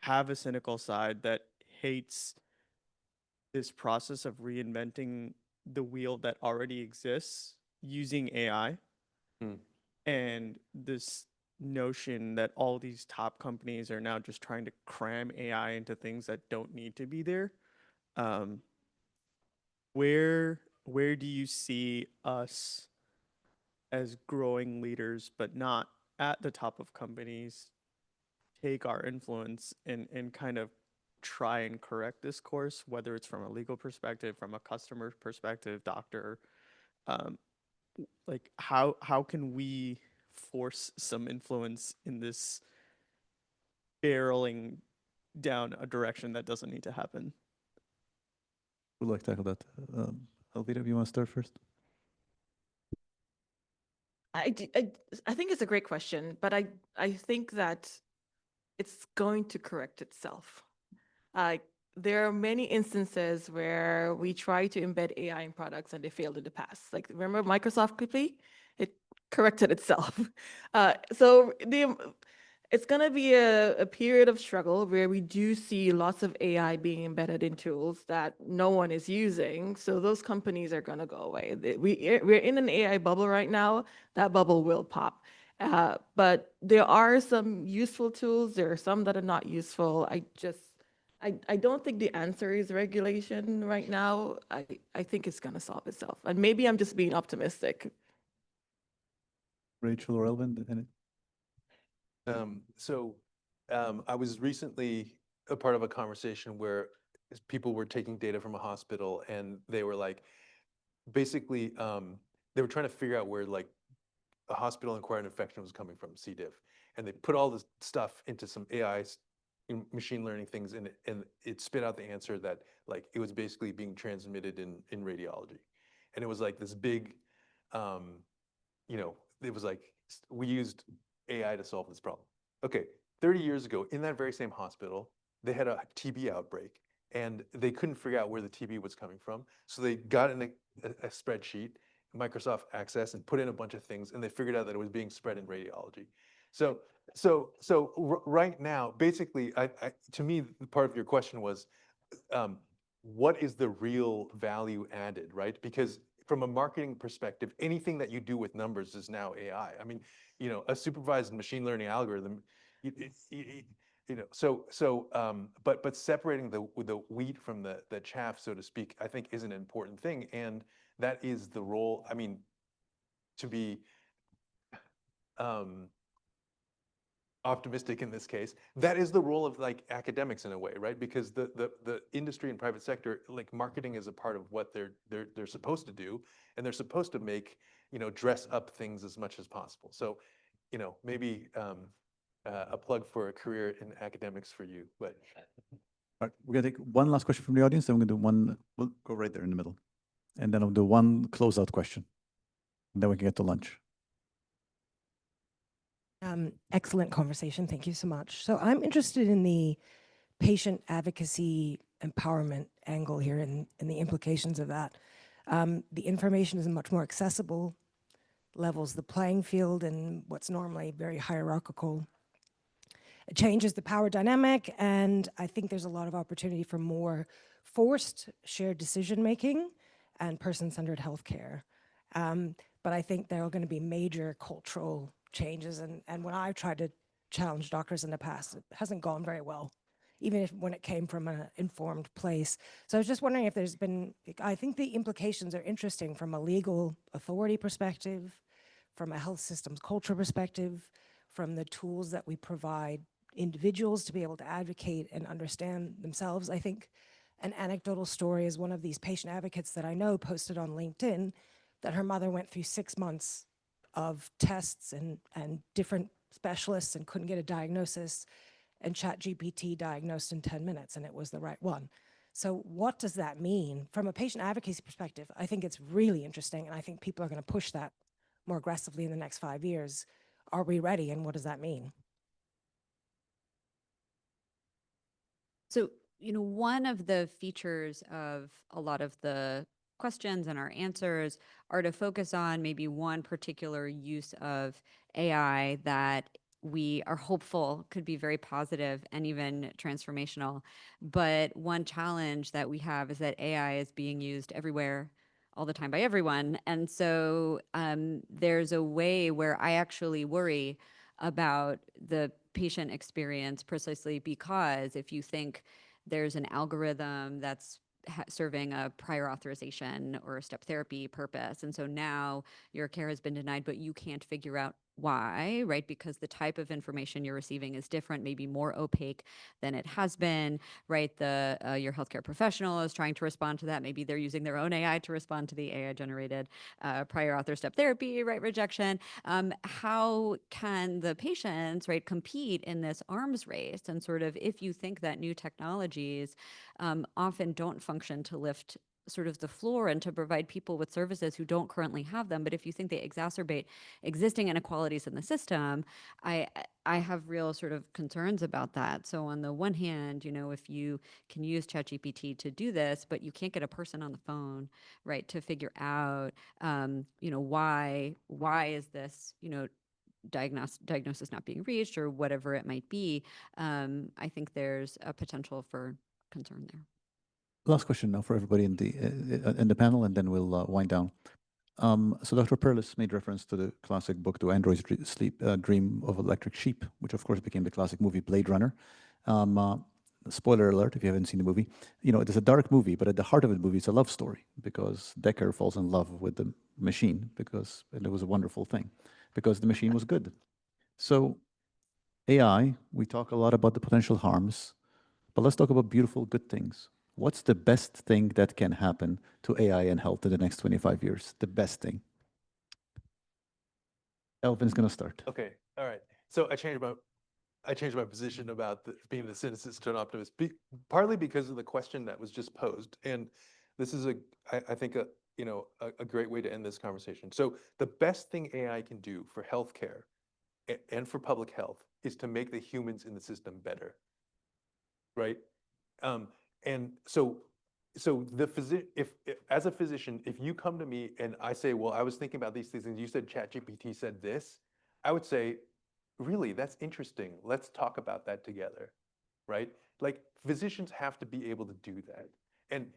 have a cynical side that hates this process of reinventing the wheel that already exists using AI. And this notion that all these top companies are now just trying to cram AI into things that don't need to be there. Where do you see us as growing leaders, but not at the top of companies, take our influence and kind of try and correct this course, whether it's from a legal perspective, from a customer perspective, doctor, like how can we force some influence in this barreling down a direction that doesn't need to happen? Would like to tackle that. Elvira, you want to start first? I think it's a great question, but I think that it's going to correct itself. There are many instances where we try to embed AI in products and they failed in the past. Like, remember Microsoft Clippy? It corrected itself. It's going to be a period of struggle where we do see lots of AI being embedded in tools that no one is using. So those companies are going to go away. We're in an AI bubble right now. That bubble will pop. But there are some useful tools. There are some that are not useful. I don't think the answer is regulation right now. I think it's going to solve itself. And maybe I'm just being optimistic. Rachel or Elvin? I was recently a part of a conversation where people were taking data from a hospital, and they were like, basically, they were trying to figure out where like a hospital-acquired infection was coming from, C. diff, and they put all this stuff into some AI machine learning things, and it spit out the answer that like it was basically being transmitted in radiology, and it was like this big, it was like we used AI to solve this problem. Okay, 30 years ago, in that very same hospital, they had a TB outbreak, and they couldn't figure out where the TB was coming from. So they got in a spreadsheet, Microsoft Access, and put in a bunch of things, and they figured out that it was being spread in radiology. So right now, basically, to me, part of your question was, what is the real value added, right? Because from a marketing perspective, anything that you do with numbers is now AI. I mean, a supervised machine learning algorithm, but separating the wheat from the chaff, so to speak, I think is an important thing. And that is the role, I mean, to be optimistic in this case, that is the role of like academics in a way, right? Because the industry and private sector, like marketing is a part of what they're supposed to do, and they're supposed to make, dress up things as much as possible. So, maybe a plug for a career in academics for you, but. All right, we're gonna take one last question from the audience, then we're gonna do one, we'll go right there in the middle. And then I'll do one closeout question. And then we can get to lunch. Excellent conversation. Thank you so much. So I'm interested in the patient advocacy empowerment angle here and the implications of that. The information is much more accessible, levels the playing field in what's normally very hierarchical. It changes the power dynamic, and I think there's a lot of opportunity for more forced shared decision-making and person-centered healthcare. But I think there are going to be major cultural changes, and when I've tried to challenge doctors in the past, it hasn't gone very well even if when it came from an informed place. So I was just wondering if there's been, I think the implications are interesting from a legal authority perspective, from a health systems culture perspective, from the tools that we provide individuals to be able to advocate and understand themselves. I think an anecdotal story is one of these patient advocates that I know posted on LinkedIn that her mother went through 6 months of tests and different specialists and couldn't get a diagnosis, and ChatGPT diagnosed in 10 minutes and it was the right one. So what does that mean? From a patient advocacy perspective, I think it's really interesting, and I think people are going to push that more aggressively in the next 5 years. Are we ready, and what does that mean? So, one of the features of a lot of the questions and our answers are to focus on maybe one particular use of AI that we are hopeful could be very positive and even transformational. But one challenge that we have is that AI is being used everywhere all the time by everyone. And so there's a way where I actually worry about the patient experience, precisely because if you think there's an algorithm that's serving a prior authorization or a step therapy purpose, and so now your care has been denied, but you can't figure out why, right? Because the type of information you're receiving is different, maybe more opaque than it has been, right? Your healthcare professional is trying to respond to that. Maybe they're using their own AI to respond to the AI-generated prior author step therapy, right? Rejection. How can the patients, right, compete in this arms race? And sort of, if you think that new technologies often don't function to lift sort of the floor and to provide people with services who don't currently have them, but if you think they exacerbate existing inequalities in the system, I have real sort of concerns about that. So on the one hand, if you can use ChatGPT to do this, but you can't get a person on the phone, right, to figure out, why is this, diagnosis not being reached or whatever it might be, I think there's a potential for concern there. Last question now for everybody in the panel, and then we'll wind down. So Dr. Perlis made reference to the classic book, "Do Androids Dream of Electric Sheep," which of course became the classic movie Blade Runner. Spoiler alert, if you haven't seen the movie. It is a dark movie, but at the heart of the movie, it's a love story, because Deckard falls in love with the machine, and it was a wonderful thing, because the machine was good. So AI, we talk a lot about the potential harms, but let's talk about beautiful, good things. What's the best thing that can happen to AI and health in the next 25 years? The best thing. Elvin's going to start. Okay, all right. So I changed my position about being the cynicist to an optimist, partly because of the question that was just posed, and this is I think a great way to end this conversation. So the best thing AI can do for healthcare and for public health is to make the humans in the system better, right? And so as a physician, if you come to me and I say, well, I was thinking about these things and you said ChatGPT said this, I would say, really, that's interesting. Let's talk about that together, right? Like, physicians have to be able to do that. And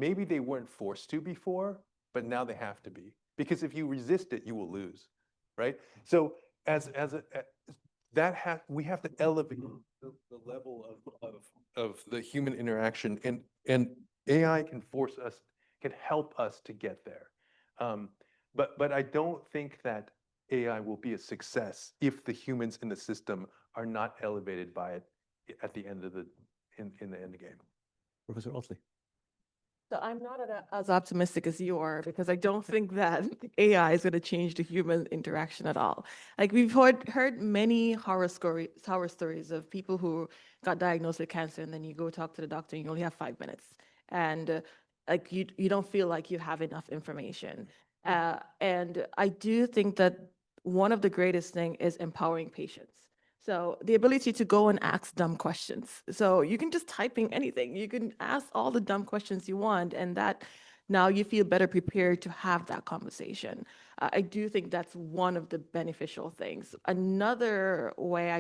maybe they weren't forced to before, but now they have to be. Because if you resist it, you will lose, right? So we have to elevate the level of the human interaction, and AI can help us to get there. But I don't think that AI will be a success if the humans in the system are not elevated by it at the end of in the end game. Professor Otley. So I'm not as optimistic as you are, because I don't think that AI is going to change the human interaction at all. Like, we've heard many horror stories of people who got diagnosed with cancer, and then you go talk to the doctor and you only have 5 minutes, and like you don't feel like you have enough information. And I do think that one of the greatest thing is empowering patients. So the ability to go and ask dumb questions. So you can just type in anything. You can ask all the dumb questions you want, and that now you feel better prepared to have that conversation. I do think that's one of the beneficial things. Another way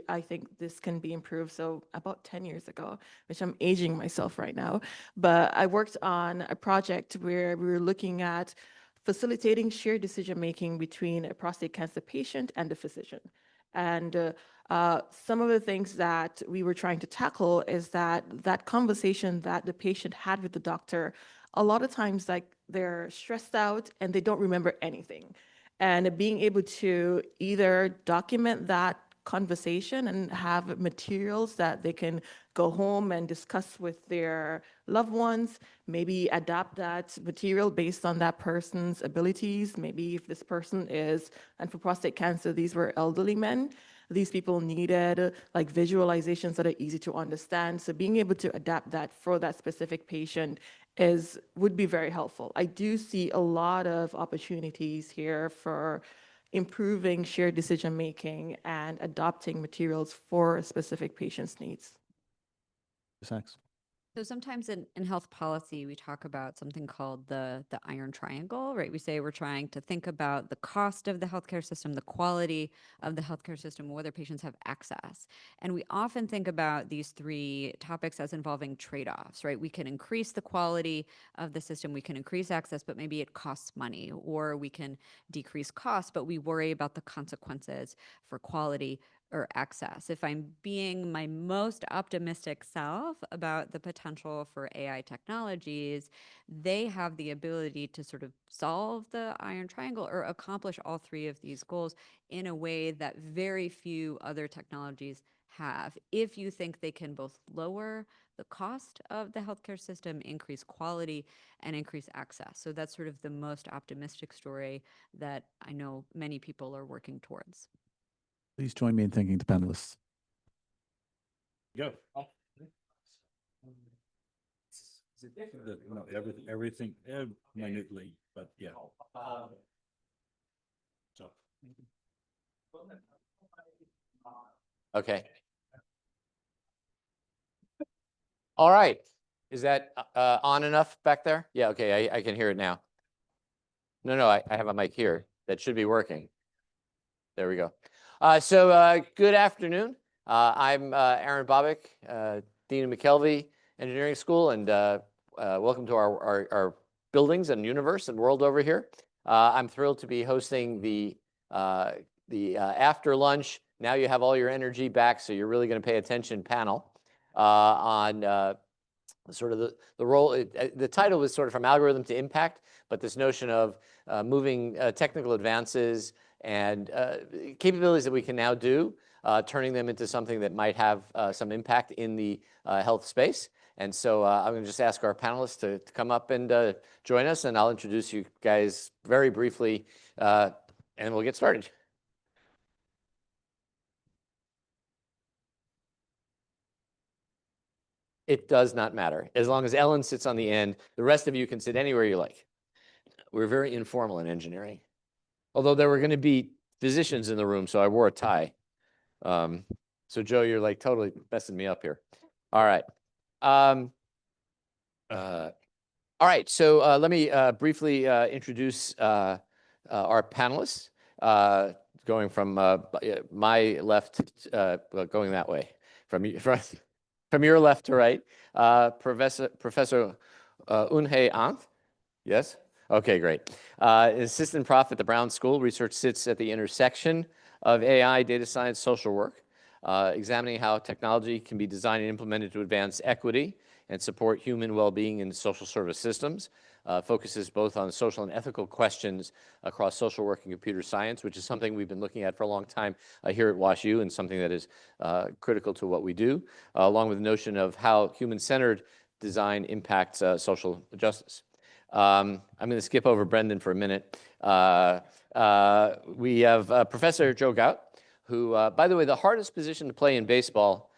I think this can be improved. So about 10 years ago, which I'm aging myself right now, but I worked on a project where we were looking at facilitating shared decision-making between a prostate cancer patient and a physician. And some of the things that we were trying to tackle is that conversation that the patient had with the doctor, a lot of times like they're stressed out and they don't remember anything. And being able to either document that conversation and have materials that they can go home and discuss with their loved ones, maybe adapt that material based on that person's abilities. Maybe if this person is, and for prostate cancer, these were elderly men, these people needed like visualizations that are easy to understand. So being able to adapt that for that specific patient would be very helpful. I do see a lot of opportunities here for improving shared decision making and adopting materials for specific patients' needs. Thanks. So sometimes in health policy, we talk about something called the iron triangle, right? We say we're trying to think about the cost of the healthcare system, the quality of the healthcare system, whether patients have access. And we often think about these three topics as involving trade-offs, right? We can increase the quality of the system, we can increase access, but maybe it costs money, or we can decrease costs, but we worry about the consequences for quality or access. If I'm being my most optimistic self about the potential for AI technologies, they have the ability to sort of solve the iron triangle or accomplish all three of these goals in a way that very few other technologies have. If you think they can both lower the cost of the healthcare system, increase quality, and increase access. So that's sort of the most optimistic story that I know many people are working towards. Please join me in thanking the panelists. Go. No, everything minutely, but yeah. So. Okay. All right. Is that on enough back there? Yeah, okay, I can hear it now. No, I have a mic here that should be working. There we go. Good afternoon. I'm Aaron Bobick, Dean of McKelvey Engineering School, and welcome to our buildings and universe and world over here. I'm thrilled to be hosting the after lunch, now you have all your energy back, so you're really going to pay attention panel on sort of the role. The title was sort of from algorithm to impact, but this notion of moving technical advances and capabilities that we can now do, turning them into something that might have some impact in the health space. And so I'm going to just ask our panelists to come up and join us, and I'll introduce you guys very briefly, and we'll get started. It does not matter. As long as Ellen sits on the end, the rest of you can sit anywhere you like. We're very informal in engineering. Although there were going to be physicians in the room, so I wore a tie. So Joe, you're like totally messing me up here. All right. All right, so let me briefly introduce our panelists, going from my left, going that way, from your left to right. Professor Eunhye Ahn. Yes? Okay, great. Assistant prof at the Brown School. Research sits at the intersection of AI, data science, social work, examining how technology can be designed and implemented to advance equity and support human well-being in social service systems. Focuses both on social and ethical questions across social work and computer science, which is something we've been looking at for a long time here at WashU, and something that is critical to what we do, along with the notion of how human-centered design impacts social justice. I'm going to skip over Brendan for a minute. We have Professor Joe Gout, who, by the way, the hardest position to play in baseball,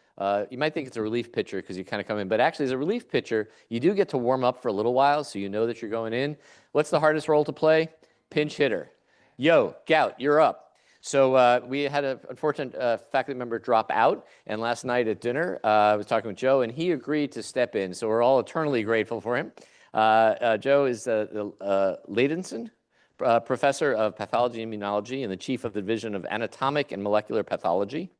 you might think it's a relief pitcher because you kind of come in, but actually as a relief pitcher, you do get to warm up for a little while, so you know that you're going in. What's the hardest role to play? Pinch hitter. Yo, Gout, you're up. So we had an unfortunate faculty member drop out, and last night at dinner, I was talking with Joe, and he agreed to step in, so we're all eternally grateful for him. Joe is the Leidenson Professor of Pathology and Immunology and the Chief of the Division of Anatomic and Molecular Pathology.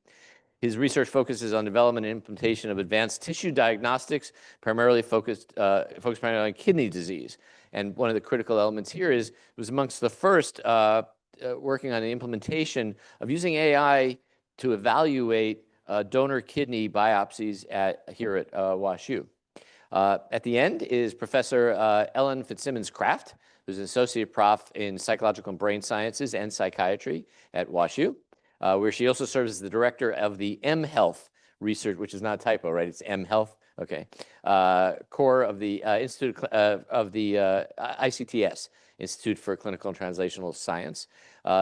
His research focuses on development and implementation of advanced tissue diagnostics, primarily focused primarily on kidney disease. And one of the critical elements here is it was amongst the first working on the implementation of using AI to evaluate donor kidney biopsies here at WashU. At the end is Professor Ellen Fitzsimmons-Kraft, who's an associate prof in psychological and brain sciences and psychiatry at WashU, where she also serves as the director of the mHealth research, which is not a typo, right? It's mHealth. Okay. Core of the Institute of the ICTS, Institute for Clinical and Translational Science.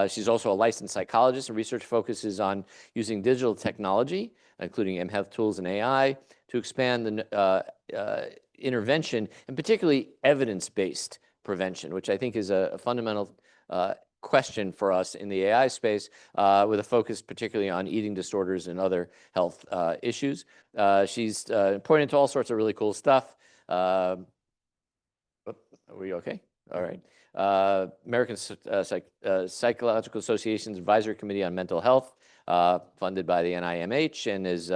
She's also a licensed psychologist, and research focuses on using digital technology, including mHealth tools and AI, to expand the intervention, and particularly evidence-based prevention, which I think is a fundamental question for us in the AI space, with a focus particularly on eating disorders and other health issues. She's pointing to all sorts of really cool stuff. Are we okay? All right. American Psychological Association's Advisory Committee on Mental Health, funded by the NIMH, and has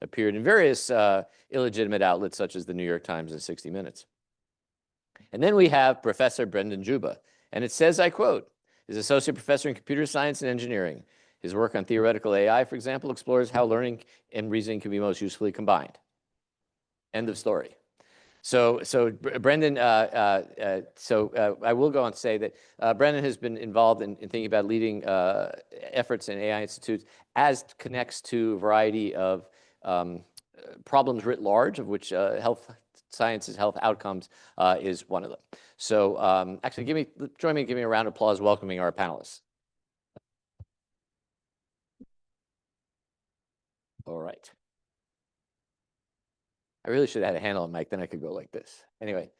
appeared in various illegitimate outlets such as the New York Times and 60 Minutes. And then we have Professor Brendan Juba, and it says, I quote, is associate professor in computer science and engineering. His work on theoretical AI, for example, explores how learning and reasoning can be most usefully combined. End of story. So Brendan, I will go on to say that Brendan has been involved in thinking about leading efforts in AI institutes as connects to a variety of problems writ large, of which health sciences, health outcomes is one of them. So actually, join me in giving a round of applause welcoming our panelists. All right. I really should have had a handle on mic, then I could go like this. Anyway,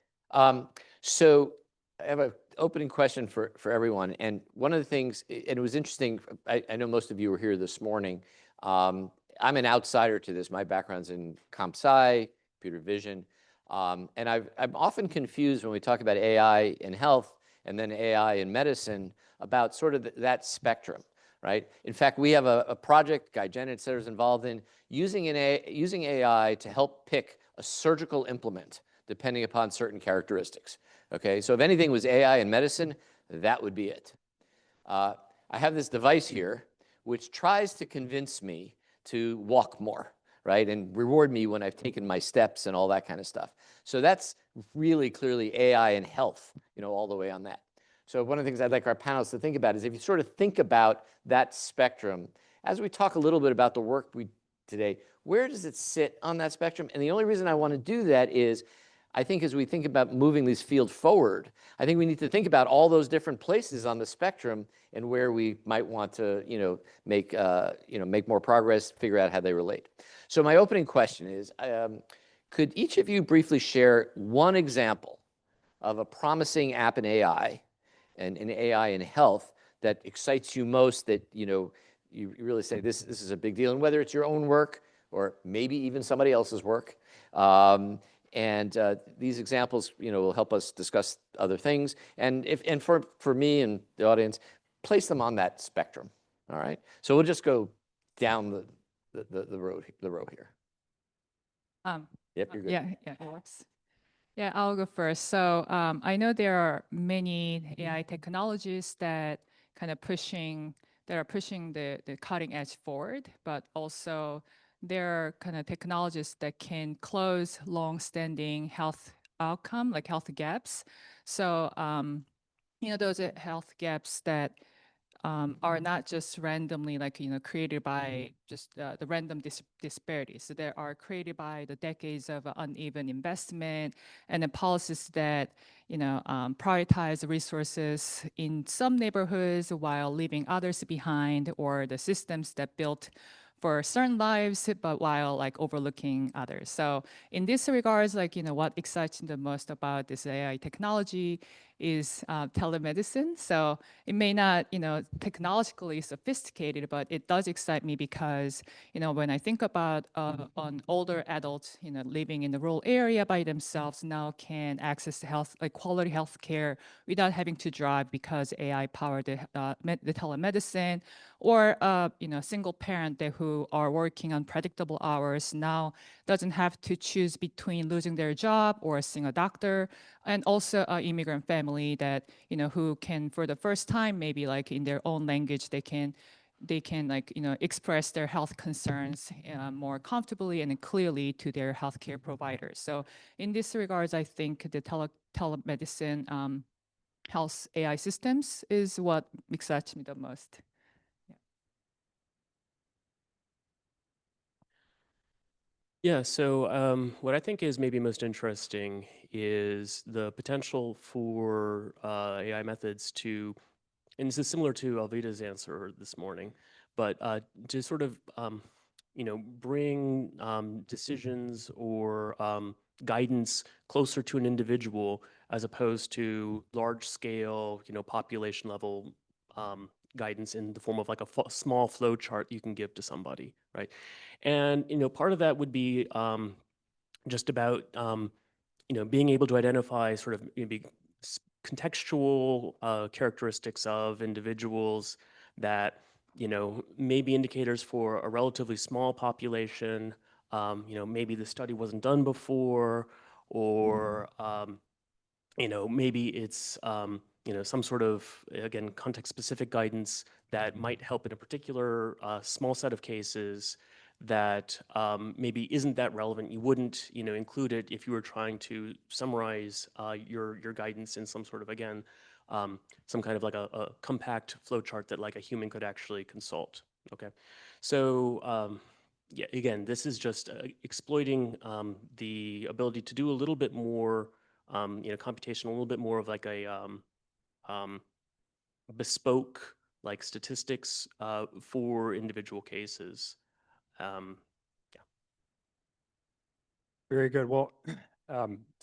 so I have an opening question for everyone. And one of the things, and it was interesting, I know most of you were here this morning. I'm an outsider to this. My background's in comp sci, computer vision. And I'm often confused when we talk about AI in health and then AI in medicine about sort of that spectrum, right? In fact, we have a project Guy Jennett Center is involved in using AI to help pick a surgical implement depending upon certain characteristics. Okay, so if anything was AI in medicine, that would be it. I have this device here which tries to convince me to walk more, right, and reward me when I've taken my steps and all that kind of stuff. So that's really clearly AI in health, all the way on that. So one of the things I'd like our panelists to think about is if you sort of think about that spectrum, as we talk a little bit about the work we today, where does it sit on that spectrum? And the only reason I want to do that is I think as we think about moving this field forward, I think we need to think about all those different places on the spectrum and where we might want to, make more progress, figure out how they relate. So my opening question is, could each of you briefly share one example of a promising app in AI and in AI in health that excites you most, that you really say this is a big deal, and whether it's your own work or maybe even somebody else's work. And these examples, will help us discuss other things. And for me and the audience, place them on that spectrum. All right. So we'll just go down the row here. Yep, you're good. Yeah, it works. Yeah, I'll go first. So I know there are many AI technologies that are pushing the cutting edge forward, but also there are kind of technologies that can close long-standing health outcome, like health gaps. So those are health gaps that are not just randomly created by just the random disparities. So they are created by the decades of uneven investment and the policies that prioritize resources in some neighborhoods while leaving others behind, or the systems that built for certain lives, but while overlooking others. So in this regards, what excites me the most about this AI technology is telemedicine. So it may not, technologically sophisticated, but it does excite me because, when I think about an older adult, living in the rural area by themselves now can access quality health care without having to drive because AI powered the telemedicine, or single parent who are working on predictable hours now doesn't have to choose between losing their job or seeing a doctor, and also an immigrant family that who can, for the first time, maybe in their own language, they can they can express their health concerns more comfortably and clearly to their healthcare providers. So in this regards, I think the telemedicine health AI systems is what excites me the most. Yeah, so what I think is maybe most interesting is the potential for AI methods to, and this is similar to Alvida's answer this morning, but to sort of, bring decisions or guidance closer to an individual as opposed to large scale, population level guidance in the form of like a small flow chart you can give to somebody, right? And part of that would be just about being able to identify sort of maybe contextual characteristics of individuals that may be indicators for a relatively small population. Maybe the study wasn't done before, or maybe it's some sort of, again, context-specific guidance that might help in a particular small set of cases that maybe isn't that relevant. You wouldn't, include it if you were trying to summarize your guidance in some sort of, again, some kind of like a compact flowchart that like a human could actually consult. Okay, so yeah, again, this is just exploiting the ability to do a little bit more. Computation, a little bit more of like a bespoke like statistics for individual cases. Very good. Well,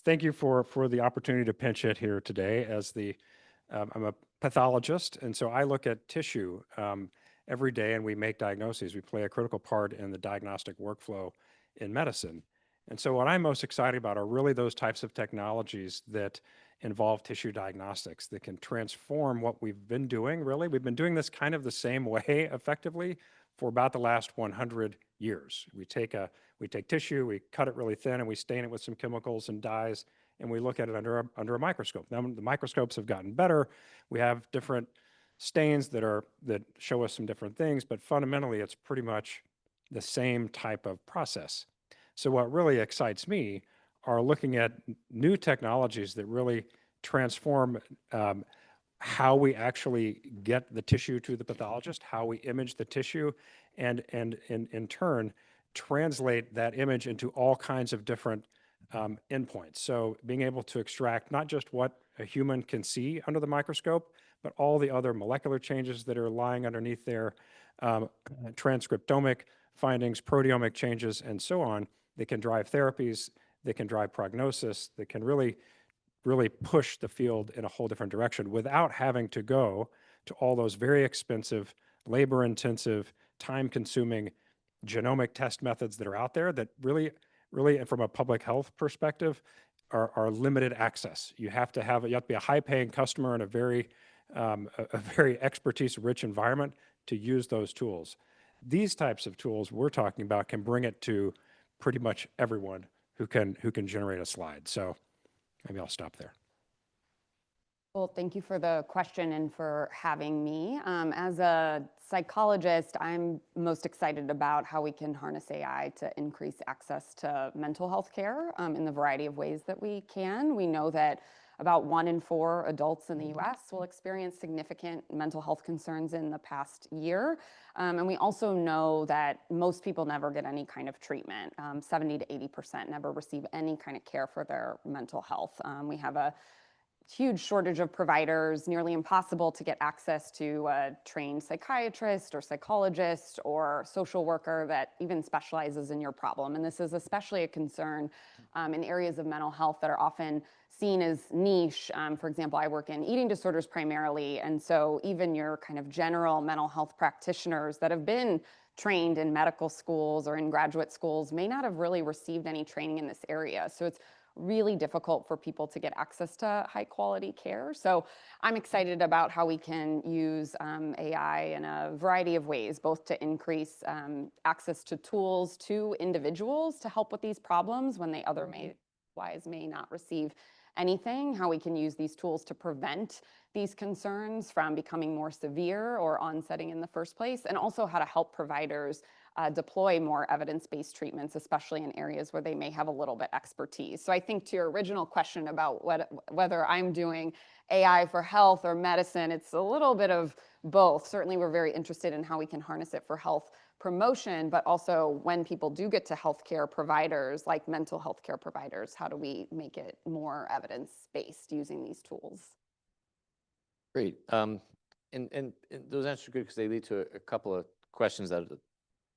thank you for the opportunity to pinch hit here today. As I'm a pathologist, and so I look at tissue every day, and we make diagnoses. We play a critical part in the diagnostic workflow in medicine. And so what I'm most excited about are really those types of technologies that involve tissue diagnostics that can transform what we've been doing, really. We've been doing this kind of the same way effectively for about the last 100 years. We take tissue, we cut it really thin, and we stain it with some chemicals and dyes, and we look at it under a microscope. Now, the microscopes have gotten better. We have different stains that show us some different things, but fundamentally, it's pretty much the same type of process. So what really excites me are looking at new technologies that really transform how we actually get the tissue to the pathologist, how we image the tissue, and in turn, translate that image into all kinds of different endpoints. So being able to extract not just what a human can see under the microscope, but all the other molecular changes that are lying underneath there, transcriptomic findings, proteomic changes, and so on, that can drive therapies, that can drive prognosis, that can really push the field in a whole different direction without having to go to all those very expensive, labor-intensive, time-consuming genomic test methods that are out there that really, from a public health perspective, are limited access. You have to be a high-paying customer in a very expertise-rich environment to use those tools. These types of tools we're talking about can bring it to pretty much everyone who can generate a slide. So maybe I'll stop there. Well, thank you for the question and for having me. As a psychologist, I'm most excited about how we can harness AI to increase access to mental health care in the variety of ways that we can. We know that about 1 in 4 adults in the US will experience significant mental health concerns in the past year. And we also know that most people never get any kind of treatment. 70 to 80% never receive any kind of care for their mental health. We have a huge shortage of providers, nearly impossible to get access to a trained psychiatrist or psychologist or social worker that even specializes in your problem. And this is especially a concern in areas of mental health that are often seen as niche. For example, I work in eating disorders primarily, and so even your kind of general mental health practitioners that have been trained in medical schools or in graduate schools may not have really received any training in this area. So it's really difficult for people to get access to high quality care. So I'm excited about how we can use AI in a variety of ways, both to increase access to tools to individuals to help with these problems when they otherwise may not receive anything, how we can use these tools to prevent these concerns from becoming more severe or onsetting in the first place, and also how to help providers deploy more evidence-based treatments, especially in areas where they may have a little bit expertise. So I think to your original question about whether I'm doing AI for health or medicine, it's a little bit of both. Certainly, we're very interested in how we can harness it for health promotion, but also when people do get to healthcare providers, like mental health care providers, how do we make it more evidence-based using these tools? Great. And those answers are good because they lead to a couple of questions that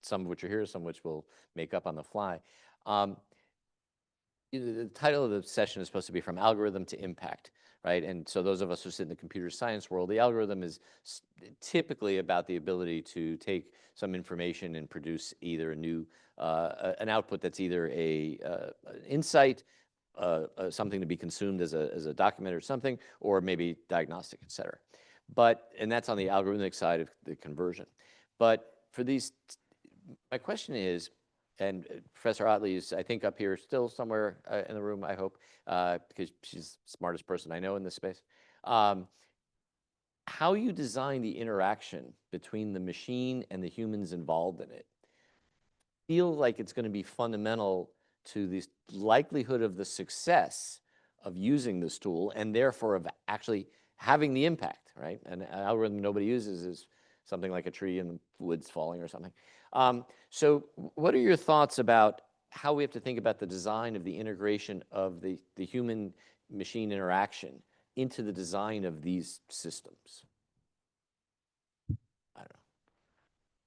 some of which are here, some of which we'll make up on the fly. The title of the session is supposed to be From Algorithm to Impact, right? And so those of us who sit in the computer science world, the algorithm is typically about the ability to take some information and produce either a new, an output that's either an insight, something to be consumed as a document or something, or maybe diagnostic, et cetera. And that's on the algorithmic side of the conversion. But for these, my question is, and Professor Otley is, I think, up here still somewhere in the room, I hope, because she's the smartest person I know in this space. How you design the interaction between the machine and the humans involved in it feels like it's going to be fundamental to the likelihood of the success of using this tool and therefore of actually having the impact, right? An algorithm nobody uses is something like a tree in the woods falling or something. So what are your thoughts about how we have to think about the design of the integration of the human-machine interaction into the design of these systems? I don't know.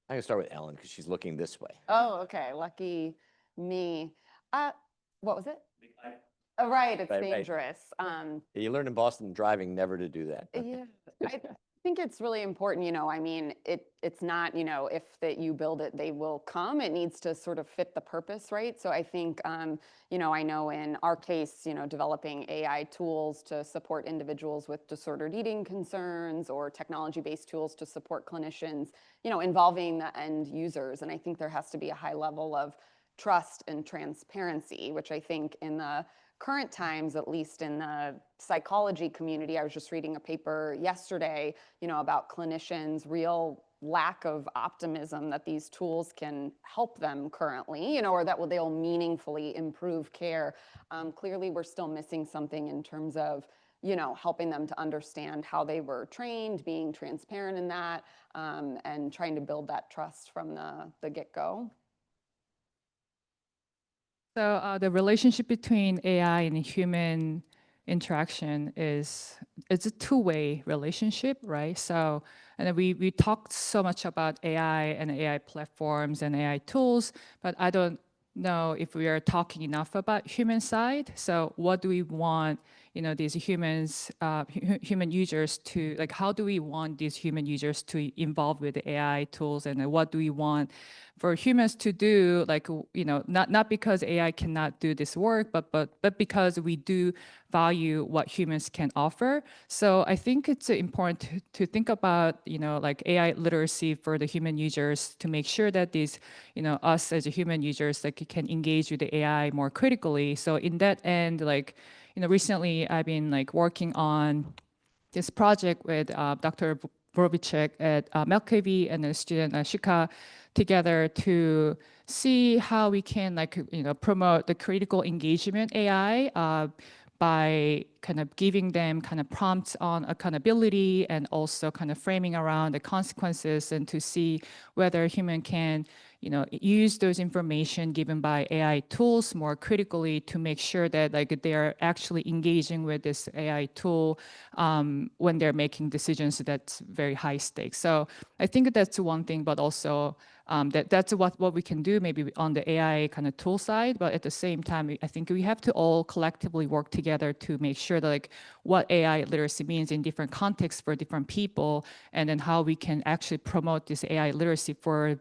I'm going to start with Ellen because she's looking this way. Oh, okay. Lucky me. What was it? Oh, right. It's dangerous. You learn in Boston driving never to do that. Yeah. I think it's really important, I mean, it's not, if that you build it, they will come. It needs to sort of fit the purpose, right? So I think, I know in our case, developing AI tools to support individuals with disordered eating concerns or technology-based tools to support clinicians, involving the end users. And I think there has to be a high level of trust and transparency, which I think in the current times, at least in the psychology community, I was just reading a paper yesterday, about clinicians' real lack of optimism that these tools can help them currently, or that they'll meaningfully improve care. Clearly, we're still missing something in terms of, helping them to understand how they were trained, being transparent in that, and trying to build that trust from the get-go. So the relationship between AI and human interaction it's a two-way relationship, right? So, and then we talked so much about AI and AI platforms and AI tools, but I don't know if we are talking enough about human side. So what do we want, these humans, human users to, like, how do we want these human users to involve with the AI tools, and what do we want for humans to do, like, not because AI cannot do this work, but because we do value what humans can offer. So I think it's important to think about, like AI literacy for the human users to make sure that these, us as human users, like, can engage with the AI more critically. So in that end, like, recently I've been like working on this project with Dr. Borovicek at Melkevi and the student Shika together to see how we can, like, promote the critical engagement AI by kind of giving them kind of prompts on accountability and also kind of framing around the consequences, and to see whether human can, use those information given by AI tools more critically to make sure that, like, they are actually engaging with this AI tool when they're making decisions that's very high stakes. So I think that's one thing, but also that's what we can do maybe on the AI kind of tool side. But at the same time, I think we have to all collectively work together to make sure that, like, what AI literacy means in different contexts for different people, and then how we can actually promote this AI literacy for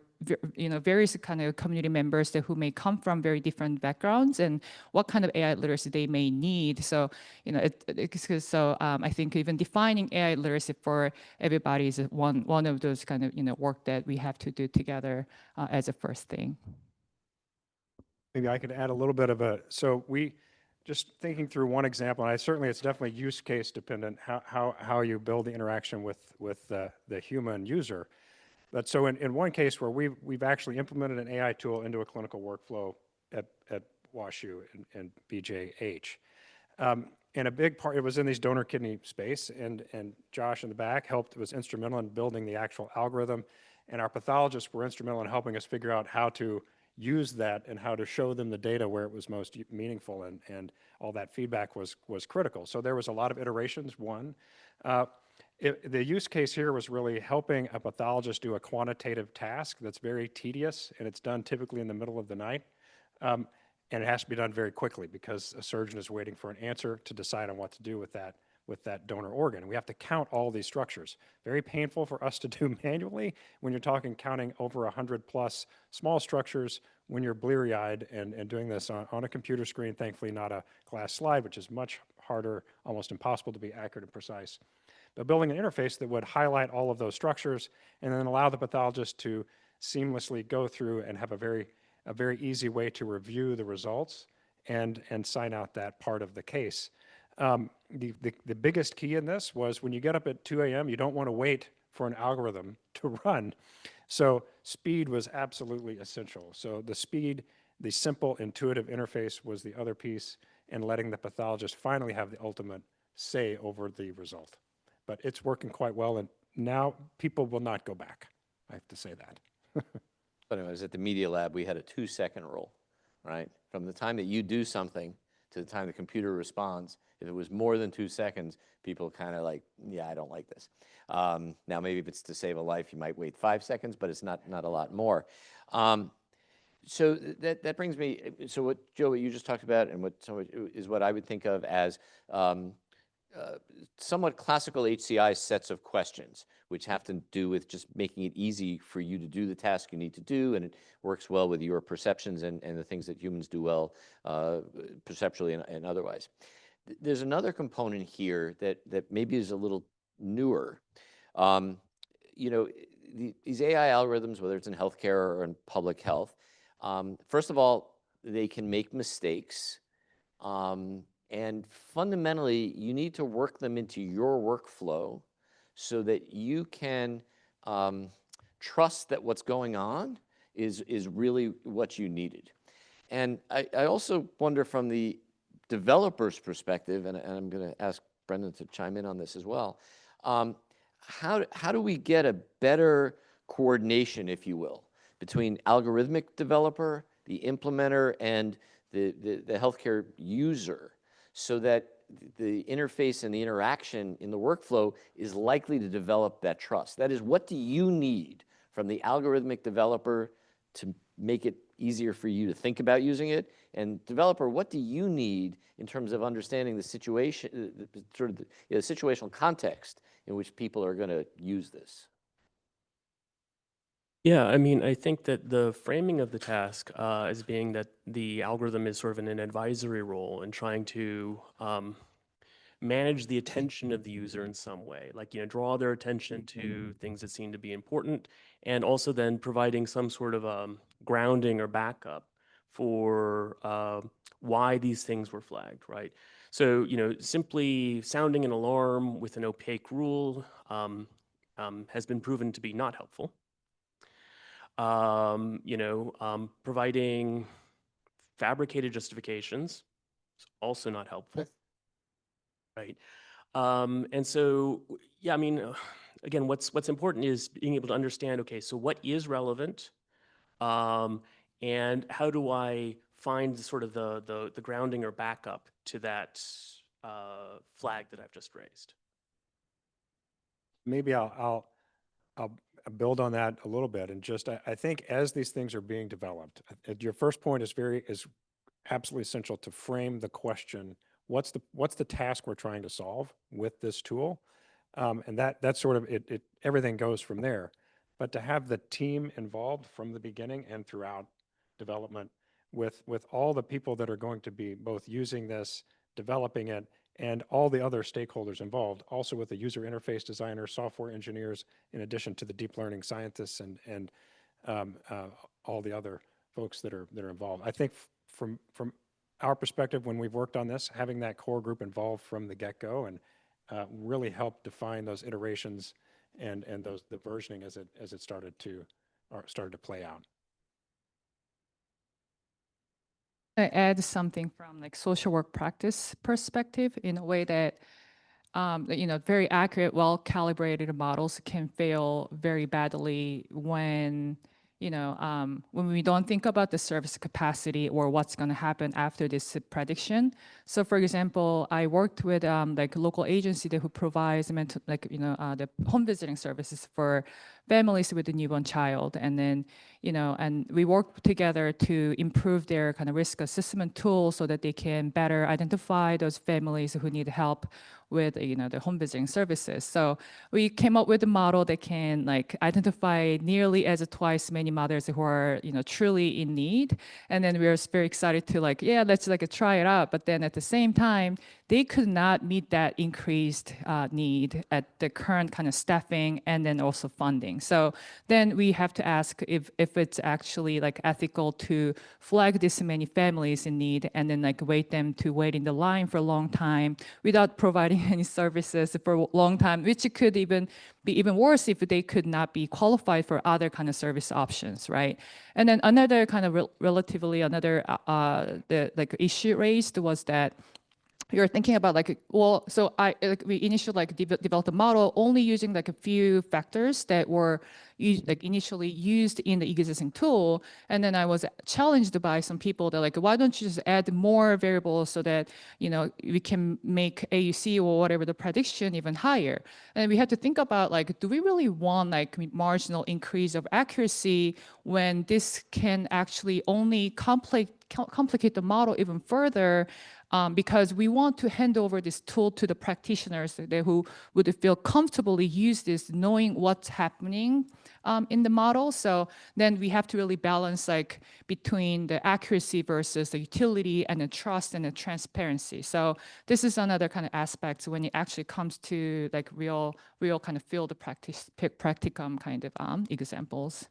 various kind of community members who may come from very different backgrounds, and what kind of AI literacy they may need. So, I think even defining AI literacy for everybody is one of those kind of work that we have to do together as a first thing. Maybe I could add a little bit of so just thinking through one example, and certainly it's definitely use case dependent, how you build the interaction with the human user. But so in one case where we've actually implemented an AI tool into a clinical workflow at WashU and BJH. And a big part, it was in these donor kidney space, and Josh in the back was instrumental in building the actual algorithm, and our pathologists were instrumental in helping us figure out how to use that and how to show them the data where it was most meaningful, and all that feedback was critical. So there was a lot of iterations, one. The use case here was really helping a pathologist do a quantitative task that's very tedious, and it's done typically in the middle of the night. And it has to be done very quickly because a surgeon is waiting for an answer to decide on what to do with that donor organ. We have to count all these structures. Very painful for us to do manually when you're talking counting over 100 plus small structures when you're bleary-eyed and doing this on a computer screen, thankfully not a glass slide, which is much harder, almost impossible to be accurate and precise. But building an interface that would highlight all of those structures and then allow the pathologist to seamlessly go through and have a very easy way to review the results and sign out that part of the case. The biggest key in this was when you get up at 2 a.m., you don't want to wait for an algorithm to run. So speed was absolutely essential. So the speed, the simple, intuitive interface was the other piece, and letting the pathologist finally have the ultimate say over the result. But it's working quite well, and now people will not go back. I have to say that. But anyways, at the Media Lab, we had a 2-second rule, right? From the time that you do something to the time the computer responds, if it was more than 2 seconds, people kind of like, yeah, I don't like this. Now, maybe if it's to save a life, you might wait 5 seconds, but it's not a lot more. So that brings me, so what, Joe, what you just talked about and is what I would think of as somewhat classical HCI sets of questions, which have to do with just making it easy for you to do the task you need to do, and it works well with your perceptions and the things that humans do well perceptually and otherwise. There's another component here that maybe is a little newer. You know, these AI algorithms, whether it's in healthcare or in public health, first of all, they can make mistakes. And fundamentally, you need to work them into your workflow so that you can trust that what's going on is really what you needed. And I also wonder from the developer's perspective, and I'm going to ask Brendan to chime in on this as well, how do we get a better coordination, if you will, between algorithmic developer, the implementer, and the healthcare user, so that the interface and the interaction in the workflow is likely to develop that trust? That is, what do you need from the algorithmic developer to make it easier for you to think about using it? And developer, what do you need in terms of understanding the situation, sort of the situational context in which people are going to use this? Yeah, I mean, I think that the framing of the task as being that the algorithm is sort of in an advisory role and trying to manage the attention of the user in some way, like, you know, draw their attention to things that seem to be important, and also then providing some sort of grounding or backup for why these things were flagged, right? So, you know, simply sounding an alarm with an opaque rule has been proven to be not helpful. Providing fabricated justifications is also not helpful, right? And so, yeah, I mean, again, what's important is being able to understand, okay, so what is relevant, and how do I find sort of the grounding or backup to that flag that I've just raised? Maybe I'll build on that a little bit, and just I think as these things are being developed, your first point is absolutely essential to frame the question: what's the task we're trying to solve with this tool? And that's sort of it. Everything goes from there. But to have the team involved from the beginning and throughout development, with all the people that are going to be both using this, developing it, and all the other stakeholders involved, also with the user interface designers, software engineers, in addition to the deep learning scientists and all the other folks that are involved. I think our perspective, when we've worked on this, having that core group involved from the get-go and really helped define those iterations and the versioning as it started to play out. I add something from like social work practice perspective in a way that very accurate, well-calibrated models can fail very badly when when we don't think about the service capacity or what's going to happen after this prediction. So, for example, I worked with like a local agency who provides the home visiting services for families with a newborn child, and then and we work together to improve their kind of risk assessment tools so that they can better identify those families who need help with the home visiting services. So we came up with a model that can like identify nearly as twice many mothers who are truly in need. And then we were very excited to let's try it out. But then at the same time, they could not meet that increased need at the current kind of staffing and then also funding. So then we have to ask if it's actually like ethical to flag this many families in need and then like wait them to wait in the line for a long time without providing any services for a long time, which could even be even worse if they could not be qualified for other kind of service options, right? And then another kind of relatively another issue raised was that you're thinking about we initially developed a model only using like a few factors that were initially used in the existing tool, and then I was challenged by some people that like, why don't you just add more variables so that we can make AUC or whatever the prediction even higher? And we had to think about like, do we really want like marginal increase of accuracy when this can actually only complicate the model even further? Because we want to hand over this tool to the practitioners who would feel comfortably use this, knowing what's happening in the model. So then we have to really balance like between the accuracy versus the utility and the trust and the transparency. So this is another kind of aspect when it actually comes to like real kind of field practicum kind of examples.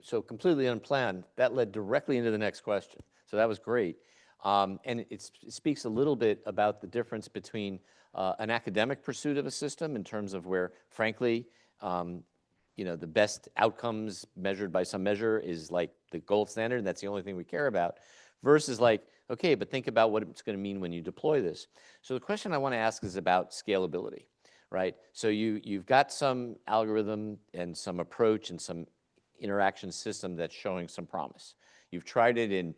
So completely unplanned, that led directly into the next question. So that was great. And it speaks a little bit about the difference between an academic pursuit of a system in terms of where, frankly, the best outcomes measured by some measure is like the gold standard, and that's the only thing we care about, versus like, okay, but think about what it's going to mean when you deploy this. So the question I want to ask is about scalability, right? So you've got some algorithm and some approach and some interaction system that's showing some promise. You've tried it in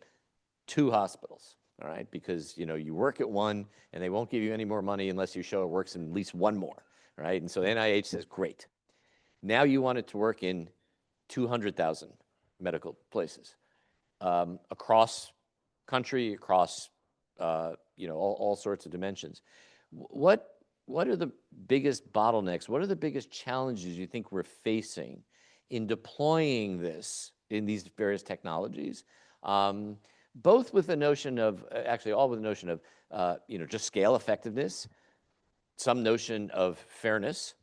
2 hospitals, all right? Because you work at one and they won't give you any more money unless you show it works in at least 1 more, right? And so the NIH says, great. Now you want it to work in 200,000 medical places across country, across all sorts of dimensions. What are the biggest bottlenecks? What are the biggest challenges you think we're facing in deploying this in these various technologies? Both with the notion of, actually all with the notion of, just scale effectiveness, some notion of fairness,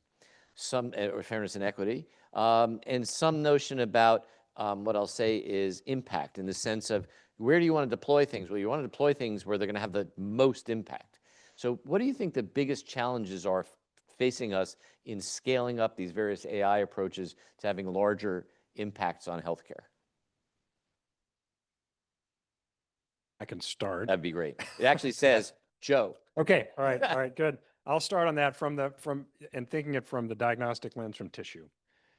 or fairness and equity, and some notion about what I'll say is impact in the sense of where do you want to deploy things? Well, you want to deploy things where they're going to have the most impact. So what do you think the biggest challenges are facing us in scaling up these various AI approaches to having larger impacts on healthcare? I can start. That'd be great. It actually says Joe. Okay, all right, good. I'll start on that and thinking it from the diagnostic lens from tissue.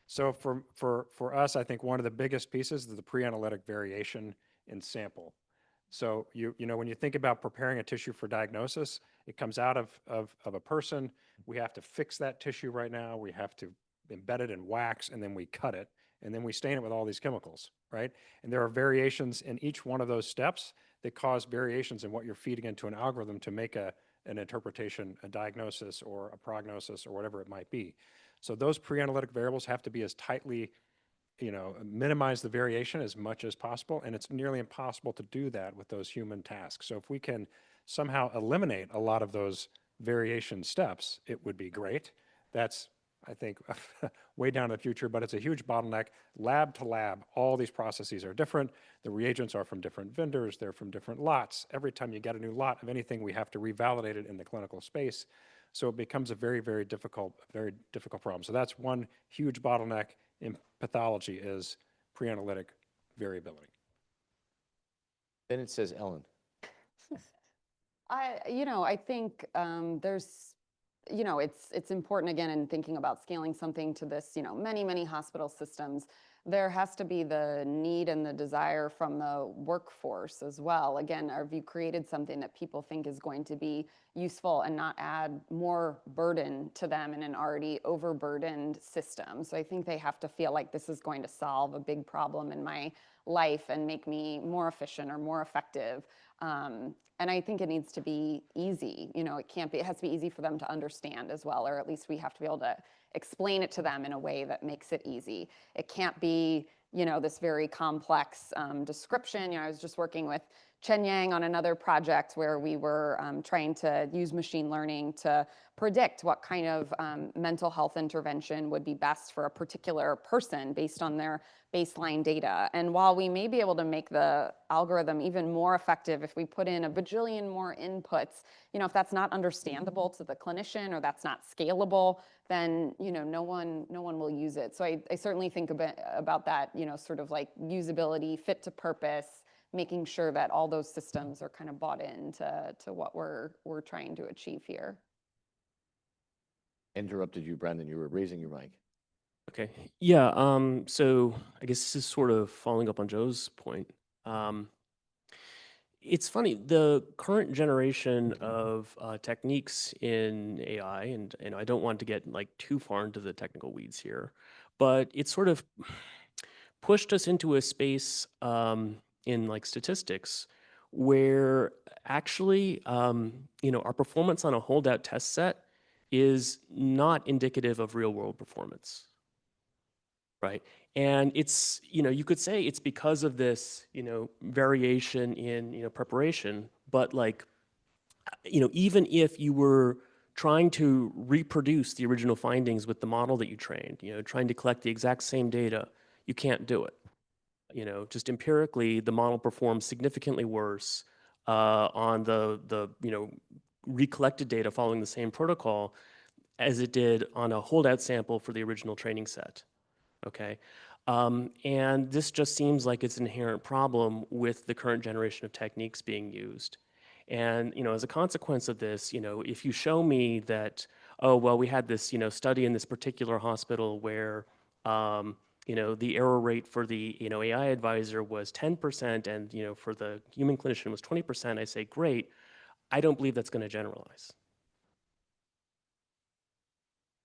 So for us, I think one of the biggest pieces is the pre-analytic variation in sample. So when you think about preparing a tissue for diagnosis, it comes out of a person. We have to fix that tissue right now. We have to embed it in wax, and then we cut it, and then we stain it with all these chemicals, right? And there are variations in each one of those steps that cause variations in what you're feeding into an algorithm to make an interpretation, a diagnosis, or a prognosis, or whatever it might be. So those pre-analytic variables have to be as tightly, minimize the variation as much as possible, and it's nearly impossible to do that with those human tasks. So if we can somehow eliminate a lot of those variation steps, it would be great. That's I think, way down in the future, but it's a huge bottleneck. Lab to lab, all these processes are different. The reagents are from different vendors. They're from different lots. Every time you get a new lot of anything, we have to revalidate it in the clinical space. So it becomes a very, very difficult problem. So that's one huge bottleneck in pathology is pre-analytic variability. Then it says Ellen. I think there's, it's important again in thinking about scaling something to this, many, many hospital systems. There has to be the need and the desire from the workforce as well. Again, have you created something that people think is going to be useful and not add more burden to them in an already overburdened system? So I think they have to feel like this is going to solve a big problem in my life and make me more efficient or more effective. And I think it needs to be easy. It has to be easy for them to understand as well, or at least we have to be able to explain it to them in a way that makes it easy. It can't be, this very complex description. I was just working with Chen Yang on another project where we were trying to use machine learning to predict what kind of mental health intervention would be best for a particular person based on their baseline data. And while we may be able to make the algorithm even more effective if we put in a bajillion more inputs, if that's not understandable to the clinician or that's not scalable, then no one will use it. So I certainly think about that, sort of like usability, fit to purpose, making sure that all those systems are kind of bought into what we're trying to achieve here. Interrupted you, Brandon. You were raising your mic. Okay. Yeah. So I guess this is sort of following up on Joe's point. It's funny, the current generation of techniques in AI, and I don't want to get like too far into the technical weeds here, but it sort of pushed us into a space in like statistics where actually, our performance on a holdout test set is not indicative of real world performance. Right. And it's, you could say it's because of this, variation in, preparation, but like, even if you were trying to reproduce the original findings with the model that you trained, trying to collect the exact same data, you can't do it. Just empirically, the model performs significantly worse on the recollected data following the same protocol as it did on a holdout sample for the original training set. Okay. And this just seems like it's an inherent problem with the current generation of techniques being used. And, as a consequence of this, if you show me that, oh, well, we had this, study in this particular hospital where, the error rate for the, AI advisor was 10% and, for the human clinician was 20%, I say, great. I don't believe that's going to generalize.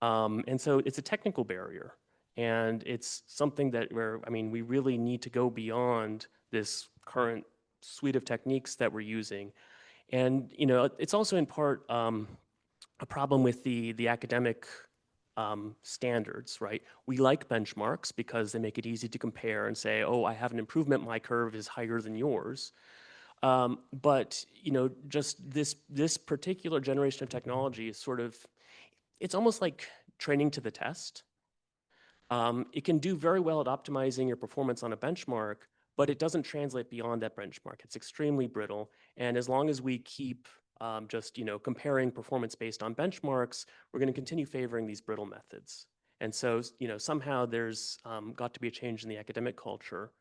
And so it's a technical barrier. And it's something that we really need to go beyond this current suite of techniques that we're using. And, it's also in part a problem with the academic standards, right? We like benchmarks because they make it easy to compare and say, oh, I have an improvement, my curve is higher than yours. But, just this particular generation of technology is sort of, it's almost like training to the test. It can do very well at optimizing your performance on a benchmark, but it doesn't translate beyond that benchmark. It's extremely brittle. And as long as we keep just comparing performance based on benchmarks, we're going to continue favoring these brittle methods. And so somehow there's got to be a change in the academic culture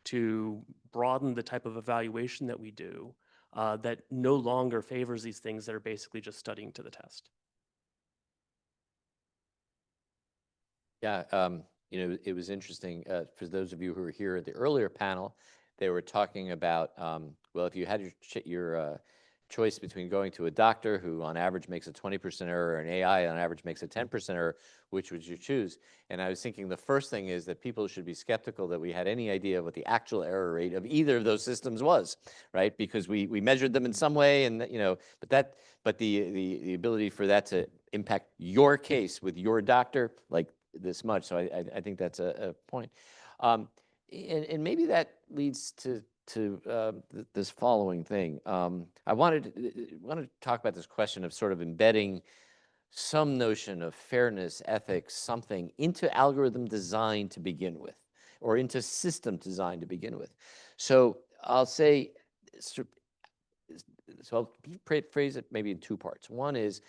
to broaden the type of evaluation that we do that no longer favors these things that are basically just studying to the test. Yeah, it was interesting for those of you who were here at the earlier panel. They were talking about, well, if you had your choice between going to a doctor who on average makes a 20% error and AI on average makes a 10% error, which would you choose? And I was thinking the first thing is that people should be skeptical that we had any idea what the actual error rate of either of those systems was, right? Because we measured them in some way, and but the ability for that to impact your case with your doctor, like this much. So I think that's a point. And maybe that leads to this following thing. I wanted to talk about this question of sort of embedding some notion of fairness, ethics, something into algorithm design to begin with, or into system design to begin with. So I'll say, so I'll phrase it maybe in two parts. One is,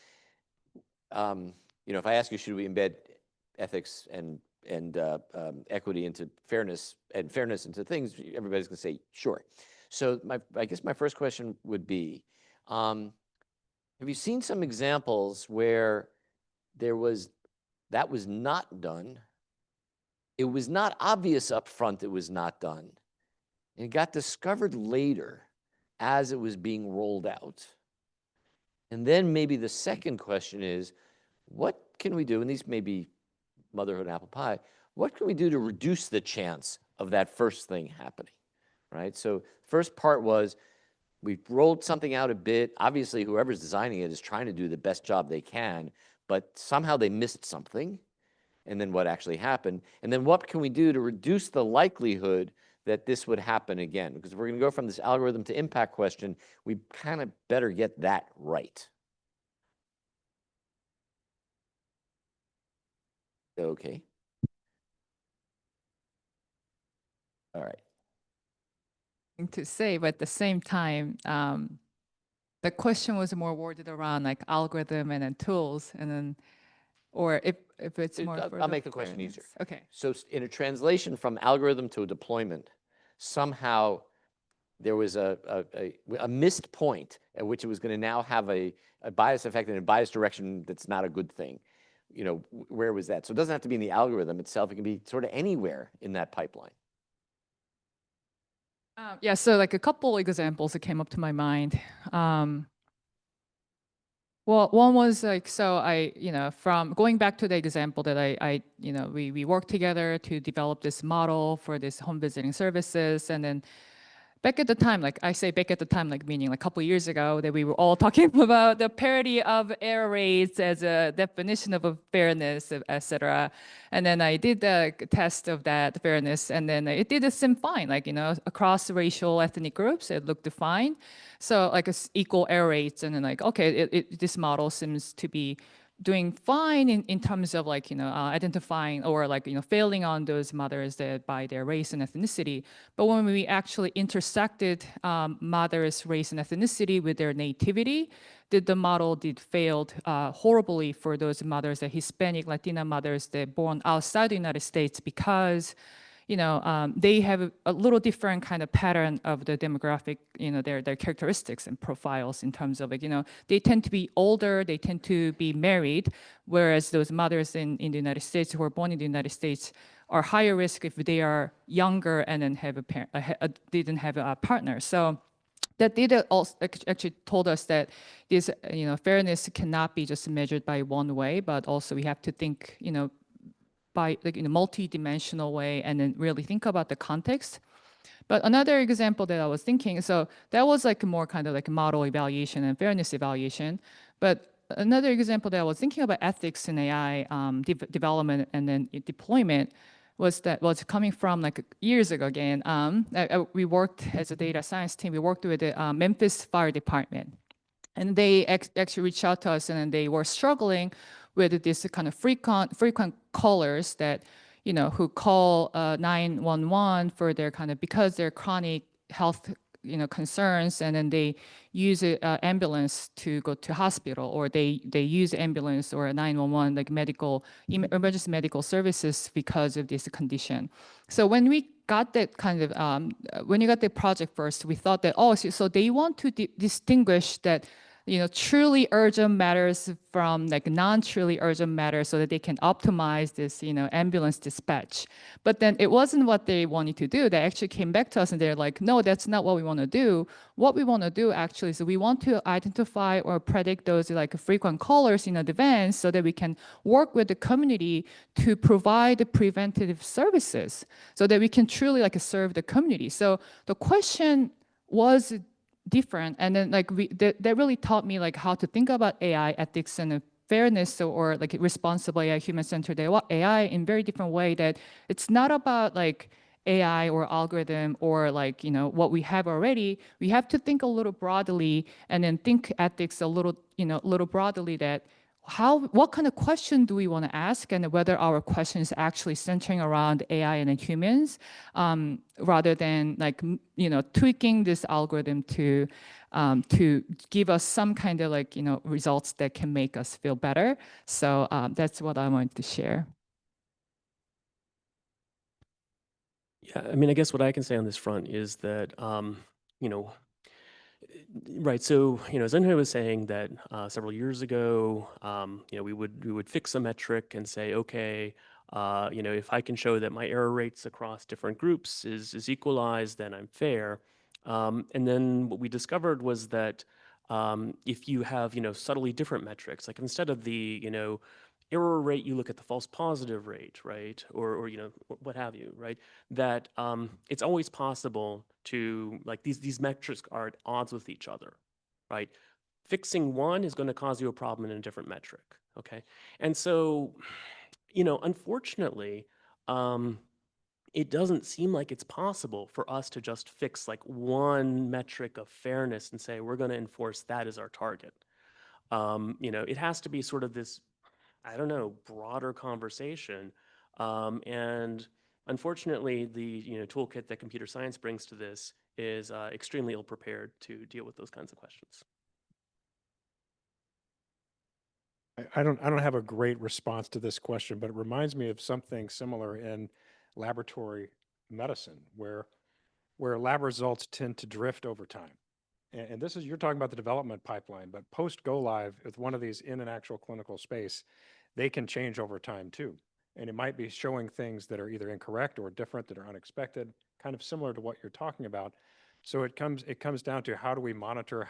if I ask you, should we embed ethics and equity into fairness and fairness into things, everybody's going to say sure. So I guess my first question would be, have you seen some examples where that was not done? It was not obvious up front it was not done. It got discovered later as it was being rolled out. And then maybe the second question is, what can we do? And these may be motherhood and apple pie. What can we do to reduce the chance of that first thing happening, right? So first part was, we rolled something out a bit. Obviously, whoever's designing it is trying to do the best job they can, but somehow they missed something. And then what actually happened? And then what can we do to reduce the likelihood that this would happen again? Because if we're going to go from this algorithm to impact question, we kind of better get that right. Okay. All right. To say, but at the same time, the question was more worded around like algorithm and then tools, and then, or if it's more. I'll make the question easier. Okay. So in a translation from algorithm to a deployment, somehow there was a missed point at which it was going to now have a bias effect in a bias direction that's not a good thing. Where was that? So it doesn't have to be in the algorithm itself. It can be sort of anywhere in that pipeline. Yeah, so like a couple examples that came up to my mind. Well, one was like, so I, from going back to the example that we worked together to develop this model for this home visiting services. And then back at the time, like I say back at the time, like meaning like a couple of years ago, that we were all talking about the parity of error rates as a definition of a fairness, et cetera. And then I did the test of that fairness, and then it did seem fine, like, across racial ethnic groups, it looked fine. So like equal error rates, and then like, okay, this model seems to be doing fine in terms of like, identifying or like, failing on those mothers that by their race and ethnicity. But when we actually intersected mothers' race and ethnicity with their nativity, the model did failed horribly for those mothers, the Hispanic, Latina mothers that born outside the United States, because they have a little different kind of pattern of the demographic, their characteristics and profiles in terms of like, they tend to be older, they tend to be married, whereas those mothers in the United States who are born in the United States are higher risk if they are younger and then have didn't have a partner. So that data also actually told us that this, fairness cannot be just measured by one way, but also we have to think, by like in a multi-dimensional way, and then really think about the context. But another example that I was thinking, so that was like more kind of like model evaluation and fairness evaluation. But another example that I was thinking about ethics in AI development and then deployment was coming from like years ago again. We worked as a data science team, we worked with the Memphis Fire Department. And they actually reached out to us, and then they were struggling with this kind of frequent callers that, who call 911 for their because they're chronic health, concerns, and then they use an ambulance to go to hospital, or they use ambulance or a 911 like emergency medical services because of this condition. So when we got that kind of when you got the project first, we thought that so they want to distinguish that truly urgent matters from like non-truly urgent matters, so that they can optimize this, ambulance dispatch. But then it wasn't what they wanted to do. They actually came back to us and they're like, no, that's not what we want to do. What we want to do actually is we want to identify or predict those like frequent callers in advance, so that we can work with the community to provide the preventative services, so that we can truly like serve the community. So the question was different, and then like that really taught me like how to think about AI ethics and fairness, or like responsible AI, human-centered AI in very different way, that it's not about like AI or algorithm or like, what we have already. We have to think a little broadly, and then think ethics a little broadly, that what kind of question do we want to ask, and whether our question is actually centering around AI and humans, rather than like, tweaking this algorithm to give us some kind of like, results that can make us feel better. So that's what I wanted to share. Yeah, I mean, I guess what I can say on this front is that, right. So, as Enhe was saying that several years ago, we would fix a metric and say, okay, if I can show that my error rates across different groups is equalized, then I'm fair. And then what we discovered was that if you have, subtly different metrics, like instead of the, error rate, you look at the false positive rate, right? Or what have you, right? That it's always possible to, like, these metrics are at odds with each other, right? Fixing one is going to cause you a problem in a different metric, okay? And so, unfortunately, it doesn't seem like it's possible for us to just fix like one metric of fairness and say we're going to enforce that as our target. It has to be sort of this, I don't know, broader conversation. And unfortunately, the toolkit that computer science brings to this is extremely ill prepared to deal with those kinds of questions. I don't have a great response to this question, but it reminds me of something similar in laboratory medicine, where lab results tend to drift over time. And this is, you're talking about the development pipeline, but post go live with one of these in an actual clinical space, they can change over time too. And it might be showing things that are either incorrect or different, that are unexpected, kind of similar to what you're talking about. So it comes down to, how do we monitor,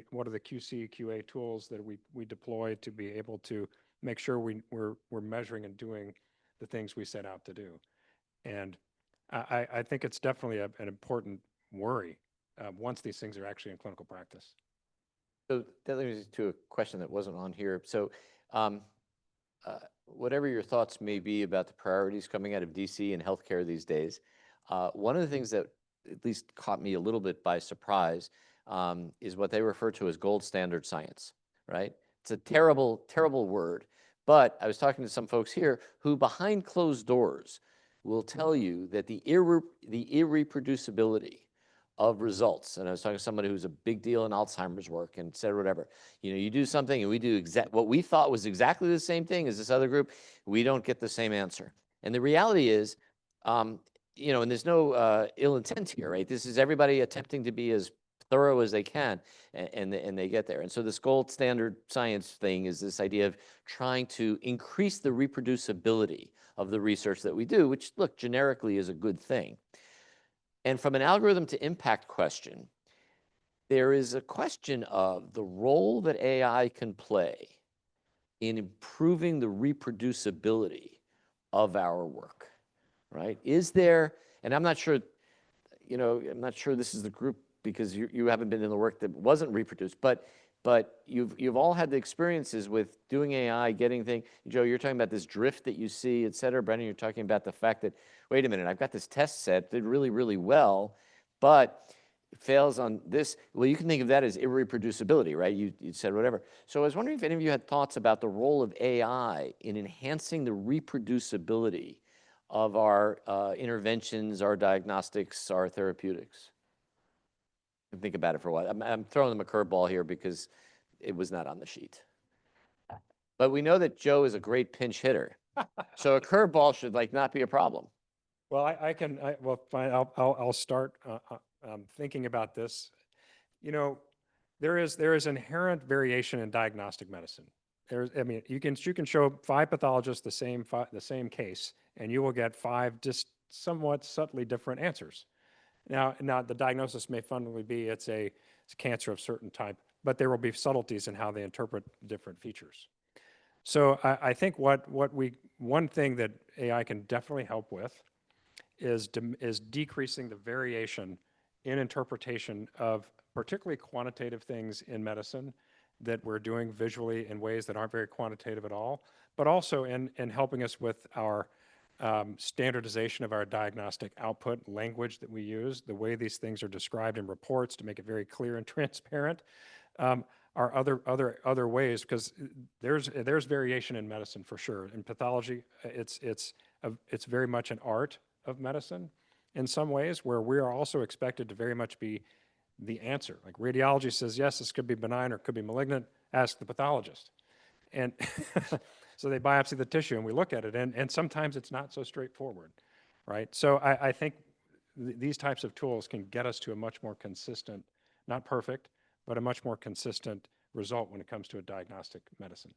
what are the QC, QA tools that we deploy to be able to make sure we're measuring and doing the things we set out to do. And I think it's definitely an important worry once these things are actually in clinical practice. So that leads to a question that wasn't on here. So whatever your thoughts may be about the priorities coming out of DC and healthcare these days, one of the things that at least caught me a little bit by surprise is what they refer to as gold standard science, right? It's a terrible, terrible word. But I was talking to some folks here who behind closed doors will tell you that the irreproducibility of results, and I was talking to somebody who's a big deal in Alzheimer's work and said whatever, you do something and we do what we thought was exactly the same thing as this other group, we don't get the same answer. And the reality is, and there's no ill intent here, right? This is everybody attempting to be as thorough as they can, and they get there. And so this gold standard science thing is this idea of trying to increase the reproducibility of the research that we do, which, look, generically is a good thing. And from an algorithm to impact question, there is a question of the role that AI can play in improving the reproducibility of our work, right? Is there, and I'm not sure, I'm not sure this is the group, because you haven't been in the work that wasn't reproduced, but you've all had the experiences with doing AI, getting things. Joe, you're talking about this drift that you see, et cetera. Brendan, you're talking about the fact that, wait a minute, I've got this test set, did really, really well, but it fails on this. Well, you can think of that as irreproducibility, right? You said whatever. So I was wondering if any of you had thoughts about the role of AI in enhancing the reproducibility of our interventions, our diagnostics, our therapeutics. Think about it for a while. I'm throwing them a curveball here because it was not on the sheet. But we know that Joe is a great pinch hitter. So a curveball should not be a problem. Well, well, fine, I'll start thinking about this. There is inherent variation in diagnostic medicine. You can show 5 pathologists the same case, and you will get 5 just somewhat subtly different answers. Now the diagnosis may fundamentally be it's a cancer of certain type, but there will be subtleties in how they interpret different features. So I think one thing that AI can definitely help with is decreasing the variation in interpretation of particularly quantitative things in medicine that we're doing visually in ways that aren't very quantitative at all, but also in helping us with our standardization of our diagnostic output, language that we use, the way these things are described in reports to make it very clear and transparent. are other ways, because there's variation in medicine for sure. In pathology, it's very much an art of medicine in some ways, where we are also expected to very much be the answer. Like radiology says, yes, this could be benign or it could be malignant, ask the pathologist. And so they biopsy the tissue and we look at it, and sometimes it's not so straightforward, right? So I think these types of tools can get us to a much more consistent, not perfect, but a much more consistent result when it comes to a diagnostic medicine.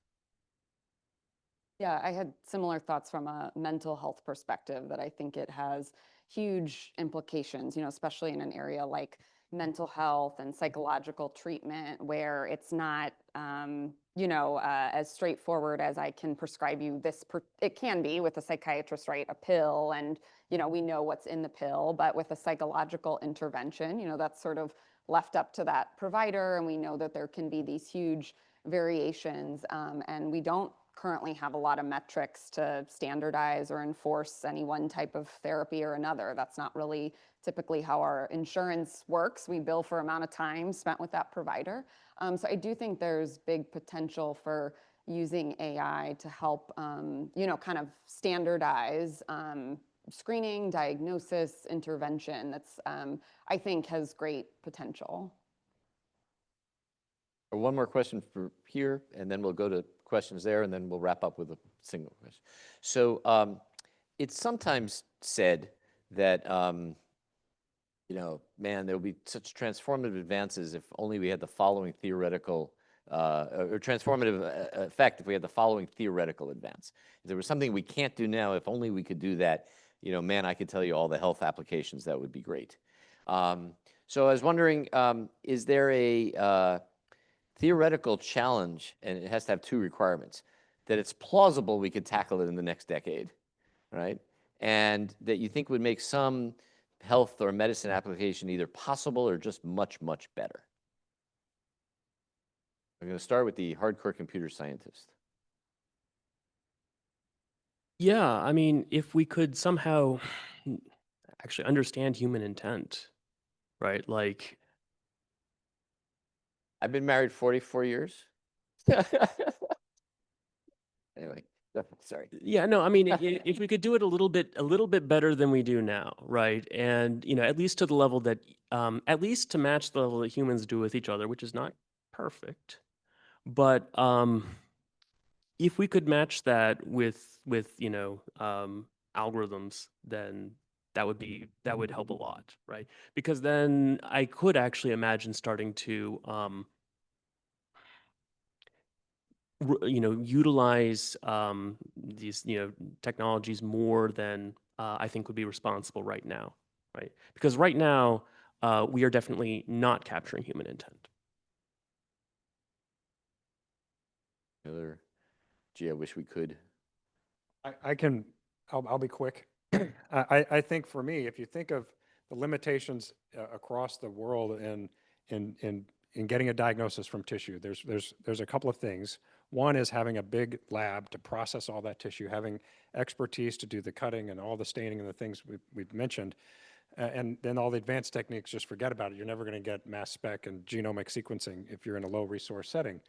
Yeah, I had similar thoughts from a mental health perspective, that I think it has huge implications, especially in an area like mental health and psychological treatment, where it's not, as straightforward as I can prescribe you this. It can be with a psychiatrist, right? A pill, and, we know what's in the pill, but with a psychological intervention, that's sort of left up to that provider. And we know that there can be these huge variations, and we don't currently have a lot of metrics to standardize or enforce any one type of therapy or another. That's not really typically how our insurance works. We bill for amount of time spent with that provider. So I do think there's big potential for using AI to help, kind of standardize screening, diagnosis, intervention. That's, I think, has great potential. One more question for here, and then we'll go to questions there, and then we'll wrap up with a single question. So it's sometimes said that, man, there will be such transformative advances if only we had the following theoretical, or transformative effect if we had the following theoretical advance. If there was something we can't do now, if only we could do that, man, I could tell you all the health applications that would be great. So I was wondering, is there a theoretical challenge, and it has to have two requirements, that it's plausible we could tackle it in the next decade, right? And that you think would make some health or medicine application either possible or just much, much better? I'm going to start with the hardcore computer scientist. Yeah, I mean, if we could somehow actually understand human intent, right? Like, I've been married 44 years. Anyway, sorry. yeah, no, I mean, if we could do it a little bit better than we do now, right? And, at least to the level that, at least to match the level that humans do with each other, which is not perfect. But if we could match that with algorithms, then that would help a lot, right? Because then I could actually imagine starting to utilize these technologies more than I think would be responsible right now, right? Because right now we are definitely not capturing human intent. Gee, I wish we could. I'll be quick. I think for me, if you think of the limitations across the world in getting a diagnosis from tissue, there's a couple of things. One is having a big lab to process all that tissue, having expertise to do the cutting and all the staining and the things we've mentioned. And then all the advanced techniques, just forget about it. You're never going to get mass spec and genomic sequencing if you're in a low resource setting.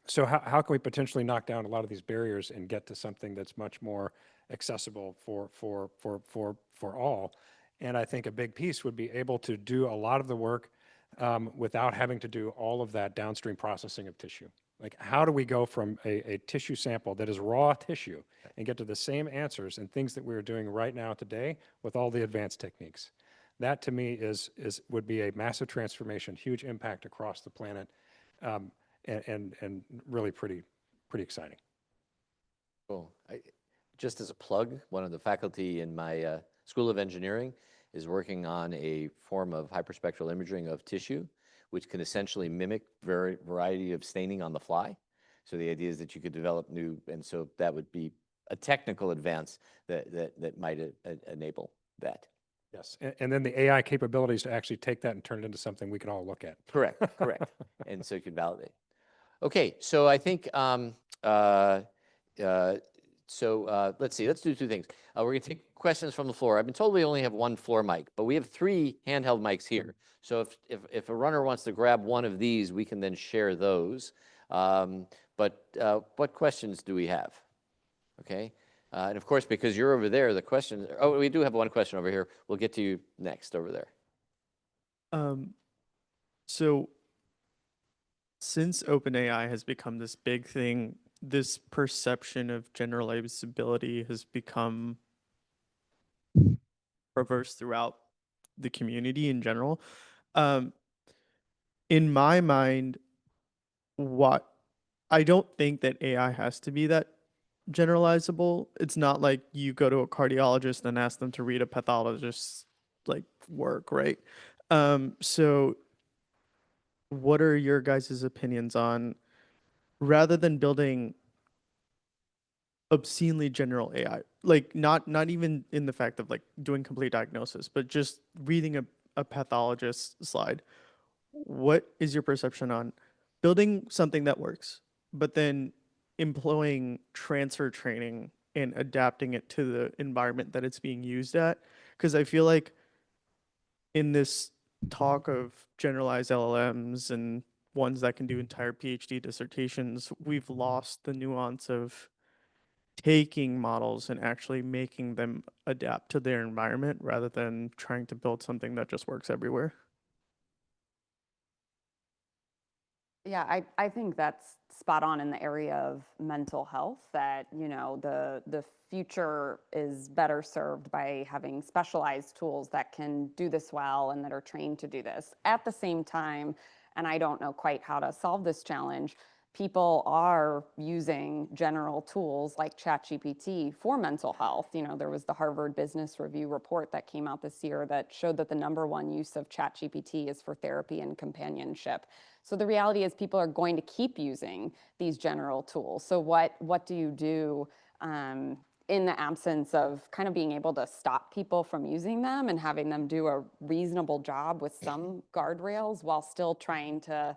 So how can we potentially knock down a lot of these barriers and get to something that's much more accessible for all? And I think a big piece would be able to do a lot of the work without having to do all of that downstream processing of tissue. Like, how do we go from a tissue sample that is raw tissue and get to the same answers and things that we're doing right now today with all the advanced techniques? That to me would be a massive transformation, huge impact across the planet. And really pretty exciting. Cool. Just as a plug, one of the faculty in my School of Engineering is working on a form of hyperspectral imaging of tissue, which can essentially mimic variety of staining on the fly. So the idea is that you could develop new, and so that would be a technical advance that might enable that. Yes, and then the AI capabilities to actually take that and turn it into something we can all look at. Correct. And so you can validate. Okay, so I think So let's see, let's do two things. We're gonna take questions from the floor. I've been told we only have one floor mic, but we have 3 handheld mics here. So if a runner wants to grab one of these, we can then share those. What questions do we have? Okay. And of course, because you're over there, the question, oh, we do have one question over here. We'll get to you next over there. So since OpenAI has become this big thing, this perception of generalizability has become perverse throughout the community in general. In my mind, I don't think that AI has to be that generalizable. It's not like you go to a cardiologist and ask them to read a pathologist's like work, right? So what are your guys' opinions on, rather than building obscenely general AI, like not even in the fact of like doing complete diagnosis, but just reading a pathologist slide, what is your perception on building something that works, but then employing transfer training and adapting it to the environment that it's being used at? Because I feel like in this talk of generalized LLMs and ones that can do entire PhD dissertations, we've lost the nuance of taking models and actually making them adapt to their environment rather than trying to build something that just works everywhere. Yeah, I think that's spot on in the area of mental health, that, you know, the future is better served by having specialized tools that can do this well and that are trained to do this. At the same time, and I don't know quite how to solve this challenge, people are using general tools like ChatGPT for mental health. You know, there was the Harvard Business Review report that came out this year that showed that the #1 use of ChatGPT is for therapy and companionship. So the reality is people are going to keep using these general tools. So what do you do in the absence of kind of being able to stop people from using them and having them do a reasonable job with some guardrails while still trying to,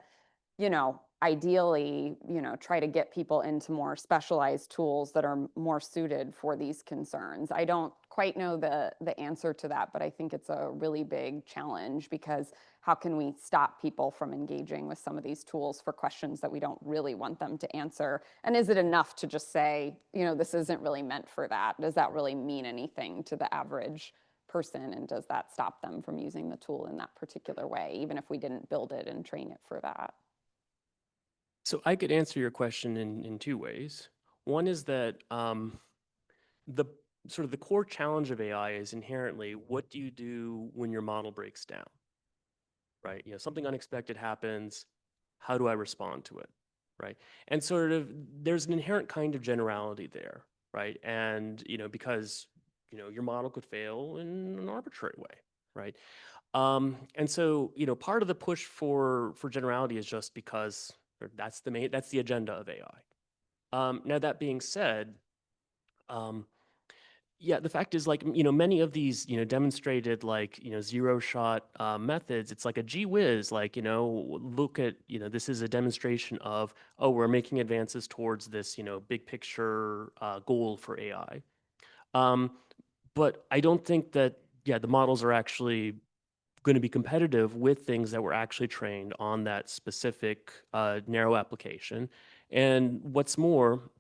you know, ideally, you know, try to get people into more specialized tools that are more suited for these concerns? I don't quite know the answer to that, but I think it's a really big challenge, because how can we stop people from engaging with some of these tools for questions that we don't really want them to answer? And is it enough to just say, you know, this isn't really meant for that? Does that really mean anything to the average person? And does that stop them from using the tool in that particular way, even if we didn't build it and train it for that? So I could answer your question in 2 ways. One is that the sort of the core challenge of AI is inherently, what do you do when your model breaks down, right? You know, something unexpected happens. How do I respond to it, right? And sort of there's an inherent kind of generality there, right? And, you know, because, you know, your model could fail in an arbitrary way, right? And so, you know, part of the push for generality is just because that's the agenda of AI. Now that being said, yeah, the fact is, like, you know, many of these, you know, demonstrated, like, you know, zero shot methods, it's like a gee whiz, like, you know, look at, you know, this is a demonstration of, oh, we're making advances towards this, you know, big picture goal for AI. But I don't think that, yeah, the models are actually going to be competitive with things that were actually trained on that specific narrow application. And what's more,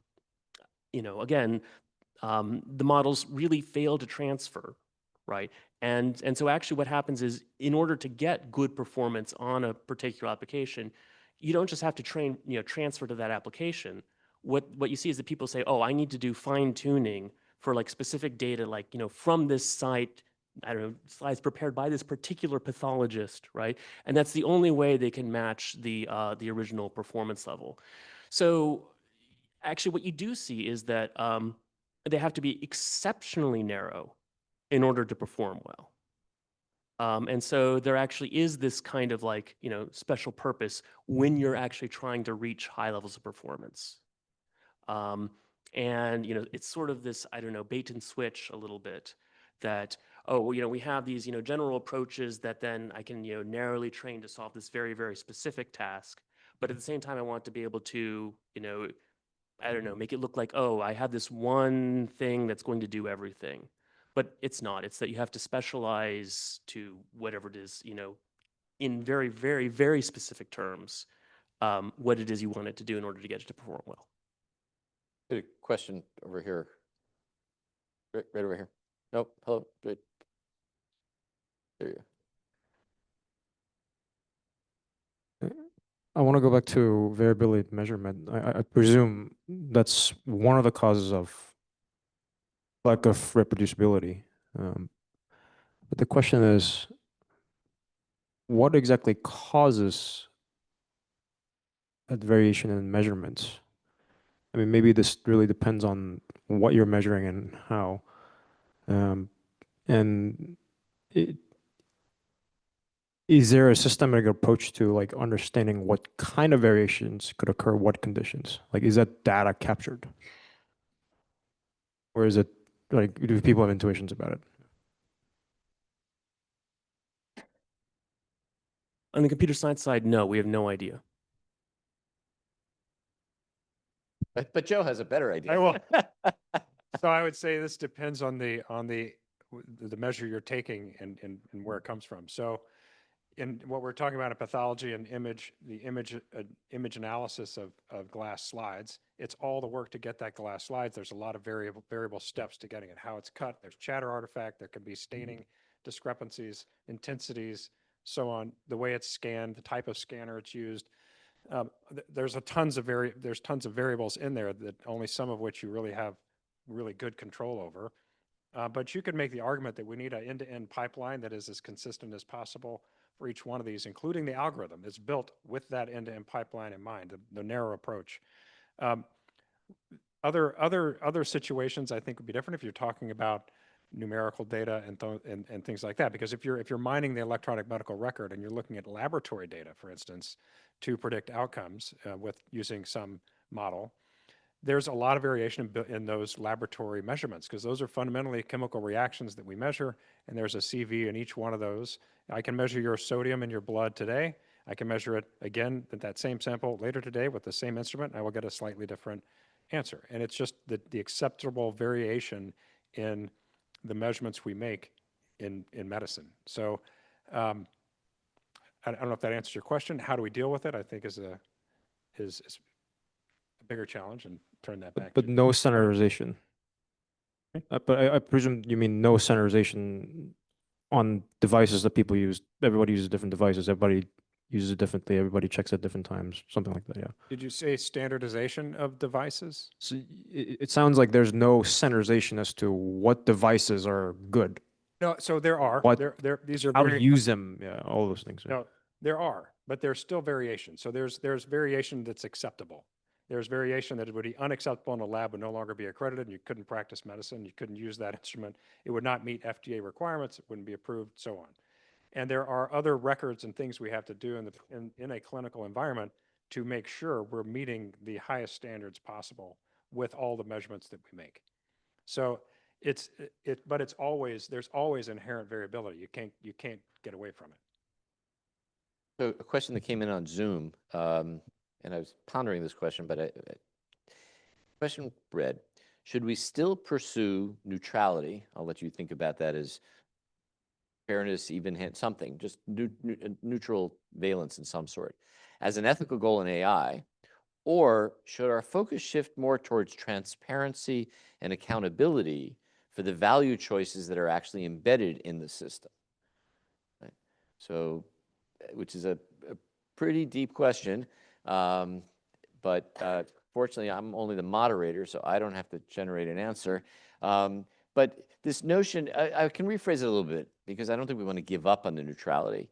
you know, again, the models really fail to transfer, right? And so actually what happens is, in order to get good performance on a particular application, you don't just have to transfer to that application. What you see is that people say, oh, I need to do fine tuning for like specific data, like, you know, from this site, I don't know, slides prepared by this particular pathologist, right? And that's the only way they can match the original performance level. So actually what you do see is that they have to be exceptionally narrow in order to perform well. And so there actually is this kind of, like, you know, special purpose when you're actually trying to reach high levels of performance. And, you know, it's sort of this, I don't know, bait and switch a little bit, that, oh, well, you know, we have these, you know, general approaches that then I can, you know, narrowly train to solve this very, very specific task. But at the same time, I want to be able to, you know, I don't know, make it look like, oh, I have this one thing that's going to do everything. But it's not. It's that you have to specialize to whatever it is, in very, very, very specific terms, what it is you want it to do in order to get it to perform well. A question over here. Right over here. Nope. Hello. Right. There you go. I want to go back to variability measurement. I presume that's one of the causes of lack of reproducibility. But the question is, what exactly causes that variation in measurements? I mean, maybe this really depends on what you're measuring and how. And is there a systematic approach to like understanding what kind of variations could occur, what conditions? Like, is that data captured? Or is it like, do people have intuitions about it? On the computer science side, no, we have no idea. But Joe has a better idea. I will. So I would say this depends on the measure you're taking and where it comes from. So in what we're talking about in pathology and the image analysis of glass slides, it's all the work to get that glass slides. There's a lot of variable steps to getting it, how it's cut. There's chatter artifact. There can be staining discrepancies, intensities, so on. The way it's scanned, the type of scanner it's used. There's tons of variables in there that only some of which you really have really good control over. But you could make the argument that we need an end-to-end pipeline that is as consistent as possible for each one of these, including the algorithm. It's built with that end-to-end pipeline in mind, the narrow approach. Other situations I think would be different if you're talking about numerical data and things like that. Because if you're mining the electronic medical record and you're looking at laboratory data, for instance, to predict outcomes with using some model, there's a lot of variation in those laboratory measurements because those are fundamentally chemical reactions that we measure, and there's a CV in each one of those. I can measure your sodium in your blood today. I can measure it again at that same sample later today with the same instrument, and I will get a slightly different answer. And it's just the acceptable variation in the measurements we make in medicine. So I don't know if that answers your question. How do we deal with it? I think is a bigger challenge, and turn that back. But no standardization. But I presume you mean no standardization on devices that people use. Everybody uses different devices. Everybody uses it differently. Everybody checks at different times. Something like that. Yeah. Did you say standardization of devices? So it sounds like there's no standardization as to what devices are good. No, so there are. What, These are how to use them. Yeah, all those things. Yeah. No, there are, but there's still variation. So there's variation that's acceptable. There's variation that would be unacceptable in a lab, would no longer be accredited, and you couldn't practice medicine. You couldn't use that instrument. It would not meet FDA requirements. It wouldn't be approved, so on. And there are other records and things we have to do in a clinical environment to make sure we're meeting the highest standards possible with all the measurements that we make. So but there's always inherent variability. You can't get away from it. So a question that came in on Zoom, and I was pondering this question, but question read, should we still pursue neutrality? I'll let you think about that as fairness, even something, just neutral valence in some sort, as an ethical goal in AI, or should our focus shift more towards transparency and accountability for the value choices that are actually embedded in the system? Right? So, which is a pretty deep question, but fortunately I'm only the moderator, so I don't have to generate an answer. But this notion, I can rephrase it a little bit because I don't think we want to give up on the neutrality.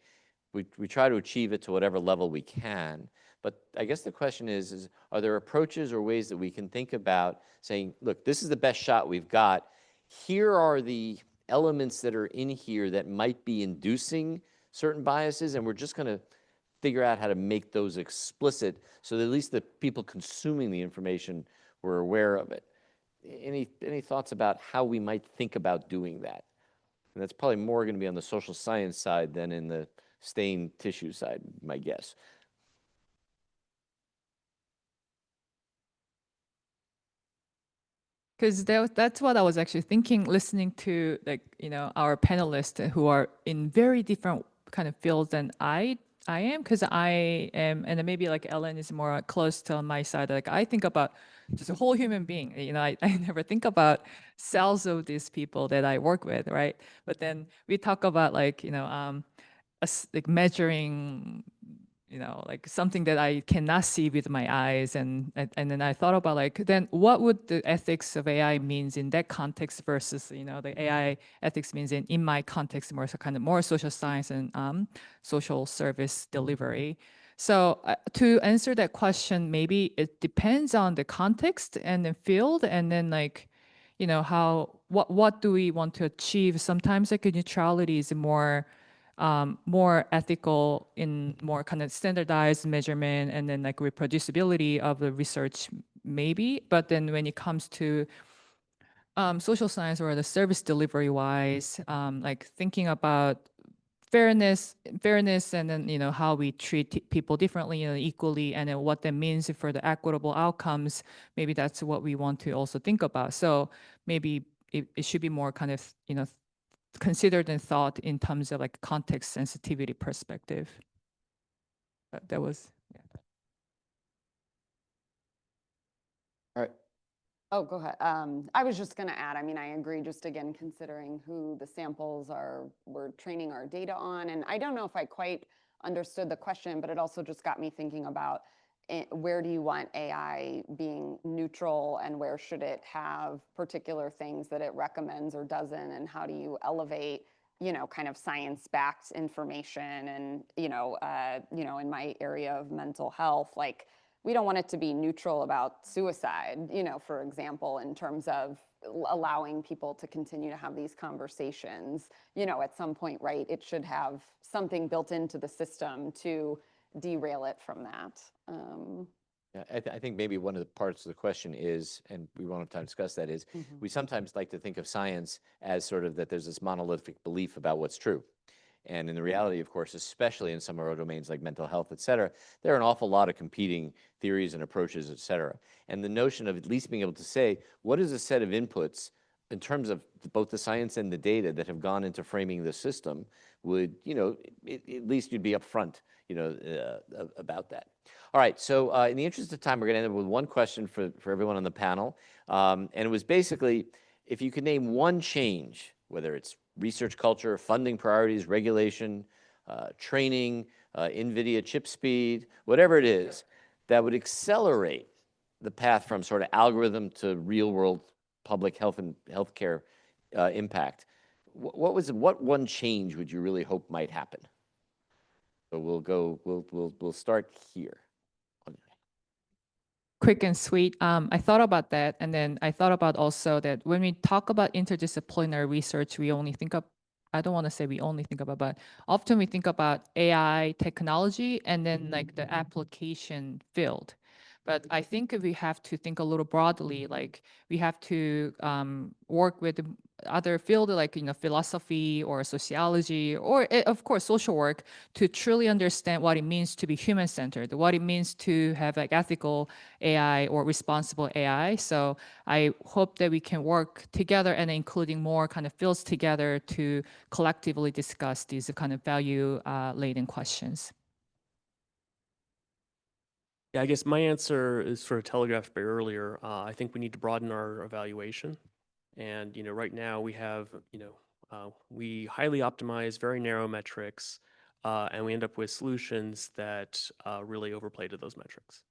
We try to achieve it to whatever level we can. But I guess the question is are there approaches or ways that we can think about saying, look, this is the best shot we've got. Here are the elements that are in here that might be inducing certain biases, and we're just going to figure out how to make those explicit so that at least the people consuming the information were aware of it. Any thoughts about how we might think about doing that? And that's probably more going to be on the social science side than in the stained tissue side, my guess. Because that's what I was actually thinking, listening to like, our panelists who are in very different kind of fields than I am, because I am, and then maybe like Ellen is more close to on my side. Like I think about just a whole human being. I never think about cells of these people that I work with, right? But then we talk about like, like measuring, like something that I cannot see with my eyes. And then I thought about like, then what would the ethics of AI means in that context versus, the AI ethics means in my context, more so kind of more social science and social service delivery. So to answer that question, maybe it depends on the context and the field, and then like, what do we want to achieve? Sometimes like neutrality is more ethical in more kind of standardized measurement and then like reproducibility of the research maybe. But then when it comes to social science or the service delivery wise, like thinking about fairness and then how we treat people differently and equally, and then what that means for the equitable outcomes, maybe that's what we want to also think about. So maybe it should be more kind of considered and thought in terms of like context sensitivity perspective. That was, yeah. All right. Oh, go ahead. I was just going to add, I mean, I agree, just again, considering who the samples we're training our data on. And I don't know if I quite understood the question, but it also just got me thinking about where do you want AI being neutral, and where should it have particular things that it recommends or doesn't, and how do you elevate, kind of science-backed information? And, in my area of mental health, like, we don't want it to be neutral about suicide, for example, in terms of allowing people to continue to have these conversations. At some point, right, it should have something built into the system to derail it from that. Yeah, I think maybe one of the parts of the question is, and we won't have time to discuss that, is we sometimes like to think of science as sort of that there's this monolithic belief about what's true. And in the reality, of course, especially in some of our domains like mental health, et cetera, there are an awful lot of competing theories and approaches, et cetera. And the notion of at least being able to say, what is a set of inputs in terms of both the science and the data that have gone into framing the system would, at least you'd be upfront, about that. All right, so in the interest of time, we're going to end up with one question for everyone on the panel. And it was basically, if you could name one change, whether it's research culture, funding priorities, regulation, training, NVIDIA chip speed, whatever it is, that would accelerate the path from sort of algorithm to real world public health and healthcare impact. What one change would you really hope might happen? So we'll start here. Quick and sweet. I thought about that, and then I thought about also that when we talk about interdisciplinary research, we only think of, I don't want to say we only think about, but often we think about AI technology and then like the application field. But I think we have to think a little broadly, like we have to work with other field like philosophy or sociology or of course social work to truly understand what it means to be human-centered, what it means to have like ethical AI or responsible AI. So I hope that we can work together and including more kind of fields together to collectively discuss these kind of value laden questions. Yeah, I guess my answer is sort of telegraphed by earlier. I think we need to broaden our evaluation. And, right now we have, we highly optimize very narrow metrics, and we end up with solutions that really overplay to those metrics.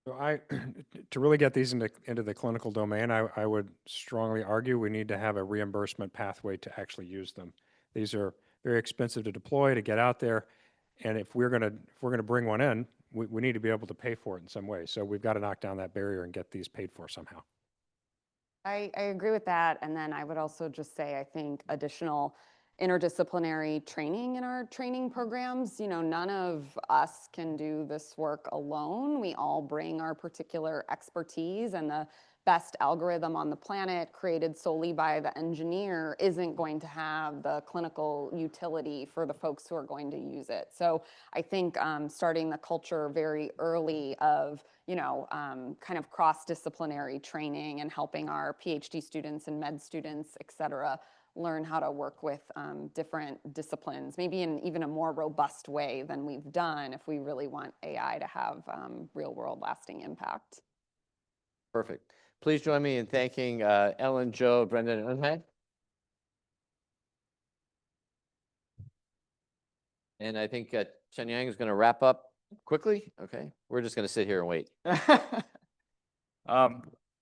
So to really get these into the clinical domain, I would strongly argue we need to have a reimbursement pathway to actually use them. These are very expensive to deploy, to get out there, and if we're gonna bring one in, we need to be able to pay for it in some way. So we've got to knock down that barrier and get these paid for somehow. I agree with that. And then I would also just say, I think additional interdisciplinary training in our training programs. None of us can do this work alone. We all bring our particular expertise, and the best algorithm on the planet created solely by the engineer isn't going to have the clinical utility for the folks who are going to use it. So I think starting the culture very early of, kind of cross-disciplinary training and helping our PhD students and med students, et cetera, learn how to work with different disciplines, maybe in even a more robust way than we've done if we really want AI to have real-world lasting impact. Perfect. Please join me in thanking Ellen, Joe, Brendan, and Unhai. And I think Chen Yang is going to wrap up quickly. Okay. We're just going to sit here and wait.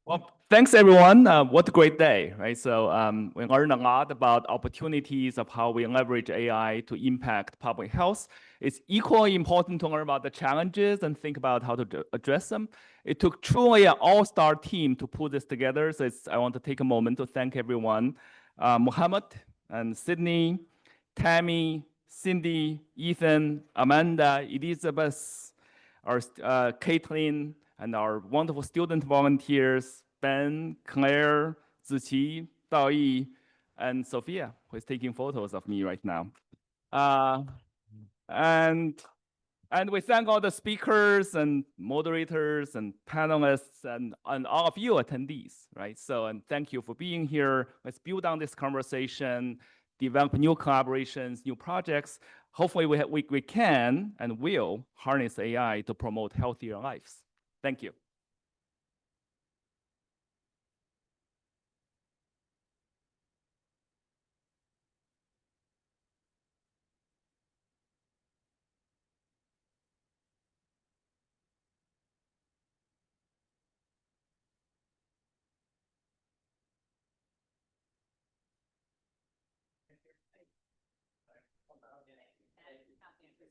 Well, thanks everyone. What a great day, right? So we learned a lot about opportunities of how we leverage AI to impact public health. It's equally important to learn about the challenges and think about how to address them. It took truly an all-star team to put this together. So I want to take a moment to thank everyone. Muhammad and Sydney, Tammy, Cindy, Ethan, Amanda, Elizabeth, our Caitlin, and our wonderful student volunteers, Ben, Claire, Ziqi, Daoyi, and Sophia, who is taking photos of me right now. And we thank all the speakers and moderators and panelists and all of you attendees, right? So, and thank you for being here. Let's build on this conversation, develop new collaborations, new projects. Hopefully we can and will harness AI to promote healthier lives. Thank you.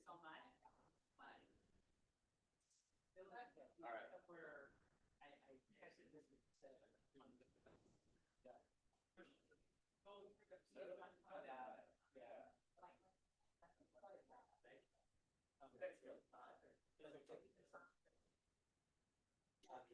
All right.